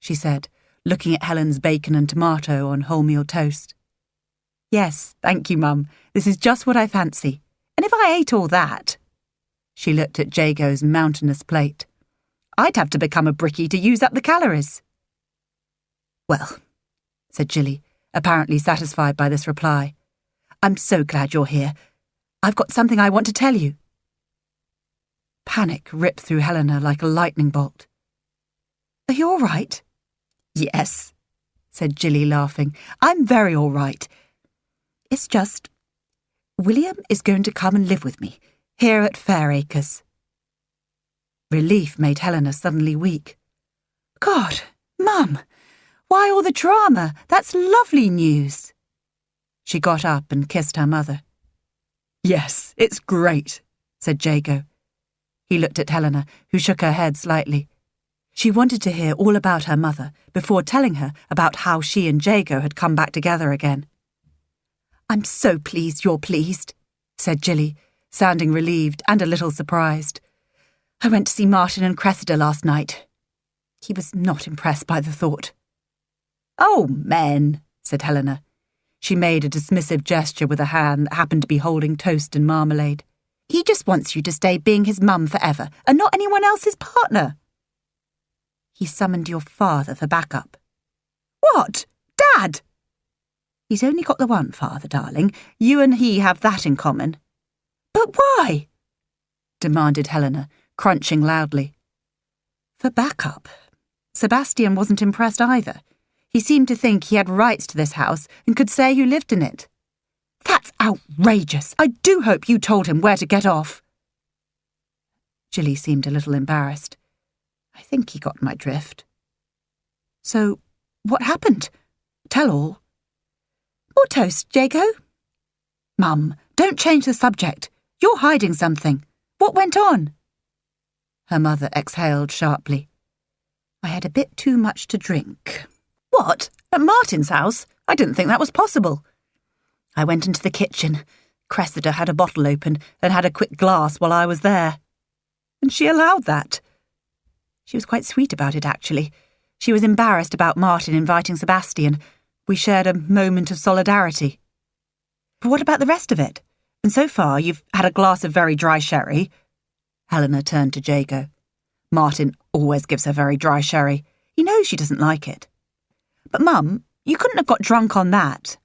She said, looking at Helen's bacon and tomato on wholemeal toast. Yes, thank you, Mum. This is just what I fancy. And if I ate all that... She looked at Jago's mountainous plate. I'd have to become a brickie to use up the calories. Well, said Jilly, apparently satisfied by this reply. I'm so glad you're here. I've got something I want to tell you. Panic ripped through Helena like a lightning bolt. Are you all right? Yes, said Jilly, laughing. I'm very all right. It's just... William is going to come and live with me, here at Fairacres. Relief made Helena suddenly weak. God, Mum, why all the drama? That's lovely news. She got up and kissed her mother. Yes, it's great, said Jago. He looked at Helena, who shook her head slightly. She wanted to hear all about her mother before telling her about how she and Jago had come back together again. I'm so pleased you're pleased, said Jilly, sounding relieved and a little surprised. I went to see Martin and Cressida last night. He was not impressed by the thought. Oh, men, said Helena. She made a dismissive gesture with a hand that happened to be holding toast and marmalade. He just wants you to stay being his mum forever and not anyone else's partner. He summoned your father for backup. What? Dad? He's only got the one father, darling. You and he have that in common. But why? Demanded Helena, crunching loudly. For backup. Sebastian wasn't impressed either. He seemed to think he had rights to this house and could say who lived in it. That's outrageous. I do hope you told him where to get off. Jilly seemed a little embarrassed. I think he got my drift. So, what happened? Tell all. More toast, Jago? Mum, don't change the subject. You're hiding something. What went on? Her mother exhaled sharply. I had a bit too much to drink. What? At Martin's house? I didn't think that was possible. I went into the kitchen. Cressida had a bottle open and had a quick glass while I was there. And she allowed that. She was quite sweet about it, actually. She was embarrassed about Martin inviting Sebastian. We shared a moment of solidarity. But what about the rest of it? And so far you've had a glass of very dry sherry. Helena turned to Jago. Martin always gives her very dry sherry. He knows she doesn't like it. But, Mum, you couldn't have got drunk on that.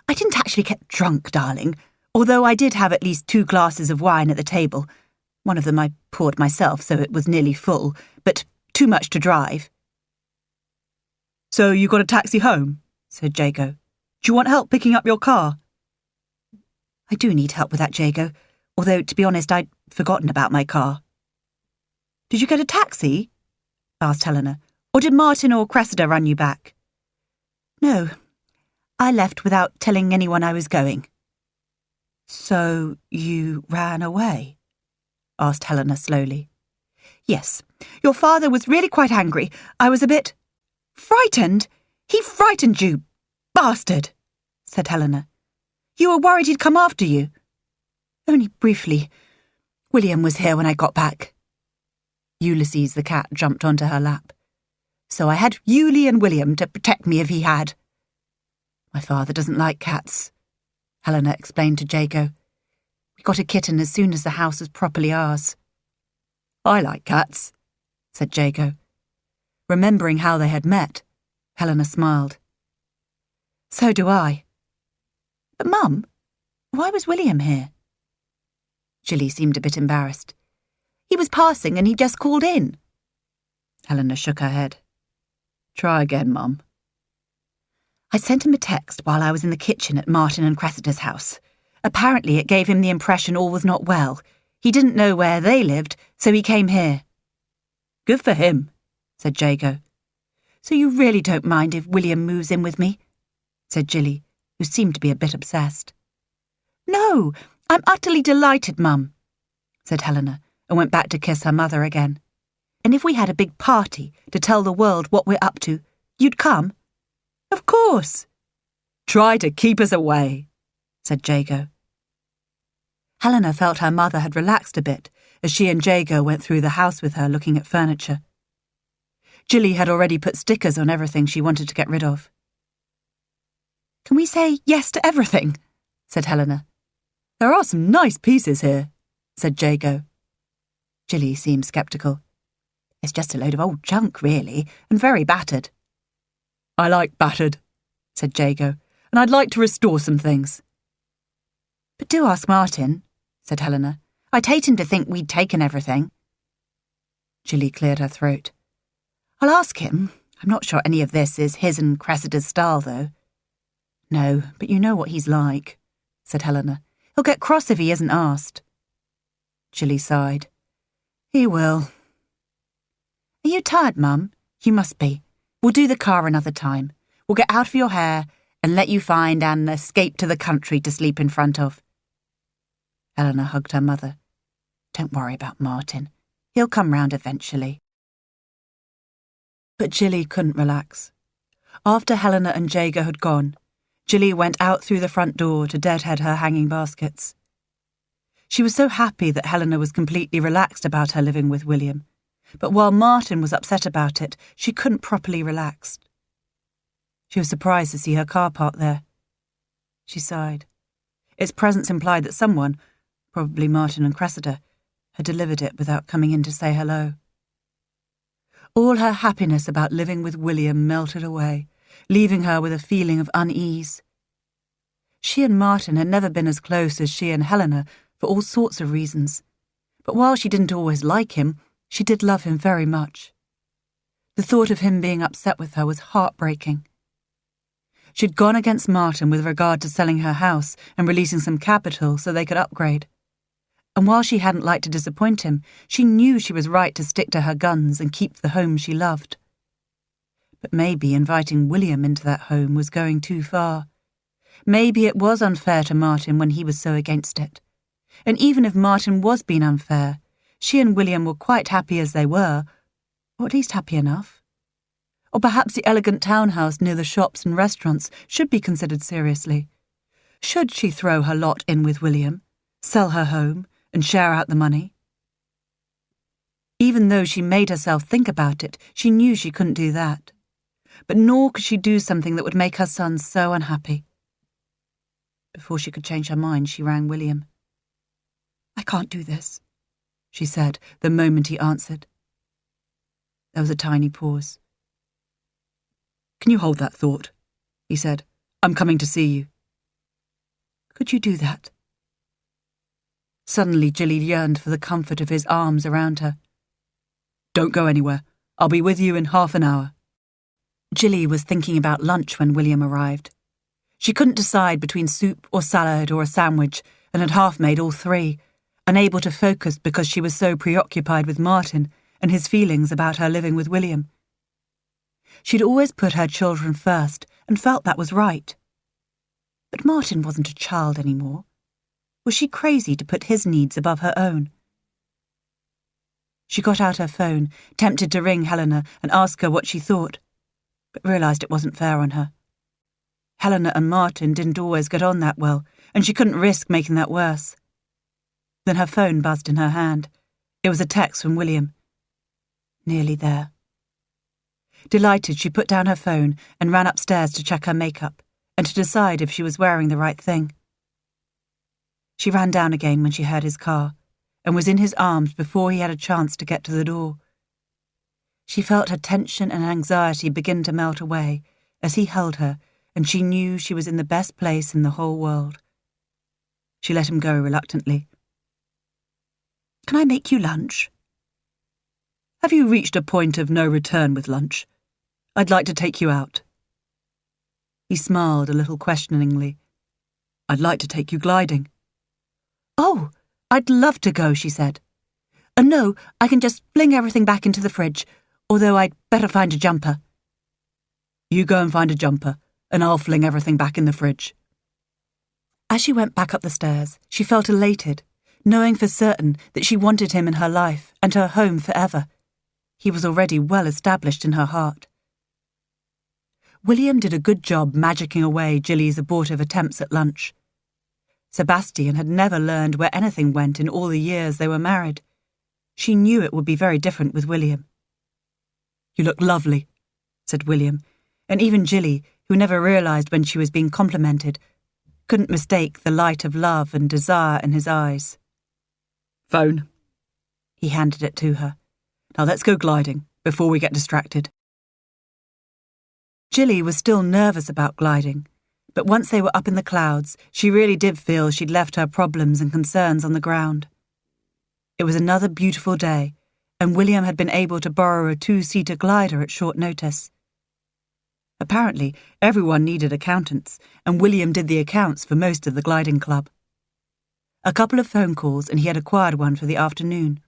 I didn't actually get drunk, darling, although I did have at least 2 glasses of wine at the table. One of them I poured myself, so it was nearly full, but too much to drive. So you got a taxi home? Said Jago. Do you want help picking up your car? I do need help with that, Jago, although, to be honest, I'd forgotten about my car. Did you get a taxi? Asked Helena. Or did Martin or Cressida run you back? No, I left without telling anyone I was going. So you ran away? Asked Helena slowly. Yes, your father was really quite angry. I was a bit... Frightened? He frightened you, bastard, said Helena. You were worried he'd come after you. Only briefly. William was here when I got back. Ulysses the cat jumped onto her lap. So I had Yulie and William to protect me if he had. My father doesn't like cats, Helena explained to Jago. We got a kitten as soon as the house was properly ours. I like cats, said Jago. Remembering how they had met, Helena smiled. So do I. But, Mum, why was William here? Jilly seemed a bit embarrassed. He was passing and he just called in. Helena shook her head. Try again, Mum. I sent him a text while I was in the kitchen at Martin and Cressida's house. Apparently it gave him the impression all was not well. He didn't know where they lived, so he came here. Good for him, said Jago. So you really don't mind if William moves in with me? Said Jilly, who seemed to be a bit obsessed. No, I'm utterly delighted, Mum, said Helena, and went back to kiss her mother again. And if we had a big party to tell the world what we're up to, you'd come? Of course. Try to keep us away, said Jago. Helena felt her mother had relaxed a bit as she and Jago went through the house with her looking at furniture. Jilly had already put stickers on everything she wanted to get rid of. Can we say yes to everything? Said Helena. There are some nice pieces here, said Jago. Jilly seemed sceptical. It's just a load of old junk, really, and very battered. I like battered, said Jago, and I'd like to restore some things. But do ask Martin, said Helena. I'd hate him to think we'd taken everything. Jilly cleared her throat. I'll ask him. I'm not sure any of this is his and Cressida's style, though. No, but you know what he's like, said Helena. He'll get cross if he isn't asked. Jilly sighed. He will. Are you tired, Mum? You must be. We'll do the car another time. We'll get out of your hair and let you find an escape to the country to sleep in front of. Helena hugged her mother. Don't worry about Martin. He'll come round eventually. But Jilly couldn't relax. After Helena and Jago had gone, Jilly went out through the front door to deadhead her hanging baskets. She was so happy that Helena was completely relaxed about her living with William, but while Martin was upset about it, she couldn't properly relax. She was surprised to see her car parked there. She sighed. Its presence implied that someone, probably Martin and Cressida, had delivered it without coming in to say hello. All her happiness about living with William melted away, leaving her with a feeling of unease. She and Martin had never been as close as she and Helena for all sorts of reasons, but while she didn't always like him, she did love him very much. The thought of him being upset with her was heartbreaking. She'd gone against Martin with regard to selling her house and releasing some capital so they could upgrade. And while she hadn't liked to disappoint him, she knew she was right to stick to her guns and keep the home she loved. But maybe inviting William into that home was going too far. Maybe it was unfair to Martin when he was so against it. And even if Martin was being unfair, she and William were quite happy as they were, or at least happy enough. Or perhaps the elegant townhouse near the shops and restaurants should be considered seriously. Should she throw her lot in with William, sell her home, and share out the money? Even though she made herself think about it, she knew she couldn't do that. But nor could she do something that would make her son so unhappy. Before she could change her mind, she rang William. I can't do this, she said the moment he answered. There was a tiny pause. Can you hold that thought? He said. I'm coming to see you. Could you do that? Suddenly Jilly yearned for the comfort of his arms around her. Don't go anywhere. I'll be with you in half an hour. Jilly was thinking about lunch when William arrived. She couldn't decide between soup or salad or a sandwich and had half made all three, unable to focus because she was so preoccupied with Martin and his feelings about her living with William. She'd always put her children first and felt that was right. But Martin wasn't a child anymore. Was she crazy to put his needs above her own? She got out her phone, tempted to ring Helena and ask her what she thought, but realised it wasn't fair on her. Helena and Martin didn't always get on that well, and she couldn't risk making that worse. Then her phone buzzed in her hand. It was a text from William. Nearly there. Delighted, she put down her phone and ran upstairs to check her makeup and to decide if she was wearing the right thing. She ran down again when she heard his car and was in his arms before he had a chance to get to the door. She felt her tension and anxiety begin to melt away as he held her, and she knew she was in the best place in the whole world. She let him go reluctantly. Can I make you lunch? Have you reached a point of no return with lunch? I'd like to take you out. He smiled a little questioningly. I'd like to take you gliding. Oh, I'd love to go, she said. And no, I can just fling everything back into the fridge, although I'd better find a jumper. You go and find a jumper, and I'll fling everything back in the fridge. As she went back up the stairs, she felt elated, knowing for certain that she wanted him in her life and her home forever. He was already well established in her heart. William did a good job magicking away Jilly's abortive attempts at lunch. Sebastian had never learned where anything went in all the years they were married. She knew it would be very different with William. You look lovely, said William, and even Jilly, who never realised when she was being complimented, couldn't mistake the light of love and desire in his eyes. Phone. He handed it to her. Now let's go gliding, before we get distracted. Jilly was still nervous about gliding, but once they were up in the clouds, she really did feel she'd left her problems and concerns on the ground. It was another beautiful day, and William had been able to borrow a 2-seater glider at short notice. Apparently, everyone needed accountants, and William did the accounts for most of the gliding club. A couple of phone calls and he had acquired one for the afternoon.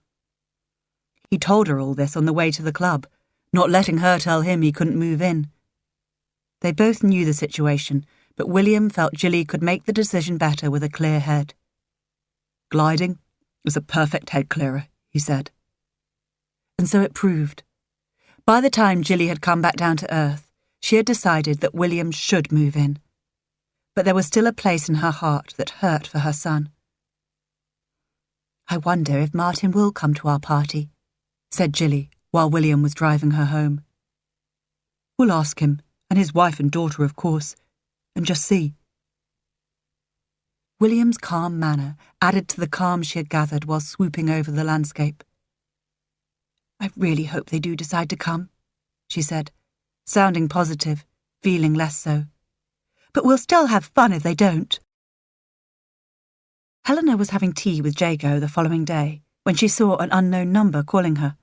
He told her all this on the way to the club, not letting her tell him he couldn't move in. They both knew the situation, but William felt Jilly could make the decision better with a clear head. Gliding was a perfect head clearer, he said. And so it proved. By the time Jilly had come back down to earth, she had decided that William should move in. But there was still a place in her heart that hurt for her son. "I wonder if Martin will come to our party," said Jilly while William was driving her home. "We'll ask him, and his wife and daughter, of course, and just see." William's calm manner added to the calm she had gathered while swooping over the landscape. "I really hope they do decide to come," she said, sounding positive, feeling less so. "But we'll still have fun if they don't." Helena was having tea with Jago the following day when she saw an unknown number calling her.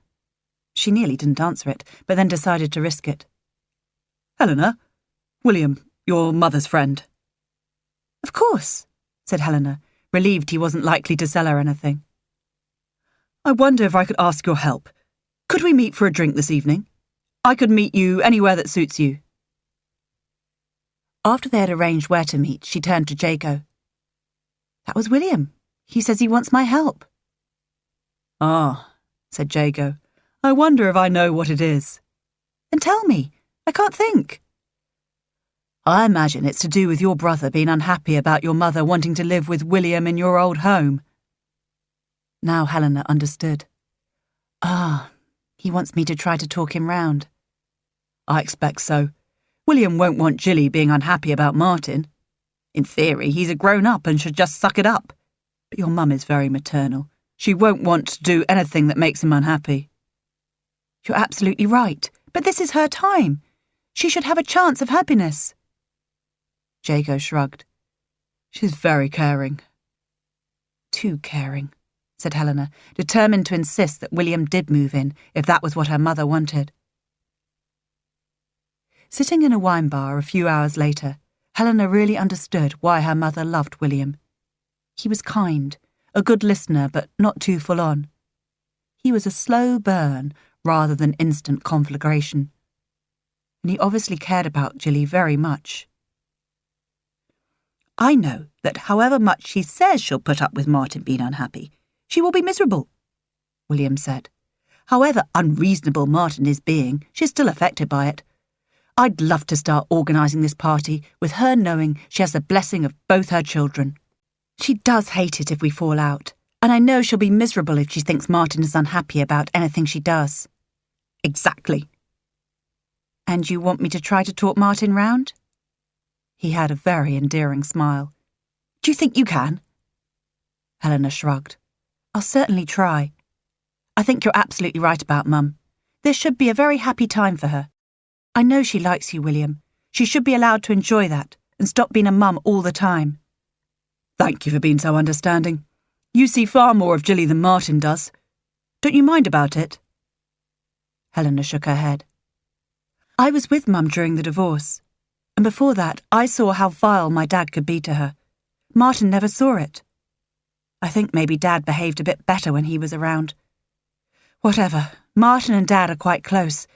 She nearly didn't answer it, but then decided to risk it. "Helena? William, your mother's friend." "Of course," said Helena, relieved he wasn't likely to sell her anything. "I wonder if I could ask your help. Could we meet for a drink this evening? I could meet you anywhere that suits you." After they had arranged where to meet, she turned to Jago. "That was William. He says he wants my help." "Ah," said Jago. "I wonder if I know what it is." "Then tell me. I can't think." "I imagine it's to do with your brother being unhappy about your mother wanting to live with William in your old home." Now Helena understood. "Ah, he wants me to try to talk him round." "I expect so. William won't want Jilly being unhappy about Martin. In theory, he's a grown-up and should just suck it up. But your mum is very maternal. She won't want to do anything that makes him unhappy." "You're absolutely right, but this is her time. She should have a chance of happiness." Jago shrugged. "She's very caring." "Too caring," said Helena, determined to insist that William did move in if that was what her mother wanted. Sitting in a wine bar a few hours later, Helena really understood why her mother loved William. He was kind, a good listener, but not too full on. He was a slow burn rather than instant conflagration. And he obviously cared about Jilly very much. "I know that however much she says she'll put up with Martin being unhappy, she will be miserable," William said. "However unreasonable Martin is being, she's still affected by it. I'd love to start organising this party with her knowing she has the blessing of both her children. She does hate it if we fall out, and I know she'll be miserable if she thinks Martin is unhappy about anything she does." "Exactly." "And you want me to try to talk Martin round?" He had a very endearing smile. "Do you think you can?" Helena shrugged. "I'll certainly try. I think you're absolutely right about Mum. This should be a very happy time for her. I know she likes you, William. She should be allowed to enjoy that and stop being a mum all the time." "Thank you for being so understanding. You see far more of Jilly than Martin does. Don't you mind about it?" Helena shook her head. "I was with Mum during the divorce, and before that I saw how vile my dad could be to her. Martin never saw it. I think maybe Dad behaved a bit better when he was around. Whatever, Martin and Dad are quite close.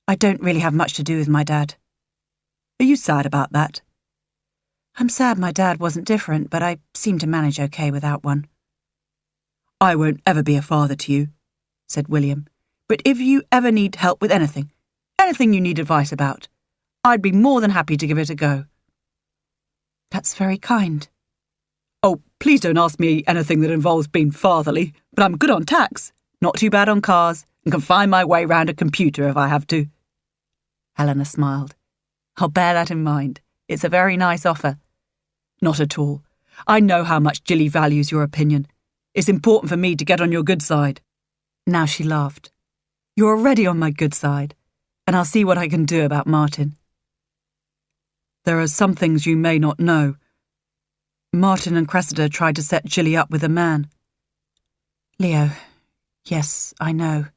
I don't really have much to do with my dad." "Are you sad about that?" "I'm sad my dad wasn't different, but I seem to manage okay without one." "I won't ever be a father to you," said William. "But if you ever need help with anything you need advice about, I'd be more than happy to give it a go." "That's very kind." "Oh, please don't ask me anything that involves being fatherly, but I'm good on tax, not too bad on cars, and can find my way round a computer if I have to." Helena smiled. I'll bear that in mind. It's a very nice offer. Not at all. I know how much Jilly values your opinion. It's important for me to get on your good side. Now she laughed. You're already on my good side, and I'll see what I can do about Martin. There are some things you may not know. Martin and Cressida tried to set Jilly up with a man. Leo, yes, I know.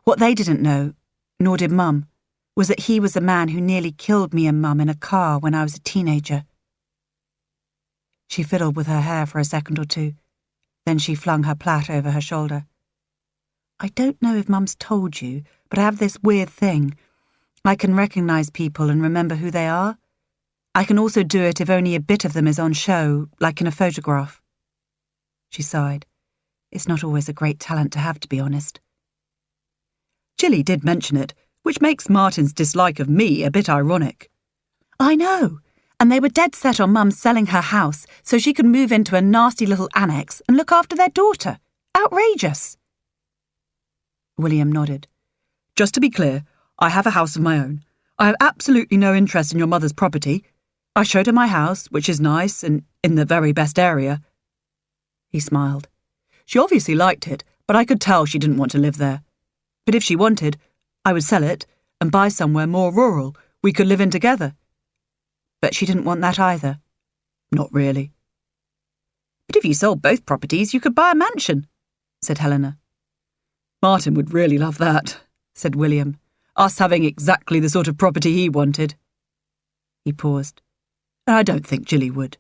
What they didn't know, nor did Mum, was that he was the man who nearly killed me and Mum in a car when I was a teenager. She fiddled with her hair for a second or two. Then she flung her plait over her shoulder. I don't know if Mum's told you, but I have this weird thing. I can recognise people and remember who they are. I can also do it if only a bit of them is on show, like in a photograph. She sighed. It's not always a great talent to have, to be honest. Jilly did mention it, which makes Martin's dislike of me a bit ironic. I know, and they were dead set on Mum selling her house so she could move into a nasty little annex and look after their daughter. Outrageous. William nodded. Just to be clear, I have a house of my own. I have absolutely no interest in your mother's property. I showed her my house, which is nice and in the very best area. He smiled. She obviously liked it, but I could tell she didn't want to live there. But if she wanted, I would sell it and buy somewhere more rural we could live in together. But she didn't want that either. Not really. But if you sold both properties, you could buy a mansion, said Helena. Martin would really love that, said William, us having exactly the sort of property he wanted. He paused. I don't think Jilly would.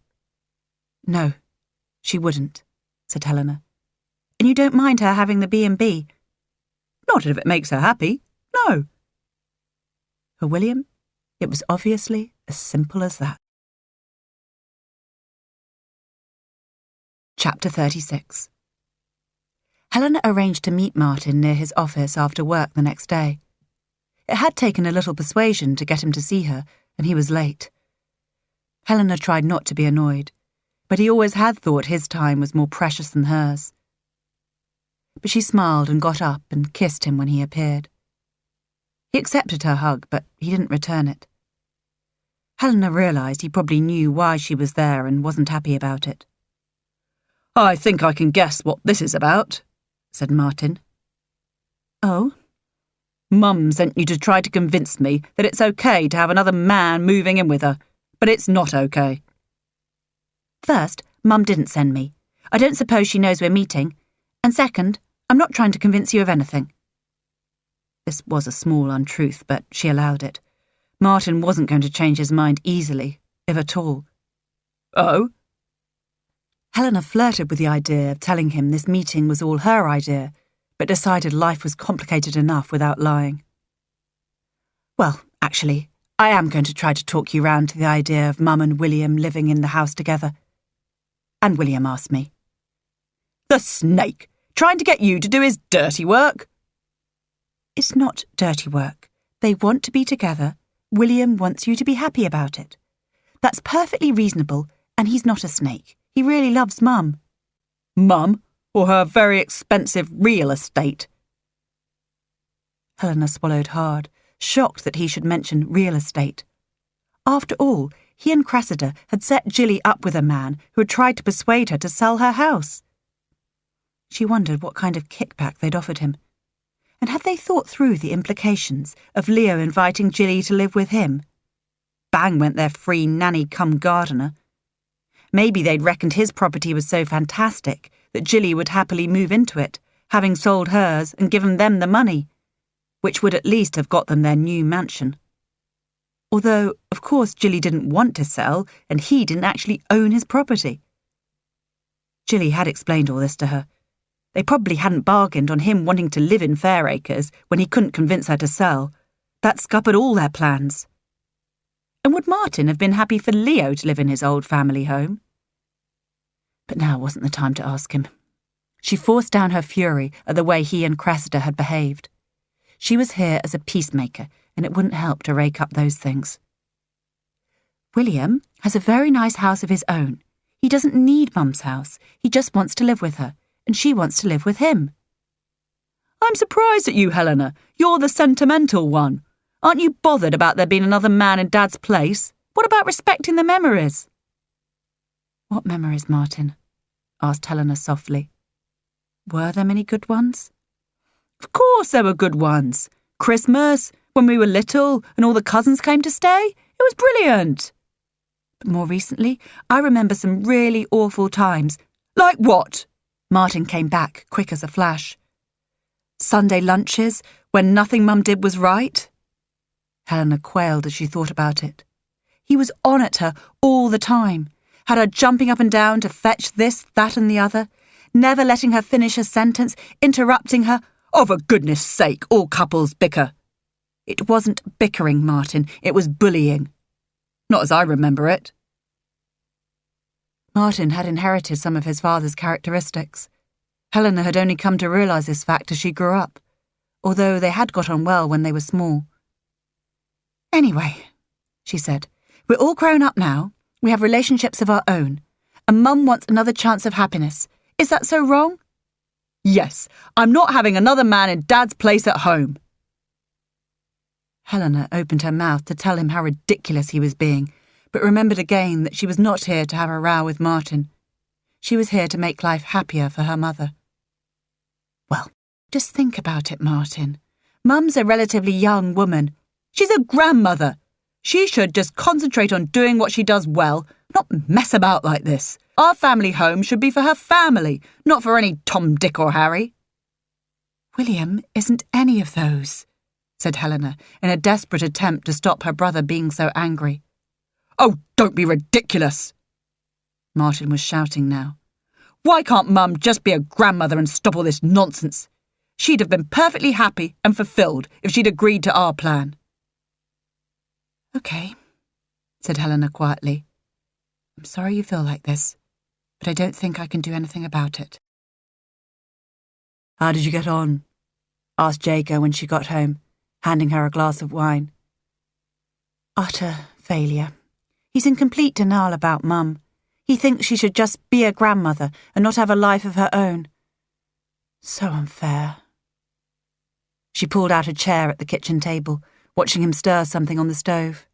No, she wouldn't, said Helena. And you don't mind her having the B&B? Not if it makes her happy, no. For William, it was obviously as simple as that. Chapter 36. Helena arranged to meet Martin near his office after work the next day. It had taken a little persuasion to get him to see her, and he was late. Helena tried not to be annoyed, but he always had thought his time was more precious than hers. But she smiled and got up and kissed him when he appeared. He accepted her hug, but he didn't return it. Helena realised he probably knew why she was there and wasn't happy about it. I think I can guess what this is about, said Martin. Oh? Mum sent you to try to convince me that it's okay to have another man moving in with her, but it's not okay. First, Mum didn't send me. I don't suppose she knows we're meeting. And second, I'm not trying to convince you of anything. This was a small untruth, but she allowed it. Martin wasn't going to change his mind easily, if at all. Oh? Helena flirted with the idea of telling him this meeting was all her idea, but decided life was complicated enough without lying. Well, actually, I am going to try to talk you round to the idea of Mum and William living in the house together. And William asked me. The snake! Trying to get you to do his dirty work? It's not dirty work. They want to be together. William wants you to be happy about it. That's perfectly reasonable, and he's not a snake. He really loves Mum. Mum? Or her very expensive real estate? Helena swallowed hard, shocked that he should mention real estate. After all, he and Cressida had set Jilly up with a man who had tried to persuade her to sell her house. She wondered what kind of kickback they'd offered him. And had they thought through the implications of Leo inviting Jilly to live with him? Bang went their free nanny-cum-gardener. Maybe they'd reckoned his property was so fantastic that Jilly would happily move into it, having sold hers and given them the money, which would at least have got them their new mansion. Although, of course, Jilly didn't want to sell, and he didn't actually own his property. Jilly had explained all this to her. They probably hadn't bargained on him wanting to live in Fairacres when he couldn't convince her to sell. That scuppered all their plans. And would Martin have been happy for Leo to live in his old family home? But now wasn't the time to ask him. She forced down her fury at the way he and Cressida had behaved. She was here as a peacemaker, and it wouldn't help to rake up those things. William has a very nice house of his own. He doesn't need Mum's house. He just wants to live with her, and she wants to live with him. I'm surprised at you, Helena. You're the sentimental one. Aren't you bothered about there being another man in Dad's place? What about respecting the memories?" "What memories, Martin?" asked Helena softly. "Were there many good ones?" "Of course there were good ones. Christmas, when we were little and all the cousins came to stay. It was brilliant. But more recently, I remember some really awful times." "Like what?" Martin came back, quick as a flash. "Sunday lunches, when nothing Mum did was right." Helena quailed as she thought about it. He was on at her all the time, had her jumping up and down to fetch this, that and the other, never letting her finish a sentence, interrupting her. "Oh, for goodness sake, all couples bicker." "It wasn't bickering, Martin, it was bullying." "Not as I remember it." Martin had inherited some of his father's characteristics. Helena had only come to realise this fact as she grew up, although they had got on well when they were small. "Anyway," she said, "we're all grown up now, we have relationships of our own, and Mum wants another chance of happiness. Is that so wrong?" "Yes, I'm not having another man in Dad's place at home." Helena opened her mouth to tell him how ridiculous he was being, but remembered again that she was not here to have a row with Martin. She was here to make life happier for her mother. "Well, just think about it, Martin. Mum's a relatively young woman." "She's a grandmother. She should just concentrate on doing what she does well, not mess about like this. Our family home should be for her family, not for any Tom, Dick or Harry." "William isn't any of those," said Helena, in a desperate attempt to stop her brother being so angry. "Oh, don't be ridiculous!" Martin was shouting now. "Why can't Mum just be a grandmother and stop all this nonsense? She'd have been perfectly happy and fulfilled if she'd agreed to our plan." "OK," said Helena quietly. "I'm sorry you feel like this, but I don't think I can do anything about it." "How did you get on?" asked Jago when she got home, handing her a glass of wine. "Utter failure. He's in complete denial about Mum. He thinks she should just be a grandmother and not have a life of her own. So unfair." She pulled out a chair at the kitchen table, watching him stir something on the stove.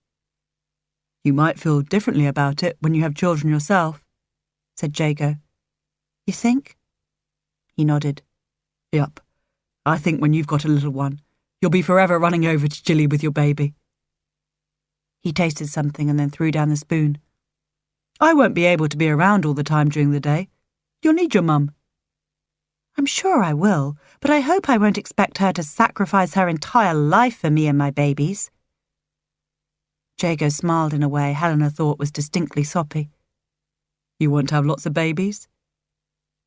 "You might feel differently about it when you have children yourself," said Jago. "You think?" He nodded. "Yup. I think when you've got a little one, you'll be forever running over to Jilly with your baby." He tasted something and then threw down the spoon. "I won't be able to be around all the time during the day. You'll need your mum." "I'm sure I will, but I hope I won't expect her to sacrifice her entire life for me and my babies." Jago smiled in a way Helena thought was distinctly soppy. "You want to have lots of babies?"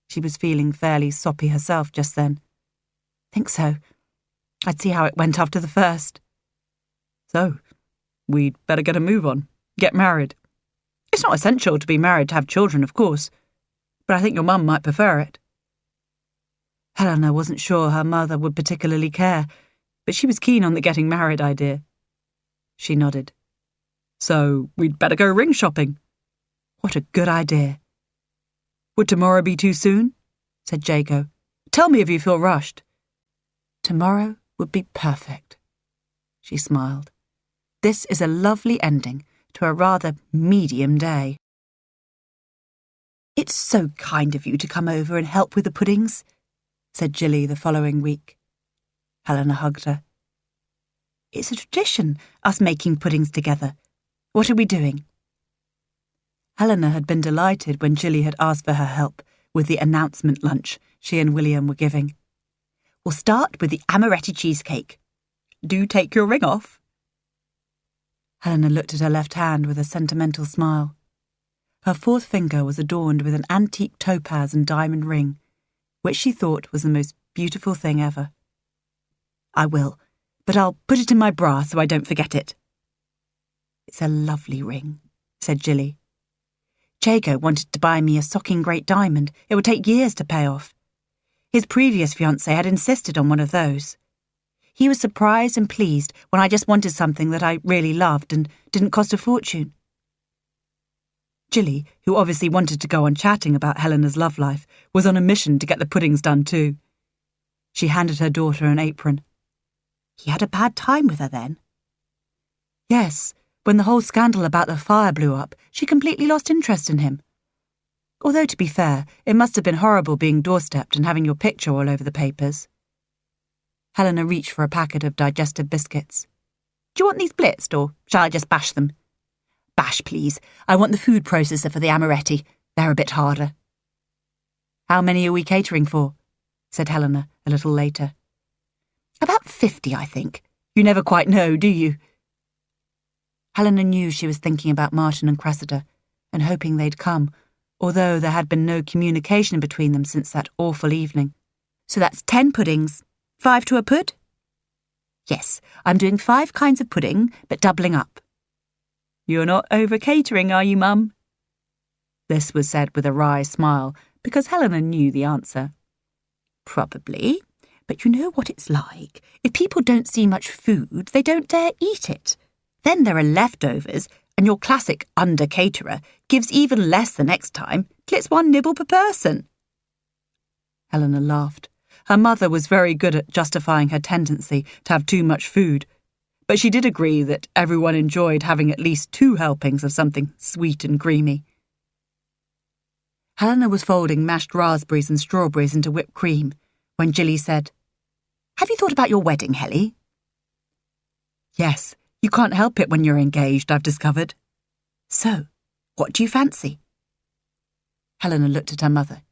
She was feeling fairly soppy herself just then. "Think so. I'd see how it went after the first." "So, we'd better get a move on. Get married. It's not essential to be married to have children, of course, but I think your mum might prefer it." Helena wasn't sure her mother would particularly care, but she was keen on the getting married idea. She nodded. "So, we'd better go ring shopping." "What a good idea." "Would tomorrow be too soon?" said Jago. "Tell me if you feel rushed." "Tomorrow would be perfect." She smiled. "This is a lovely ending to a rather medium day." "It's so kind of you to come over and help with the puddings," said Jilly the following week. Helena hugged her. "It's a tradition, us making puddings together. What are we doing?" Helena had been delighted when Jilly had asked for her help with the announcement lunch she and William were giving. "We'll start with the amaretti cheesecake. Do take your ring off." Helena looked at her left hand with a sentimental smile. Her fourth finger was adorned with an antique topaz and diamond ring, which she thought was the most beautiful thing ever. "I will, but I'll put it in my bra so I don't forget it." "It's a lovely ring," said Jilly. "Jago wanted to buy me a socking great diamond. It would take years to pay off. His previous fiancée had insisted on one of those. He was surprised and pleased when I just wanted something that I really loved and didn't cost a fortune." Jilly, who obviously wanted to go on chatting about Helena's love life, was on a mission to get the puddings done too. She handed her daughter an apron. "He had a bad time with her then?" Yes, when the whole scandal about the fire blew up, she completely lost interest in him. Although, to be fair, it must have been horrible being doorstepped and having your picture all over the papers. Helena reached for a packet of digestive biscuits. Do you want these blitzed, or shall I just bash them? Bash, please. I want the food processor for the amaretti. They're a bit harder. How many are we catering for? Said Helena a little later. About 50, I think. You never quite know, do you? Helena knew she was thinking about Martin and Cressida, and hoping they'd come, although there had been no communication between them since that awful evening. So that's 10 puddings. 5 to a pud? Yes, I'm doing 5 kinds of pudding, but doubling up. You're not over-catering, are you, Mum? This was said with a wry smile, because Helena knew the answer. Probably, but you know what it's like. If people don't see much food, they don't dare eat it. Then there are leftovers, and your classic under-caterer gives even less the next time till it's 1 nibble per person. Helena laughed. Her mother was very good at justifying her tendency to have too much food, but she did agree that everyone enjoyed having at least 2 helpings of something sweet and creamy. Helena was folding mashed raspberries and strawberries into whipped cream when Jilly said, Have you thought about your wedding, Helly? Yes, you can't help it when you're engaged, I've discovered. So, what do you fancy? Helena looked at her mother.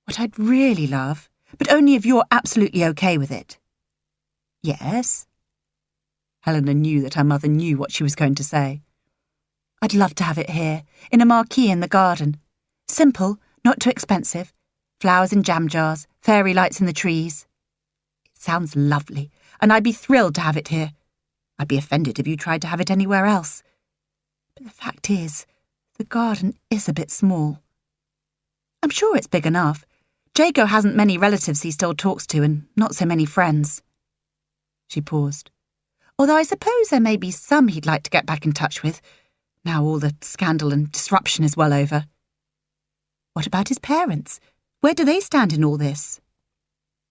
What I'd really love, but only if you're absolutely okay with it. Yes? Helena knew that her mother knew what she was going to say. I'd love to have it here, in a marquee in the garden. Simple, not too expensive. Flowers in jam jars, fairy lights in the trees. It sounds lovely, and I'd be thrilled to have it here. I'd be offended if you tried to have it anywhere else. But the fact is, the garden is a bit small. I'm sure it's big enough. Jago hasn't many relatives he still talks to and not so many friends. She paused. Although I suppose there may be some he'd like to get back in touch with, now all the scandal and disruption is well over. What about his parents? Where do they stand in all this?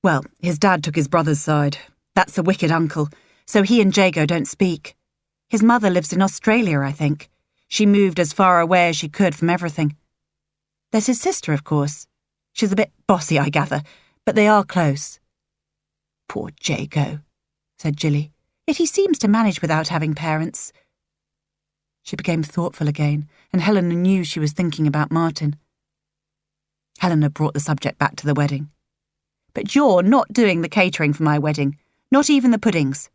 Well, his dad took his brother's side. That's a wicked uncle, so he and Jago don't speak. His mother lives in Australia, I think. She moved as far away as she could from everything. There's his sister, of course. She's a bit bossy, I gather, but they are close. Poor Jago, said Jilly. Yet he seems to manage without having parents. She became thoughtful again, and Helena knew she was thinking about Martin. Helena brought the subject back to the wedding. But you're not doing the catering for my wedding, not even the puddings.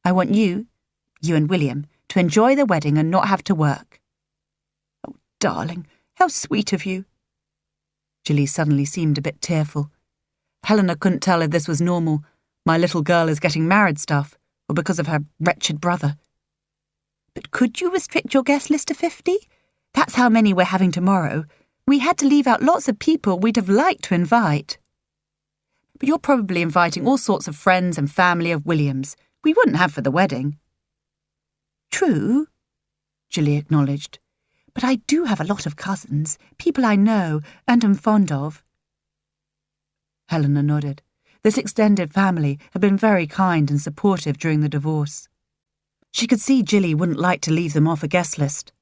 I want you and William, to enjoy the wedding and not have to work. Oh, darling, how sweet of you. Jilly suddenly seemed a bit tearful. Helena couldn't tell if this was normal, my little girl is getting married stuff, or because of her wretched brother. But could you restrict your guest list to 50? That's how many we're having tomorrow. We had to leave out lots of people we'd have liked to invite. But you're probably inviting all sorts of friends and family of William's we wouldn't have for the wedding. True, Jilly acknowledged. But I do have a lot of cousins, people I know and am fond of. Helena nodded. This extended family had been very kind and supportive during the divorce. She could see Jilly wouldn't like to leave them off a guest list.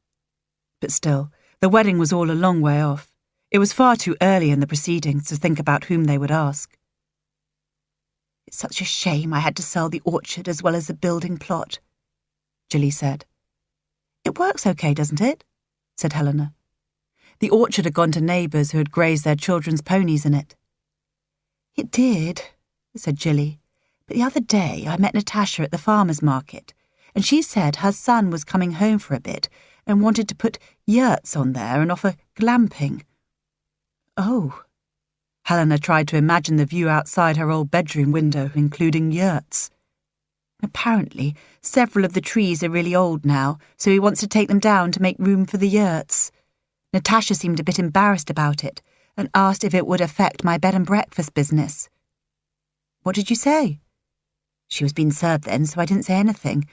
But still, the wedding was all a long way off. It was far too early in the proceedings to think about whom they would ask. It's such a shame I had to sell the orchard as well as the building plot, Jilly said. It works okay, doesn't it? Said Helena. The orchard had gone to neighbours who had grazed their children's ponies in it. It did, said Jilly, but the other day I met Natasha at the farmer's market, and she said her son was coming home for a bit and wanted to put yurts on there and offer glamping. Oh. Helena tried to imagine the view outside her old bedroom window, including yurts. Apparently, several of the trees are really old now, so he wants to take them down to make room for the yurts. Natasha seemed a bit embarrassed about it and asked if it would affect my bed and breakfast business. What did you say? She was being served then, so I didn't say anything,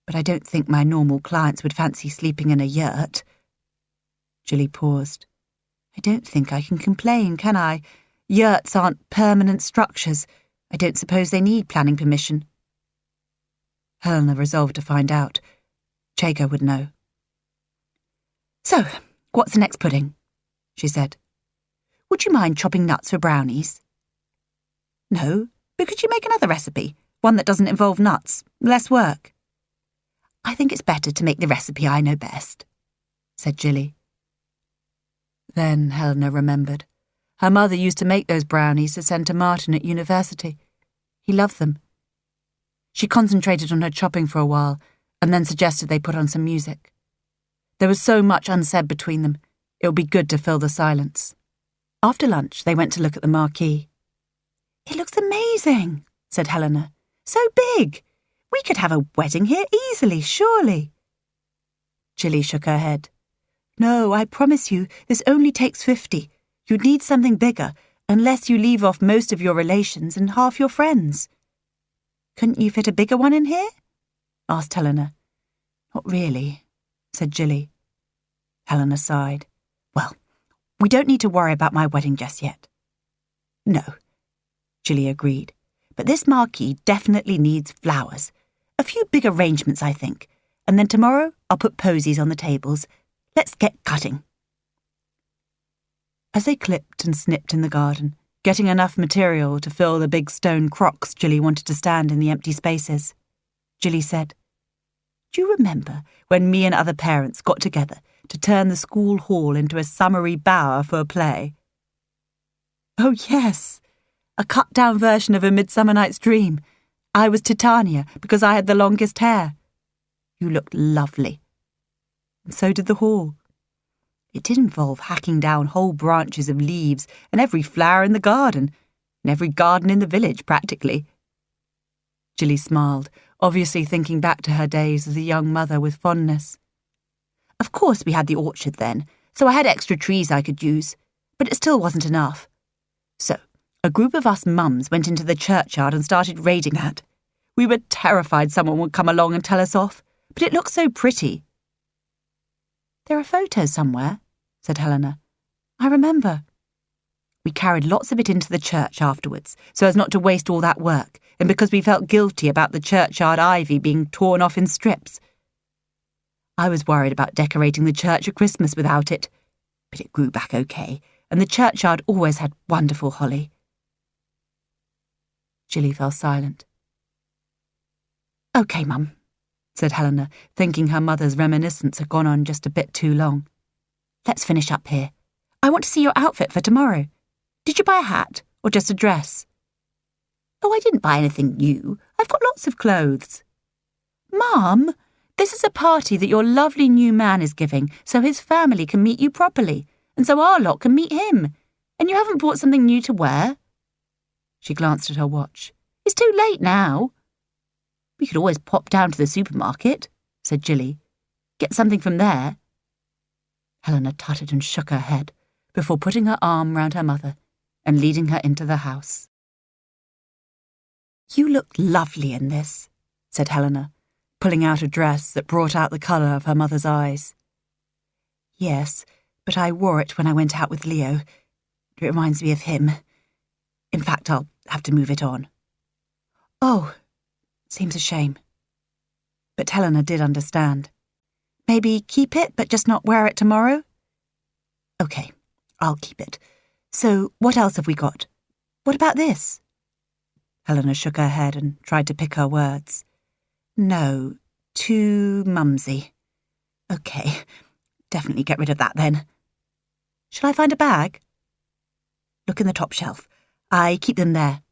but I don't think my normal clients would fancy sleeping in a yurt. Jilly paused. I don't think I can complain, can I? Yurts aren't permanent structures. I don't suppose they need planning permission. Helena resolved to find out. Jago would know. "So, what's the next pudding?" she said. "Would you mind chopping nuts for brownies?" "No, but could you make another recipe, one that doesn't involve nuts, less work?" "I think it's better to make the recipe I know best," said Jilly. Then Helena remembered. Her mother used to make those brownies to send to Martin at university. He loved them. She concentrated on her chopping for a while and then suggested they put on some music. There was so much unsaid between them, it would be good to fill the silence. After lunch, they went to look at the marquee. "It looks amazing," said Helena. "So big. We could have a wedding here easily, surely." Jilly shook her head. "No, I promise you, this only takes 50. You'd need something bigger, unless you leave off most of your relations and half your friends." "Couldn't you fit a bigger one in here?" asked Helena. "Not really," said Jilly. Helena sighed. "Well, we don't need to worry about my wedding just yet." "No," Jilly agreed. "But this marquee definitely needs flowers. A few big arrangements, I think. And then tomorrow I'll put posies on the tables. Let's get cutting." As they clipped and snipped in the garden, getting enough material to fill the big stone crocks Jilly wanted to stand in the empty spaces, Jilly said, "Do you remember when me and other parents got together to turn the school hall into a summery bower for a play?" "Oh, yes. A cut-down version of A Midsummer Night's Dream. I was Titania because I had the longest hair. You looked lovely. And so did the hall. It did involve hacking down whole branches of leaves and every flower in the garden, and every garden in the village, practically." Jilly smiled, obviously thinking back to her days as a young mother with fondness. "Of course we had the orchard then, so I had extra trees I could use, but it still wasn't enough. So a group of us mums went into the churchyard and started raiding that. We were terrified someone would come along and tell us off, but it looked so pretty." "There are photos somewhere," said Helena. "I remember." "We carried lots of it into the church afterwards, so as not to waste all that work, and because we felt guilty about the churchyard ivy being torn off in strips. I was worried about decorating the church at Christmas without it, but it grew back okay, and the churchyard always had wonderful holly." Jilly fell silent. "OK, Mum," said Helena, thinking her mother's reminiscence had gone on just a bit too long. "Let's finish up here. I want to see your outfit for tomorrow. Did you buy a hat, or just a dress?" "Oh, I didn't buy anything new. I've got lots of clothes." "Mum, this is a party that your lovely new man is giving, so his family can meet you properly, and so our lot can meet him. And you haven't bought something new to wear?" She glanced at her watch. "It's too late now." "We could always pop down to the supermarket," said Jilly. "Get something from there." Helena tutted and shook her head before putting her arm round her mother and leading her into the house. "You look lovely in this," said Helena, pulling out a dress that brought out the colour of her mother's eyes. "Yes, but I wore it when I went out with Leo. It reminds me of him. In fact, I'll have to move it on." "Oh, seems a shame." But Helena did understand. "Maybe keep it, but just not wear it tomorrow?" "OK, I'll keep it. So what else have we got? What about this?" Helena shook her head and tried to pick her words. "No, too mumsy. OK, definitely get rid of that then. Shall I find a bag?" "Look in the top shelf. I keep them there."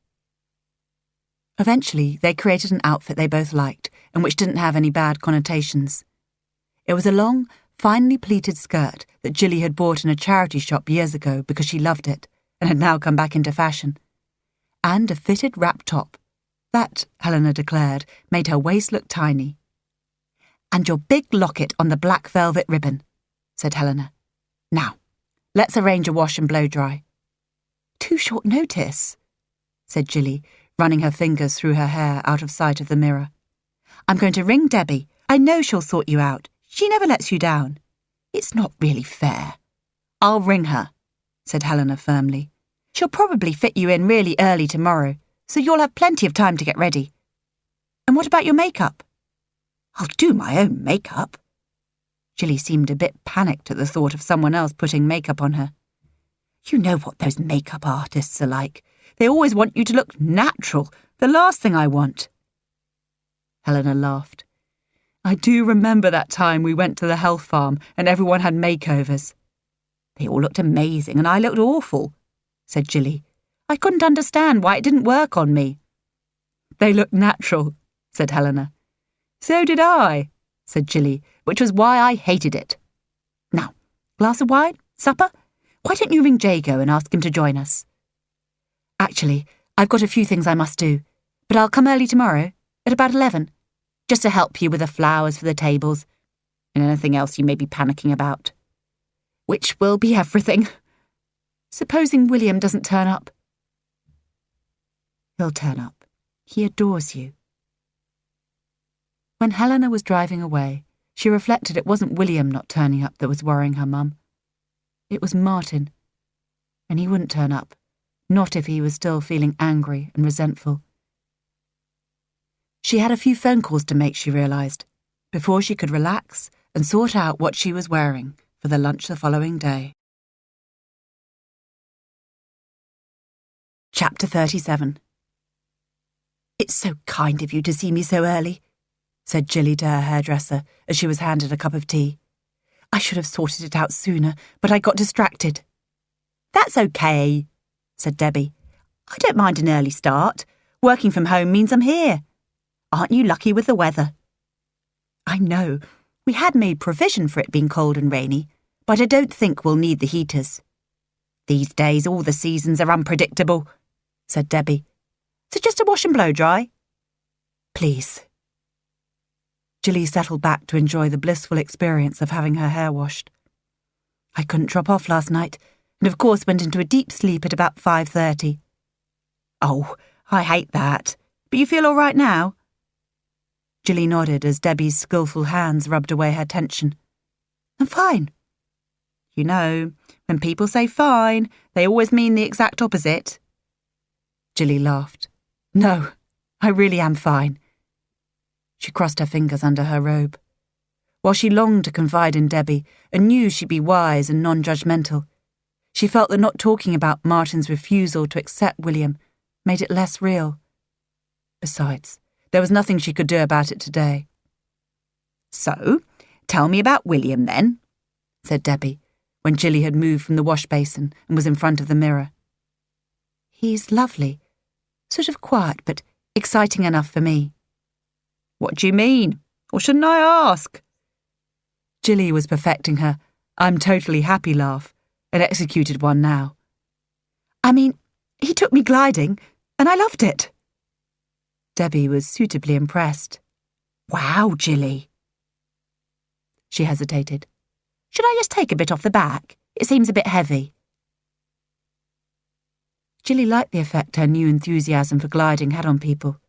Eventually, they created an outfit they both liked and which didn't have any bad connotations. It was a long, finely pleated skirt that Jilly had bought in a charity shop years ago because she loved it and had now come back into fashion. And a fitted wrap top. That, Helena declared, made her waist look tiny. "And your big locket on the black velvet ribbon," said Helena. "Now, let's arrange a wash and blow dry." "Too short notice," said Jilly, running her fingers through her hair out of sight of the mirror. "I'm going to ring Debbie. I know she'll sort you out. She never lets you down. It's not really fair." "I'll ring her," said Helena firmly. "She'll probably fit you in really early tomorrow, so you'll have plenty of time to get ready. And what about your makeup? I'll do my own makeup. Jilly seemed a bit panicked at the thought of someone else putting makeup on her. You know what those makeup artists are like. They always want you to look natural. The last thing I want. Helena laughed. I do remember that time we went to the health farm and everyone had makeovers. They all looked amazing and I looked awful, said Jilly. I couldn't understand why it didn't work on me. They looked natural, said Helena. So did I, said Jilly, which was why I hated it. Now, glass of wine? Supper? Why don't you ring Jago and ask him to join us? Actually, I've got a few things I must do, but I'll come early tomorrow, at about 11, just to help you with the flowers for the tables and anything else you may be panicking about. Which will be everything. Supposing William doesn't turn up? He'll turn up. He adores you. When Helena was driving away, she reflected it wasn't William not turning up that was worrying her mum. It was Martin. And he wouldn't turn up, not if he was still feeling angry and resentful. She had a few phone calls to make, she realised, before she could relax and sort out what she was wearing for the lunch the following day. Chapter 37. It's so kind of you to see me so early, said Jilly to her hairdresser as she was handed a cup of tea. I should have sorted it out sooner, but I got distracted. That's okay, said Debbie. I don't mind an early start. Working from home means I'm here. Aren't you lucky with the weather? I know. We had made provision for it being cold and rainy, but I don't think we'll need the heaters. These days all the seasons are unpredictable, said Debbie. So just a wash and blow dry? Please. Jilly settled back to enjoy the blissful experience of having her hair washed. I couldn't drop off last night, and of course went into a deep sleep at about 5:30. Oh, I hate that. But you feel all right now? Jilly nodded as Debbie's skillful hands rubbed away her tension. I'm fine. You know, when people say fine, they always mean the exact opposite. Jilly laughed. No, I really am fine. She crossed her fingers under her robe. While she longed to confide in Debbie and knew she'd be wise and non-judgmental, she felt that not talking about Martin's refusal to accept William made it less real. Besides, there was nothing she could do about it today. So, tell me about William then, said Debbie, when Jilly had moved from the wash basin and was in front of the mirror. He's lovely. Sort of quiet, but exciting enough for me. What do you mean? Or shouldn't I ask? Jilly was perfecting her I'm totally happy laugh, and executed one now. I mean, he took me gliding, and I loved it. Debbie was suitably impressed. Wow, Jilly. She hesitated. Should I just take a bit off the back? It seems a bit heavy. Jilly liked the effect her new enthusiasm for gliding had on people.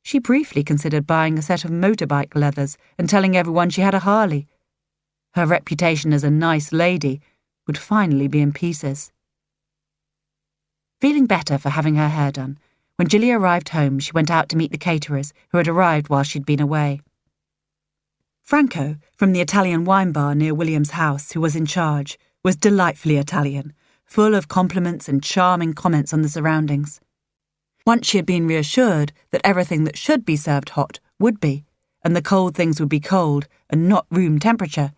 She briefly considered buying a set of motorbike leathers and telling everyone she had a Harley. Her reputation as a nice lady would finally be in pieces. Feeling better for having her hair done, when Jilly arrived home, she went out to meet the caterers who had arrived while she'd been away. Franco, from the Italian wine bar near William's house, who was in charge, was delightfully Italian, full of compliments and charming comments on the surroundings. Once she had been reassured that everything that should be served hot would be, and the cold things would be cold and not room temperature,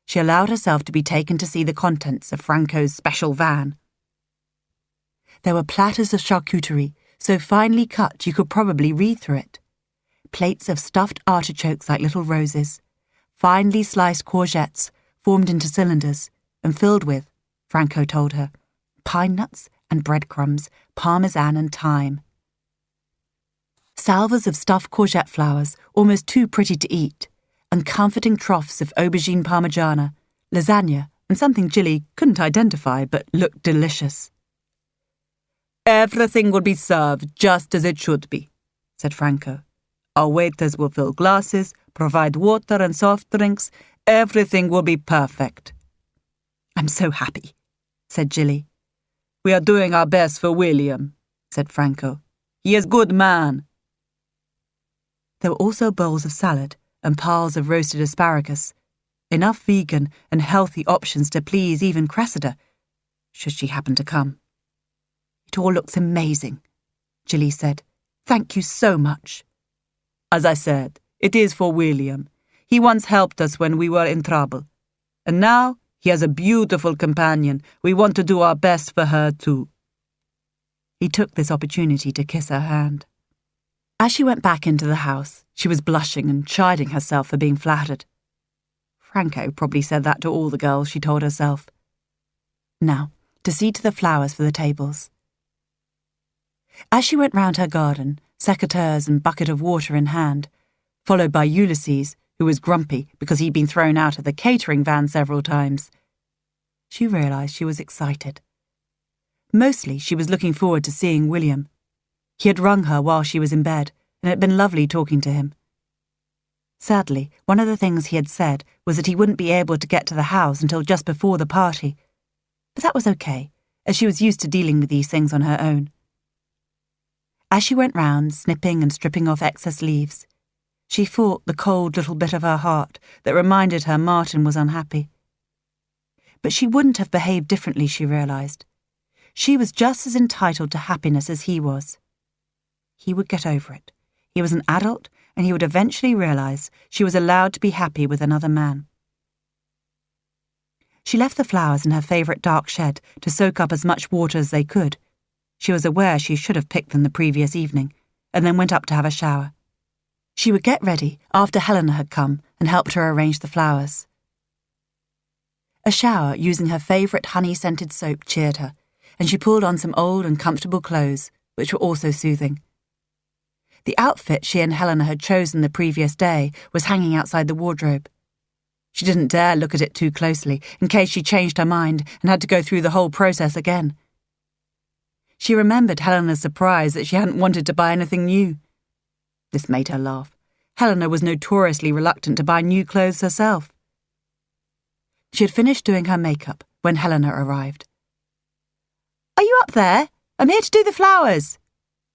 she allowed herself to be taken to see the contents of Franco's special van. There were platters of charcuterie, so finely cut you could probably read through it. Plates of stuffed artichokes like little roses, finely sliced courgettes formed into cylinders and filled with, Franco told her, pine nuts and breadcrumbs, parmesan and thyme. Salvers of stuffed courgette flowers, almost too pretty to eat, and comforting troughs of aubergine parmigiana, lasagna, and something Jilly couldn't identify but looked delicious. Everything will be served just as it should be, said Franco. Our waiters will fill glasses, provide water and soft drinks. Everything will be perfect. I'm so happy, said Jilly. We are doing our best for William, said Franco. He is a good man. There were also bowls of salad, and piles of roasted asparagus. Enough vegan and healthy options to please even Cressida, should she happen to come. "It all looks amazing," Jilly said. "Thank you so much." "As I said, it is for William. He once helped us when we were in trouble. And now he has a beautiful companion. We want to do our best for her too." He took this opportunity to kiss her hand. As she went back into the house, she was blushing and chiding herself for being flattered. Franco probably said that to all the girls, she told herself. Now, to see to the flowers for the tables. As she went round her garden, secateurs and bucket of water in hand, followed by Ulysses, who was grumpy because he'd been thrown out of the catering van several times, she realised she was excited. Mostly she was looking forward to seeing William. He had rung her while she was in bed, and it had been lovely talking to him. Sadly, one of the things he had said was that he wouldn't be able to get to the house until just before the party. But that was okay, as she was used to dealing with these things on her own. As she went round, snipping and stripping off excess leaves, she fought the cold little bit of her heart that reminded her Martin was unhappy. But she wouldn't have behaved differently, she realised. She was just as entitled to happiness as he was. He would get over it. He was an adult, and he would eventually realise she was allowed to be happy with another man. She left the flowers in her favourite dark shed to soak up as much water as they could. She was aware she should have picked them the previous evening, and then went up to have a shower. She would get ready after Helena had come and helped her arrange the flowers. A shower using her favourite honey-scented soap cheered her, and she pulled on some old and comfortable clothes, which were also soothing. The outfit she and Helena had chosen the previous day was hanging outside the wardrobe. She didn't dare look at it too closely, in case she changed her mind and had to go through the whole process again. She remembered Helena's surprise that she hadn't wanted to buy anything new. This made her laugh. Helena was notoriously reluctant to buy new clothes herself. She had finished doing her makeup when Helena arrived. "Are you up there? I'm here to do the flowers."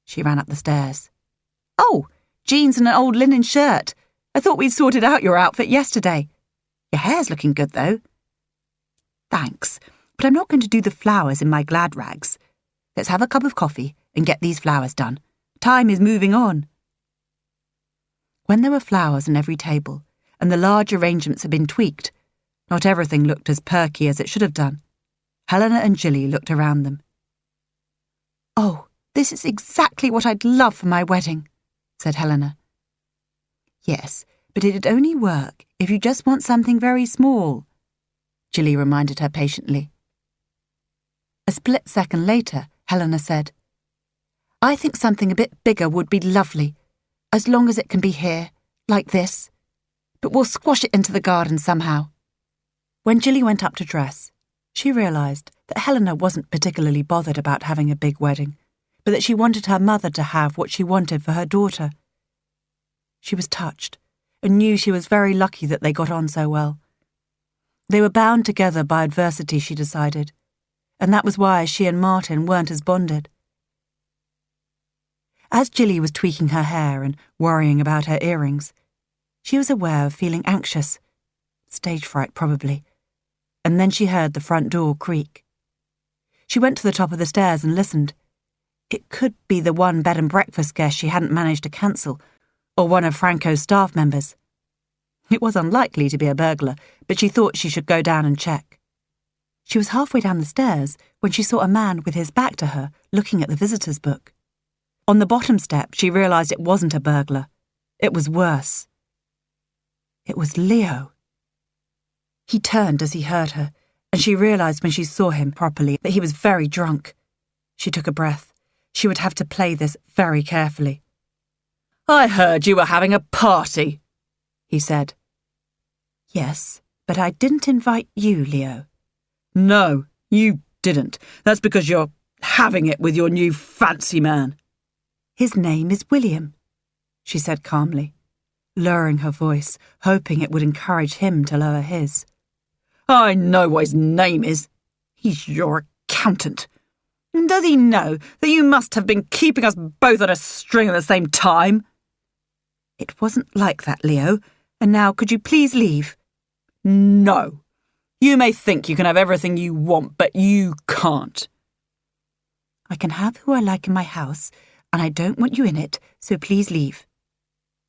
She ran up the stairs. "Oh, jeans and an old linen shirt. I thought we'd sorted out your outfit yesterday. Your hair's looking good, though." "Thanks, but I'm not going to do the flowers in my glad rags. Let's have a cup of coffee and get these flowers done. Time is moving on." When there were flowers on every table, and the large arrangements had been tweaked, not everything looked as perky as it should have done. Helena and Jilly looked around them. "Oh, this is exactly what I'd love for my wedding," said Helena. "Yes, but it'd only work if you just want something very small," Jilly reminded her patiently. A split second later, Helena said, "I think something a bit bigger would be lovely, as long as it can be here, like this. But we'll squash it into the garden somehow." When Jilly went up to dress, she realised that Helena wasn't particularly bothered about having a big wedding, but that she wanted her mother to have what she wanted for her daughter. She was touched, and knew she was very lucky that they got on so well. They were bound together by adversity, she decided, and that was why she and Martin weren't as bonded. As Jilly was tweaking her hair and worrying about her earrings, she was aware of feeling anxious, stage fright probably, and then she heard the front door creak. She went to the top of the stairs and listened. It could be the one bed and breakfast guest she hadn't managed to cancel, or one of Franco's staff members. It was unlikely to be a burglar, but she thought she should go down and check. She was halfway down the stairs when she saw a man with his back to her looking at the visitor's book. On the bottom step, she realised it wasn't a burglar. It was worse. It was Leo. He turned as he heard her, and she realised when she saw him properly that he was very drunk. She took a breath. She would have to play this very carefully. "I heard you were having a party," he said. "Yes, but I didn't invite you, Leo." "No, you didn't. That's because you're having it with your new fancy man." "His name is William," she said calmly, lowering her voice, hoping it would encourage him to lower his. "I know what his name is. He's your accountant. And does he know that you must have been keeping us both on a string at the same time?" "It wasn't like that, Leo, And now could you please leave? No. You may think you can have everything you want, but you can't. I can have who I like in my house, and I don't want you in it, so please leave.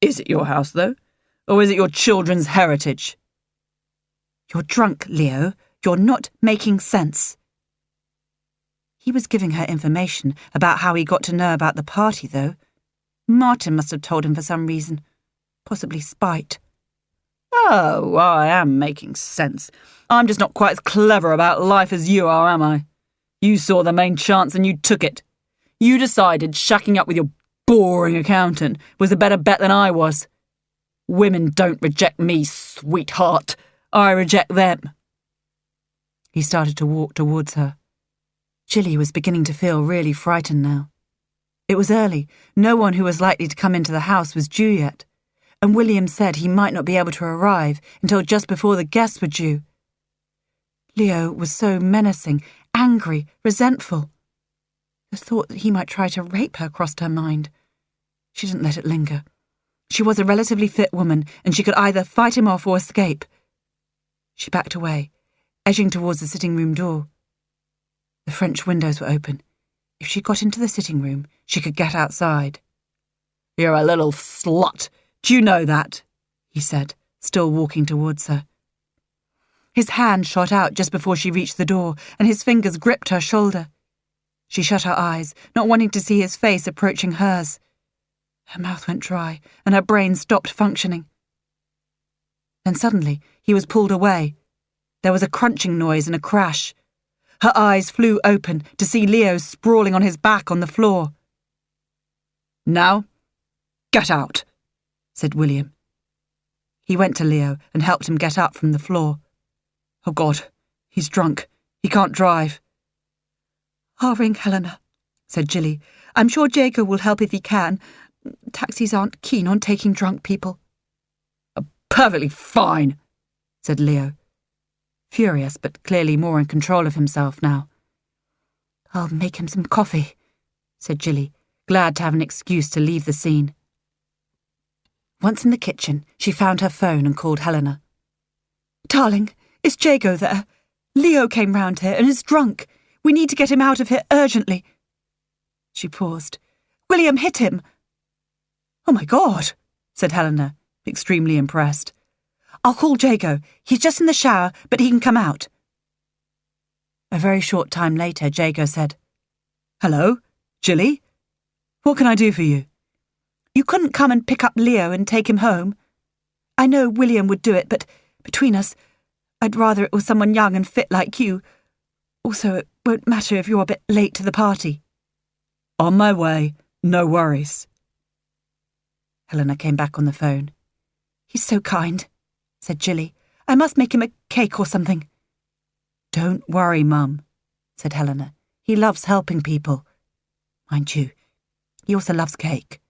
Is it your house, though? Or is it your children's heritage? You're drunk, Leo. You're not making sense. He was giving her information about how he got to know about the party, though. Martin must have told him for some reason. Possibly spite. Oh, I am making sense. I'm just not quite as clever about life as you are, am I? You saw the main chance and you took it. You decided shacking up with your boring accountant was a better bet than I was. Women don't reject me, sweetheart. I reject them. He started to walk towards her. Chilly was beginning to feel really frightened now. It was early. No one who was likely to come into the house was due yet, and William said he might not be able to arrive until just before the guests were due. Leo was so menacing, angry, resentful. The thought that he might try to rape her crossed her mind. She didn't let it linger. She was a relatively fit woman, and she could either fight him off or escape. She backed away, edging towards the sitting room door. The French windows were open. If she got into the sitting room, she could get outside. You're a little slut. Do you know that? He said, still walking towards her. His hand shot out just before she reached the door, and his fingers gripped her shoulder. She shut her eyes, not wanting to see his face approaching hers. Her mouth went dry, and her brain stopped functioning. Then suddenly, he was pulled away. There was a crunching noise and a crash. Her eyes flew open to see Leo sprawling on his back on the floor. Now, get out, said William. He went to Leo and helped him get up from the floor. Oh, God, he's drunk. He can't drive. I'll ring Helena, said Jilly. I'm sure Jago will help if he can. Taxis aren't keen on taking drunk people. Perfectly fine, said Leo. Furious, but clearly more in control of himself now. I'll make him some coffee, said Jilly, glad to have an excuse to leave the scene. Once in the kitchen, she found her phone and called Helena. Darling, is Jago there? Leo came round here and is drunk. We need to get him out of here urgently. She paused. William hit him. Oh, my God, said Helena, extremely impressed. I'll call Jago. He's just in the shower, but he can come out. A very short time later, Jago said, Hello, Jilly? What can I do for you? You couldn't come and pick up Leo and take him home? I know William would do it, but between us, I'd rather it was someone young and fit like you. Also, it won't matter if you're a bit late to the party. On my way, no worries. Helena came back on the phone. He's so kind, said Jilly. I must make him a cake or something. Don't worry, Mum, said Helena. He loves helping people. Mind you, he also loves cake.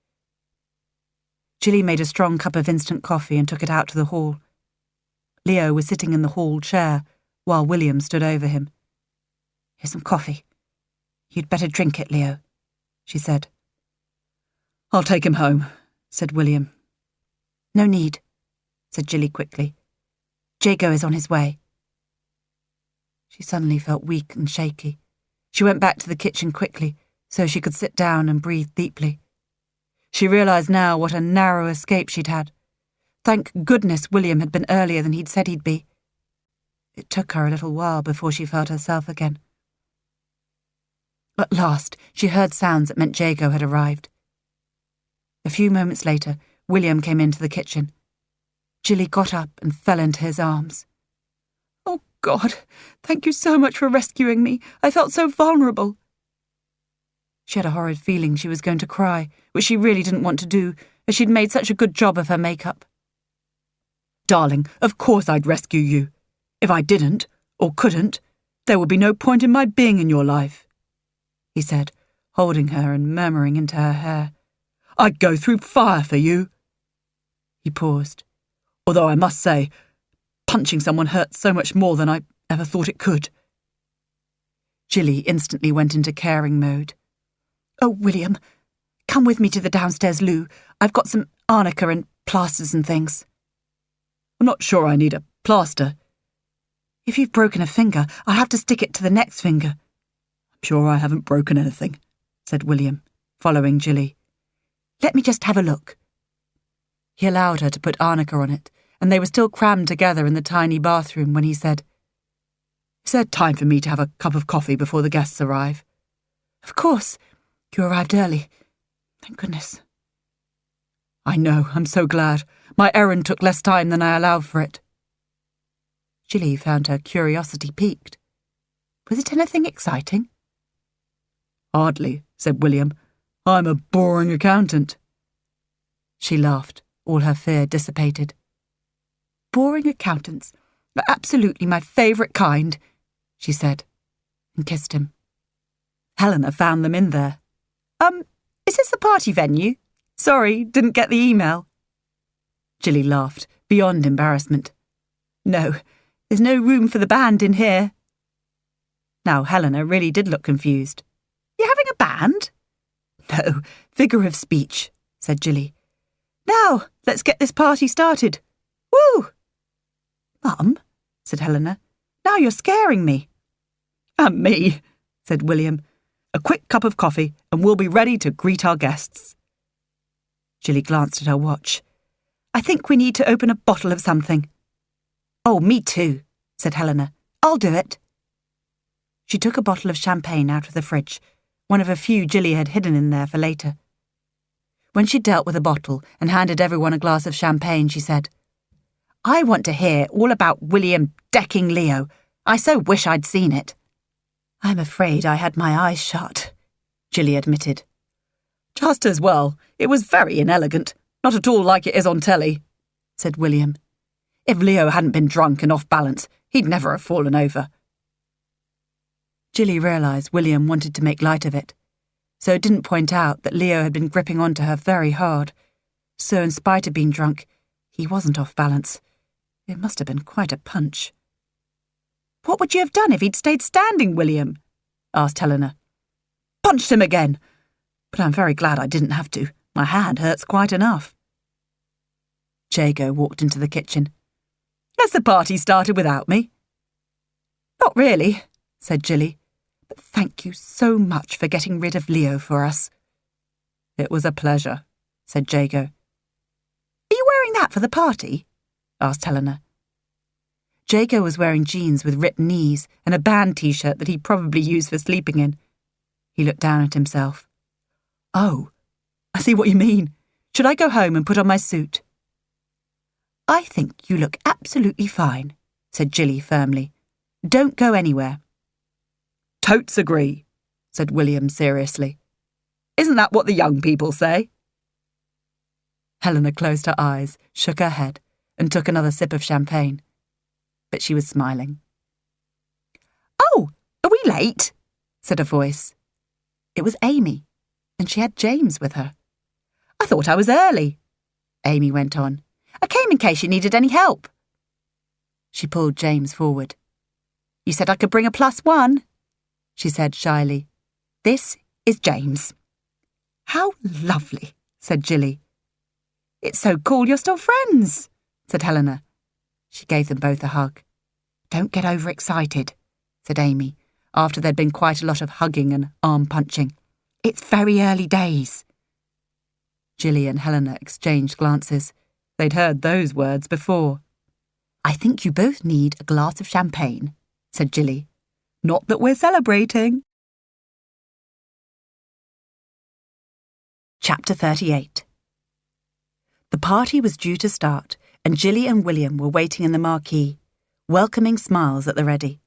Jilly made a strong cup of instant coffee and took it out to the hall. Leo was sitting in the hall chair while William stood over him. Here's some coffee. You'd better drink it, Leo, she said. I'll take him home, said William. No need, said Jilly quickly. Jago is on his way. She suddenly felt weak and shaky. She went back to the kitchen quickly so she could sit down and breathe deeply. She realised now what a narrow escape she'd had. Thank goodness William had been earlier than he'd said he'd be. It took her a little while before she felt herself again. At last, she heard sounds that meant Jago had arrived. A few moments later, William came into the kitchen. Jilly got up and fell into his arms. Oh, God, thank you so much for rescuing me. I felt so vulnerable. She had a horrid feeling she was going to cry, which she really didn't want to do, as she'd made such a good job of her makeup. Darling, of course I'd rescue you. If I didn't, or couldn't, there would be no point in my being in your life, he said, holding her and murmuring into her hair. I'd go through fire for you. He paused. Although I must say, punching someone hurts so much more than I ever thought it could. Jilly instantly went into caring mode. Oh, William, come with me to the downstairs loo. I've got some arnica and plasters and things. I'm not sure I need a plaster. If you've broken a finger, I'll have to stick it to the next finger. I'm sure I haven't broken anything, said William, following Jilly. Let me just have a look. He allowed her to put arnica on it, and they were still crammed together in the tiny bathroom when he said, Is there time for me to have a cup of coffee before the guests arrive? Of course. You arrived early. Thank goodness. I know, I'm so glad. My errand took less time than I allowed for it. Jilly found her curiosity piqued. Was it anything exciting? Hardly, said William. I'm a boring accountant. She laughed, all her fear dissipated. Boring accountants are absolutely my favourite kind, she said, and kissed him. Helena found them in there. Is this the party venue? Sorry, didn't get the email. Jilly laughed, beyond embarrassment. No, there's no room for the band in here. Now Helena really did look confused. You're having a band? No, figure of speech, said Jilly. Now, let's get this party started. Woo! Mum, said Helena, now you're scaring me. And me, said William. A quick cup of coffee and we'll be ready to greet our guests. Jilly glanced at her watch. I think we need to open a bottle of something. Oh, me too, said Helena. I'll do it. She took a bottle of champagne out of the fridge, one of a few Jilly had hidden in there for later. When she'd dealt with a bottle and handed everyone a glass of champagne, she said, I want to hear all about William decking Leo. I so wish I'd seen it. I'm afraid I had my eyes shut, Jilly admitted. Just as well. It was very inelegant. Not at all like it is on telly, said William. If Leo hadn't been drunk and off balance, he'd never have fallen over. Jilly realised William wanted to make light of it, so didn't point out that Leo had been gripping onto her very hard. So in spite of being drunk, he wasn't off balance. It must have been quite a punch. What would you have done if he'd stayed standing, William? Asked Helena. Punched him again. But I'm very glad I didn't have to. My hand hurts quite enough. Jago walked into the kitchen. Has the party started without me? Not really, said Jilly. But thank you so much for getting rid of Leo for us. It was a pleasure, said Jago. Are you wearing that for the party? Asked Helena. Jago was wearing jeans with ripped knees and a band t-shirt that he probably used for sleeping in. He looked down at himself. Oh, I see what you mean. Should I go home and put on my suit? I think you look absolutely fine, said Jilly firmly. Don't go anywhere. Totes agree, said William seriously. Isn't that what the young people say? Helena closed her eyes, shook her head, and took another sip of champagne. But she was smiling. Oh, are we late? Said a voice. It was Amy, and she had James with her. I thought I was early, Amy went on. I came in case you needed any help. She pulled James forward. You said I could bring a +1, she said shyly. This is James. How lovely, said Jilly. It's so cool you're still friends, said Helena. She gave them both a hug. Don't get overexcited, said Amy, after there'd been quite a lot of hugging and arm-punching. It's very early days. Jilly and Helena exchanged glances. They'd heard those words before. I think you both need a glass of champagne, said Jilly. Not that we're celebrating. Chapter 38. The party was due to start, and Jilly and William were waiting in the marquee, welcoming smiles at the ready.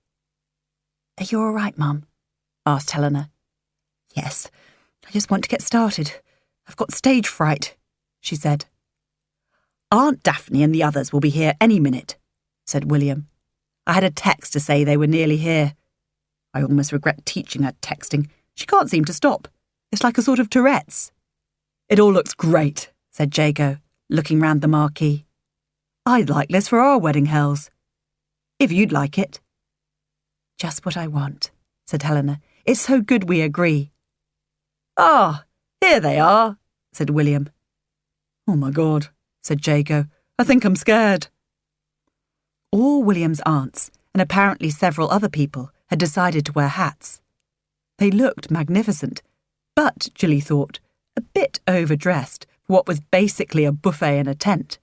Are you all right, Mum? Asked Helena. Yes, I just want to get started. I've got stage fright, she said. Aunt Daphne and the others will be here any minute, said William. I had a text to say they were nearly here. I almost regret teaching her texting. She can't seem to stop. It's like a sort of Tourette's. It all looks great, said Jago, looking round the marquee. I'd like this for our wedding hells. If you'd like it. Just what I want, said Helena. It's so good we agree. Ah, here they are, said William. Oh my God, said Jago. I think I'm scared. All William's aunts, and apparently several other people, had decided to wear hats. They looked magnificent, but, Gilly thought, a bit overdressed for what was basically a buffet in a tent.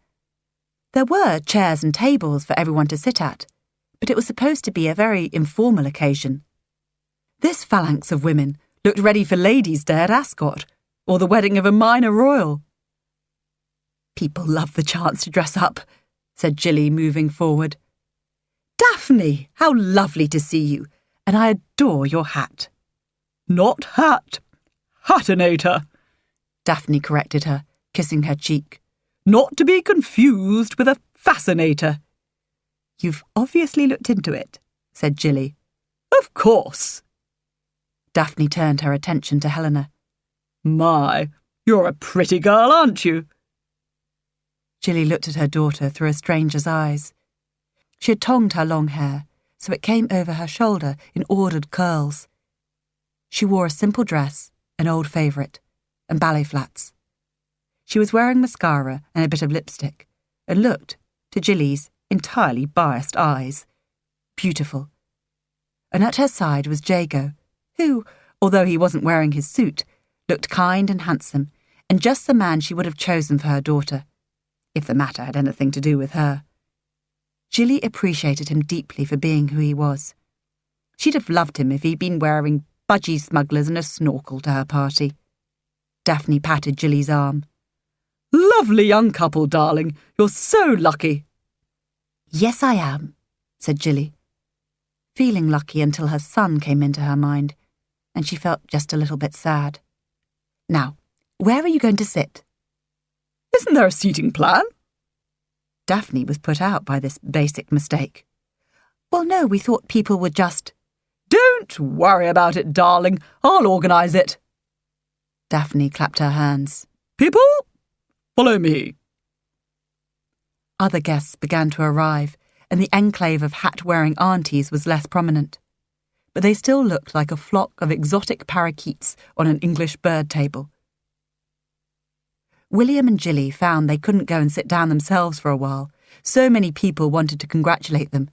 There were chairs and tables for everyone to sit at, but it was supposed to be a very informal occasion. This phalanx of women looked ready for Ladies' Day at Ascot, or the wedding of a minor royal. "People love the chance to dress up," said Gilly, moving forward. "Daphne, how lovely to see you, and I adore your hat." "Not hat, hatinator," Daphne corrected her, kissing her cheek. "Not to be confused with a fascinator." "You've obviously looked into it," said Gilly. "Of course." Daphne turned her attention to Helena. "My, you're a pretty girl, aren't you?" Gilly looked at her daughter through a stranger's eyes. She had tongued her long hair, so it came over her shoulder in ordered curls. She wore a simple dress, an old favourite, and ballet flats. She was wearing mascara and a bit of lipstick, and looked, to Gilly's entirely biased eyes, beautiful. And at her side was Jago, who, although he wasn't wearing his suit, looked kind and handsome, and just the man she would have chosen for her daughter, if the matter had anything to do with her. Gilly appreciated him deeply for being who he was. She'd have loved him if he'd been wearing budgie smugglers and a snorkel to her party. Daphne patted Gilly's arm. "Lovely young couple, darling. You're so lucky." "Yes, I am," said Gilly, feeling lucky until her son came into her mind, and she felt just a little bit sad. "Now, where are you going to sit?" "Isn't there a seating plan?" Daphne was put out by this basic mistake. "Well, no, we thought people would just—" "Don't worry about it, darling. I'll organise it." Daphne clapped her hands. "People, follow me." Other guests began to arrive, and the enclave of hat-wearing aunties was less prominent. But they still looked like a flock of exotic parakeets on an English bird table. William and Gilly found they couldn't go and sit down themselves for a while. So many people wanted to congratulate them,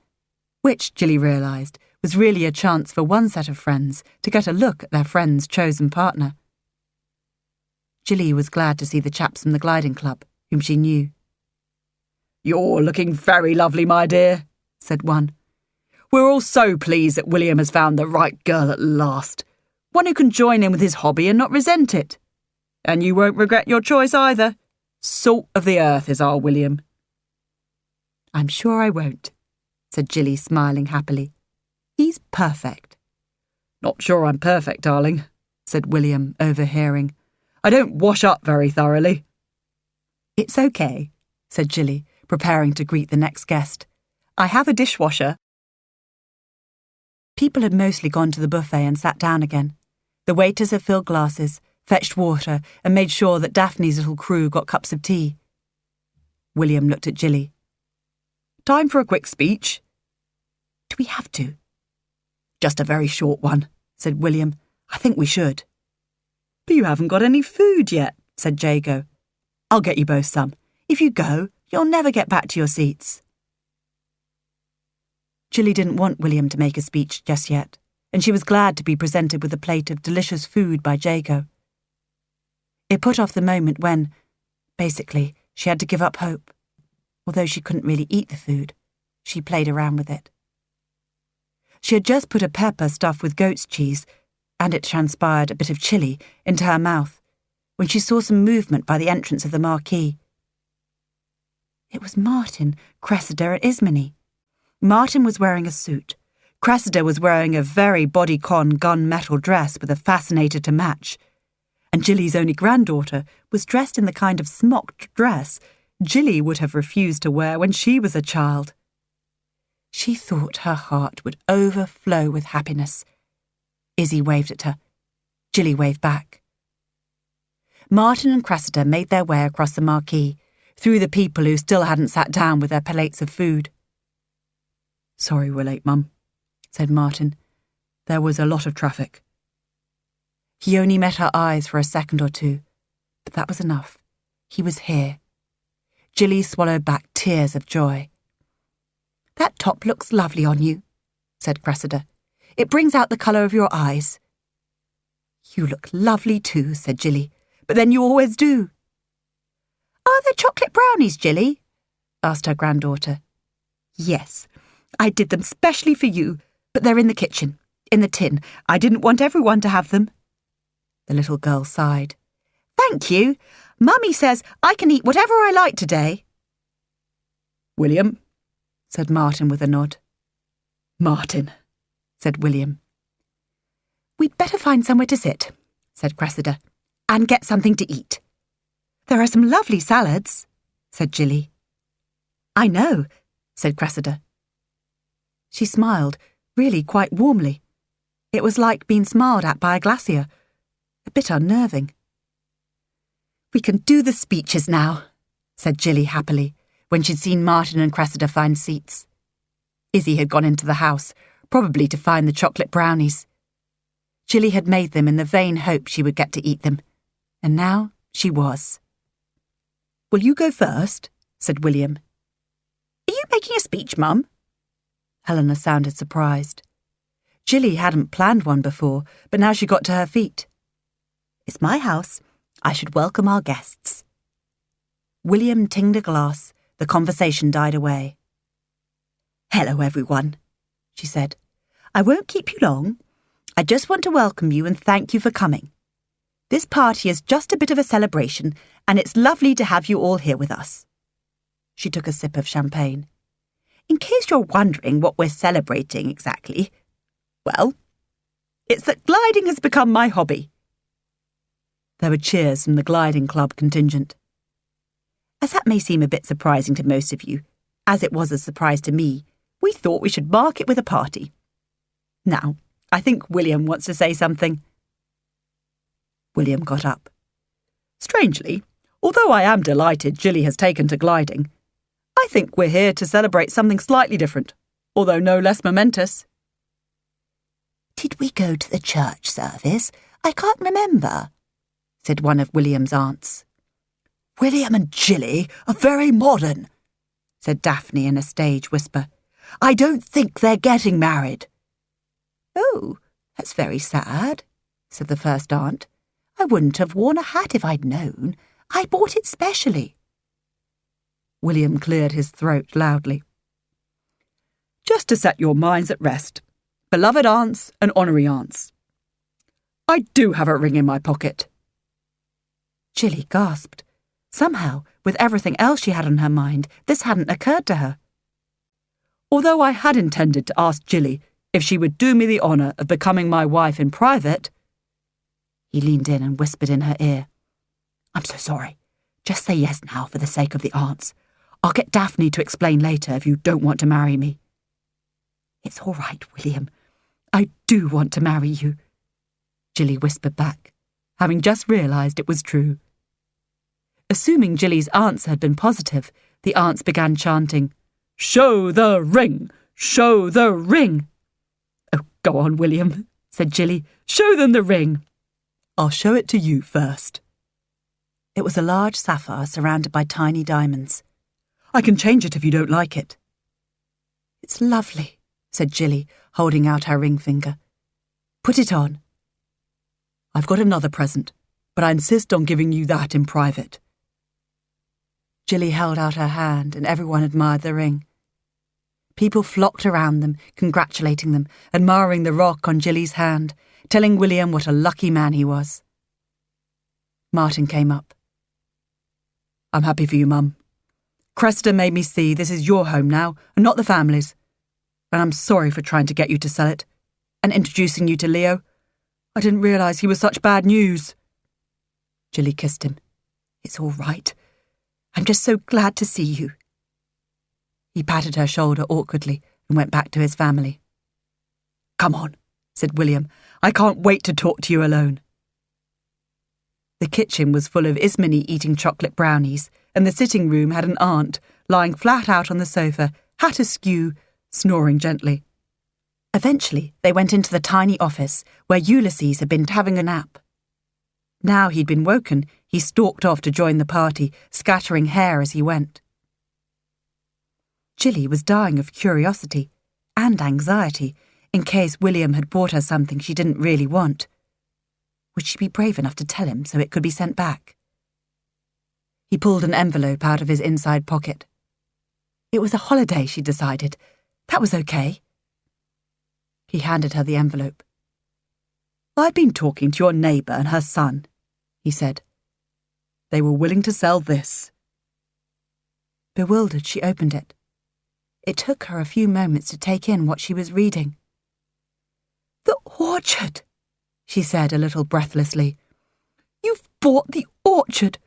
which, Gilly realised, was really a chance for one set of friends to get a look at their friend's chosen partner. Gilly was glad to see the chaps from the gliding club, whom she knew. "You're looking very lovely, my dear," said one. "We're all so pleased that William has found the right girl at last, one who can join in with his hobby and not resent it. And you won't regret your choice either. Salt of the earth is our William." "I'm sure I won't," said Gilly, smiling happily. "He's perfect." "Not sure I'm perfect, darling," said William, overhearing. "I don't wash up very thoroughly." "It's okay," said Gilly, preparing to greet the next guest. "I have a dishwasher." People had mostly gone to the buffet and sat down again. The waiters had filled glasses, fetched water, and made sure that Daphne's little crew got cups of tea. William looked at Gilly. "Time for a quick speech." "Do we have to?" "Just a very short one," said William. "I think we should." "But you haven't got any food yet," said Jago. "I'll get you both some. If you go, you'll never get back to your seats." Gilly didn't want William to make a speech just yet, and she was glad to be presented with a plate of delicious food by Jago. It put off the moment when, basically, she had to give up hope. Although she couldn't really eat the food, she played around with it. She had just put a pepper stuffed with goat's cheese, and it transpired a bit of chili, into her mouth, when she saw some movement by the entrance of the marquee. It was Martin, Cressida, and Ismene. Martin was wearing a suit. Cressida was wearing a very bodycon gunmetal dress with a fascinator to match. And Gilly's only granddaughter was dressed in the kind of smocked dress Gilly would have refused to wear when she was a child. She thought her heart would overflow with happiness. Izzy waved at her. Gilly waved back. Martin and Cressida made their way across the marquee, through the people who still hadn't sat down with their plates of food. "Sorry we're late, Mum," said Martin. "There was a lot of traffic." He only met her eyes for a second or two, but that was enough. He was here. Gilly swallowed back tears of joy. "That top looks lovely on you," said Cressida. "It brings out the colour of your eyes." "You look lovely too," said Jilly, "but then you always do." "Are there chocolate brownies, Jilly?" asked her granddaughter. "Yes, I did them specially for you, but they're in the kitchen, in the tin. I didn't want everyone to have them." The little girl sighed. "Thank you. Mummy says I can eat whatever I like today." "William," said Martin with a nod. "Martin," said William. "We'd better find somewhere to sit," said Cressida, "and get something to eat." "There are some lovely salads," said Jilly. "I know," said Cressida. She smiled, really quite warmly. It was like being smiled at by a glacier, a bit unnerving. "We can do the speeches now," said Jilly happily, when she'd seen Martin and Cressida find seats. Izzy had gone into the house, probably to find the chocolate brownies. Jilly had made them in the vain hope she would get to eat them, and now she was. "Will you go first?" said William. "Are you making a speech, Mum?" Helena sounded surprised. Jilly hadn't planned one before, but now she got to her feet. "It's my house. I should welcome our guests." William tinged a glass. The conversation died away. "Hello, everyone," she said. "I won't keep you long. I just want to welcome you and thank you for coming. This party is just a bit of a celebration, and it's lovely to have you all here with us." She took a sip of champagne. "In case you're wondering what we're celebrating exactly, well, it's that gliding has become my hobby." There were cheers from the gliding club contingent. As that may seem a bit surprising to most of you, as it was a surprise to me, we thought we should mark it with a party. Now, I think William wants to say something. William got up. "Strangely, although I am delighted Jilly has taken to gliding, I think we're here to celebrate something slightly different, although no less momentous." "Did we go to the church service? I can't remember," said one of William's aunts. "William and Jilly are very modern," said Daphne in a stage whisper. "I don't think they're getting married." "Oh, that's very sad," said the first aunt. "I wouldn't have worn a hat if I'd known. I bought it specially." William cleared his throat loudly. "Just to set your minds at rest, beloved aunts and honorary aunts, I do have a ring in my pocket." Jilly gasped. Somehow, with everything else she had on her mind, this hadn't occurred to her. "Although I had intended to ask Jilly if she would do me the honour of becoming my wife in private," he leaned in and whispered in her ear. "I'm so sorry. Just say yes now for the sake of the aunts. I'll get Daphne to explain later if you don't want to marry me." "It's all right, William. I do want to marry you," Jilly whispered back, having just realised it was true. Assuming Jilly's answer had been positive, the aunts began chanting, "Show the ring! Show the ring!" "Oh, go on, William," said Jilly. "Show them the ring." "I'll show it to you first." It was a large sapphire surrounded by tiny diamonds. "I can change it if you don't like it." "It's lovely," said Jilly, holding out her ring finger. "Put it on." "I've got another present, but I insist on giving you that in private." Jilly held out her hand and everyone admired the ring. People flocked around them, congratulating them, admiring the rock on Jilly's hand, telling William what a lucky man he was. Martin came up. "I'm happy for you, Mum. Cressida made me see this is your home now and not the family's. And I'm sorry for trying to get you to sell it and introducing you to Leo. I didn't realise he was such bad news." Jilly kissed him. "It's all right. I'm just so glad to see you." He patted her shoulder awkwardly and went back to his family. "Come on," said William. "I can't wait to talk to you alone." The kitchen was full of Ismini eating chocolate brownies, and the sitting room had an aunt lying flat out on the sofa, hat askew, snoring gently. Eventually, they went into the tiny office where Ulysses had been having a nap. Now he'd been woken, he stalked off to join the party, scattering hair as he went. Jilly was dying of curiosity and anxiety in case William had bought her something she didn't really want. Would she be brave enough to tell him so it could be sent back? He pulled an envelope out of his inside pocket. It was a holiday, she decided. That was okay. He handed her the envelope. "I've been talking to your neighbour and her son," he said. "They were willing to sell this." Bewildered, she opened it. It took her a few moments to take in what she was reading. "The orchard," she said a little breathlessly. "You've bought the orchard.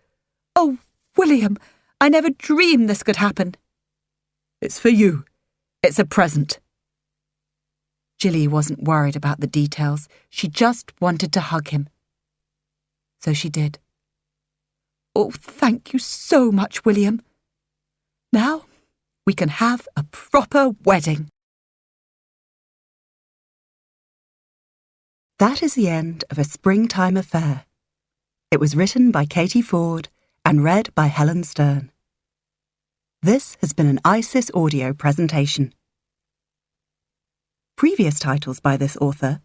Oh, William, I never dreamed this could happen." "It's for you. It's a present." Jilly wasn't worried about the details. She just wanted to hug him. So she did. "Oh, thank you so much, William. Now we can have a proper wedding." That is the end of A Springtime Affair. It was written by Katie Ford and read by Helen Stern. This has been an ISIS audio presentation. Previous titles by this author,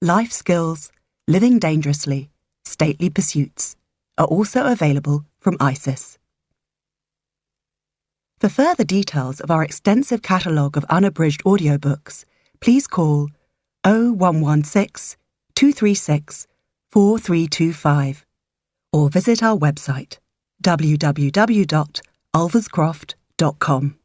Life Skills, Living Dangerously, Stately Pursuits, are also available from ISIS. For further details of our extensive catalogue of unabridged audiobooks, please call 0116 236 4325 or visit our website www.ulverscroft.com.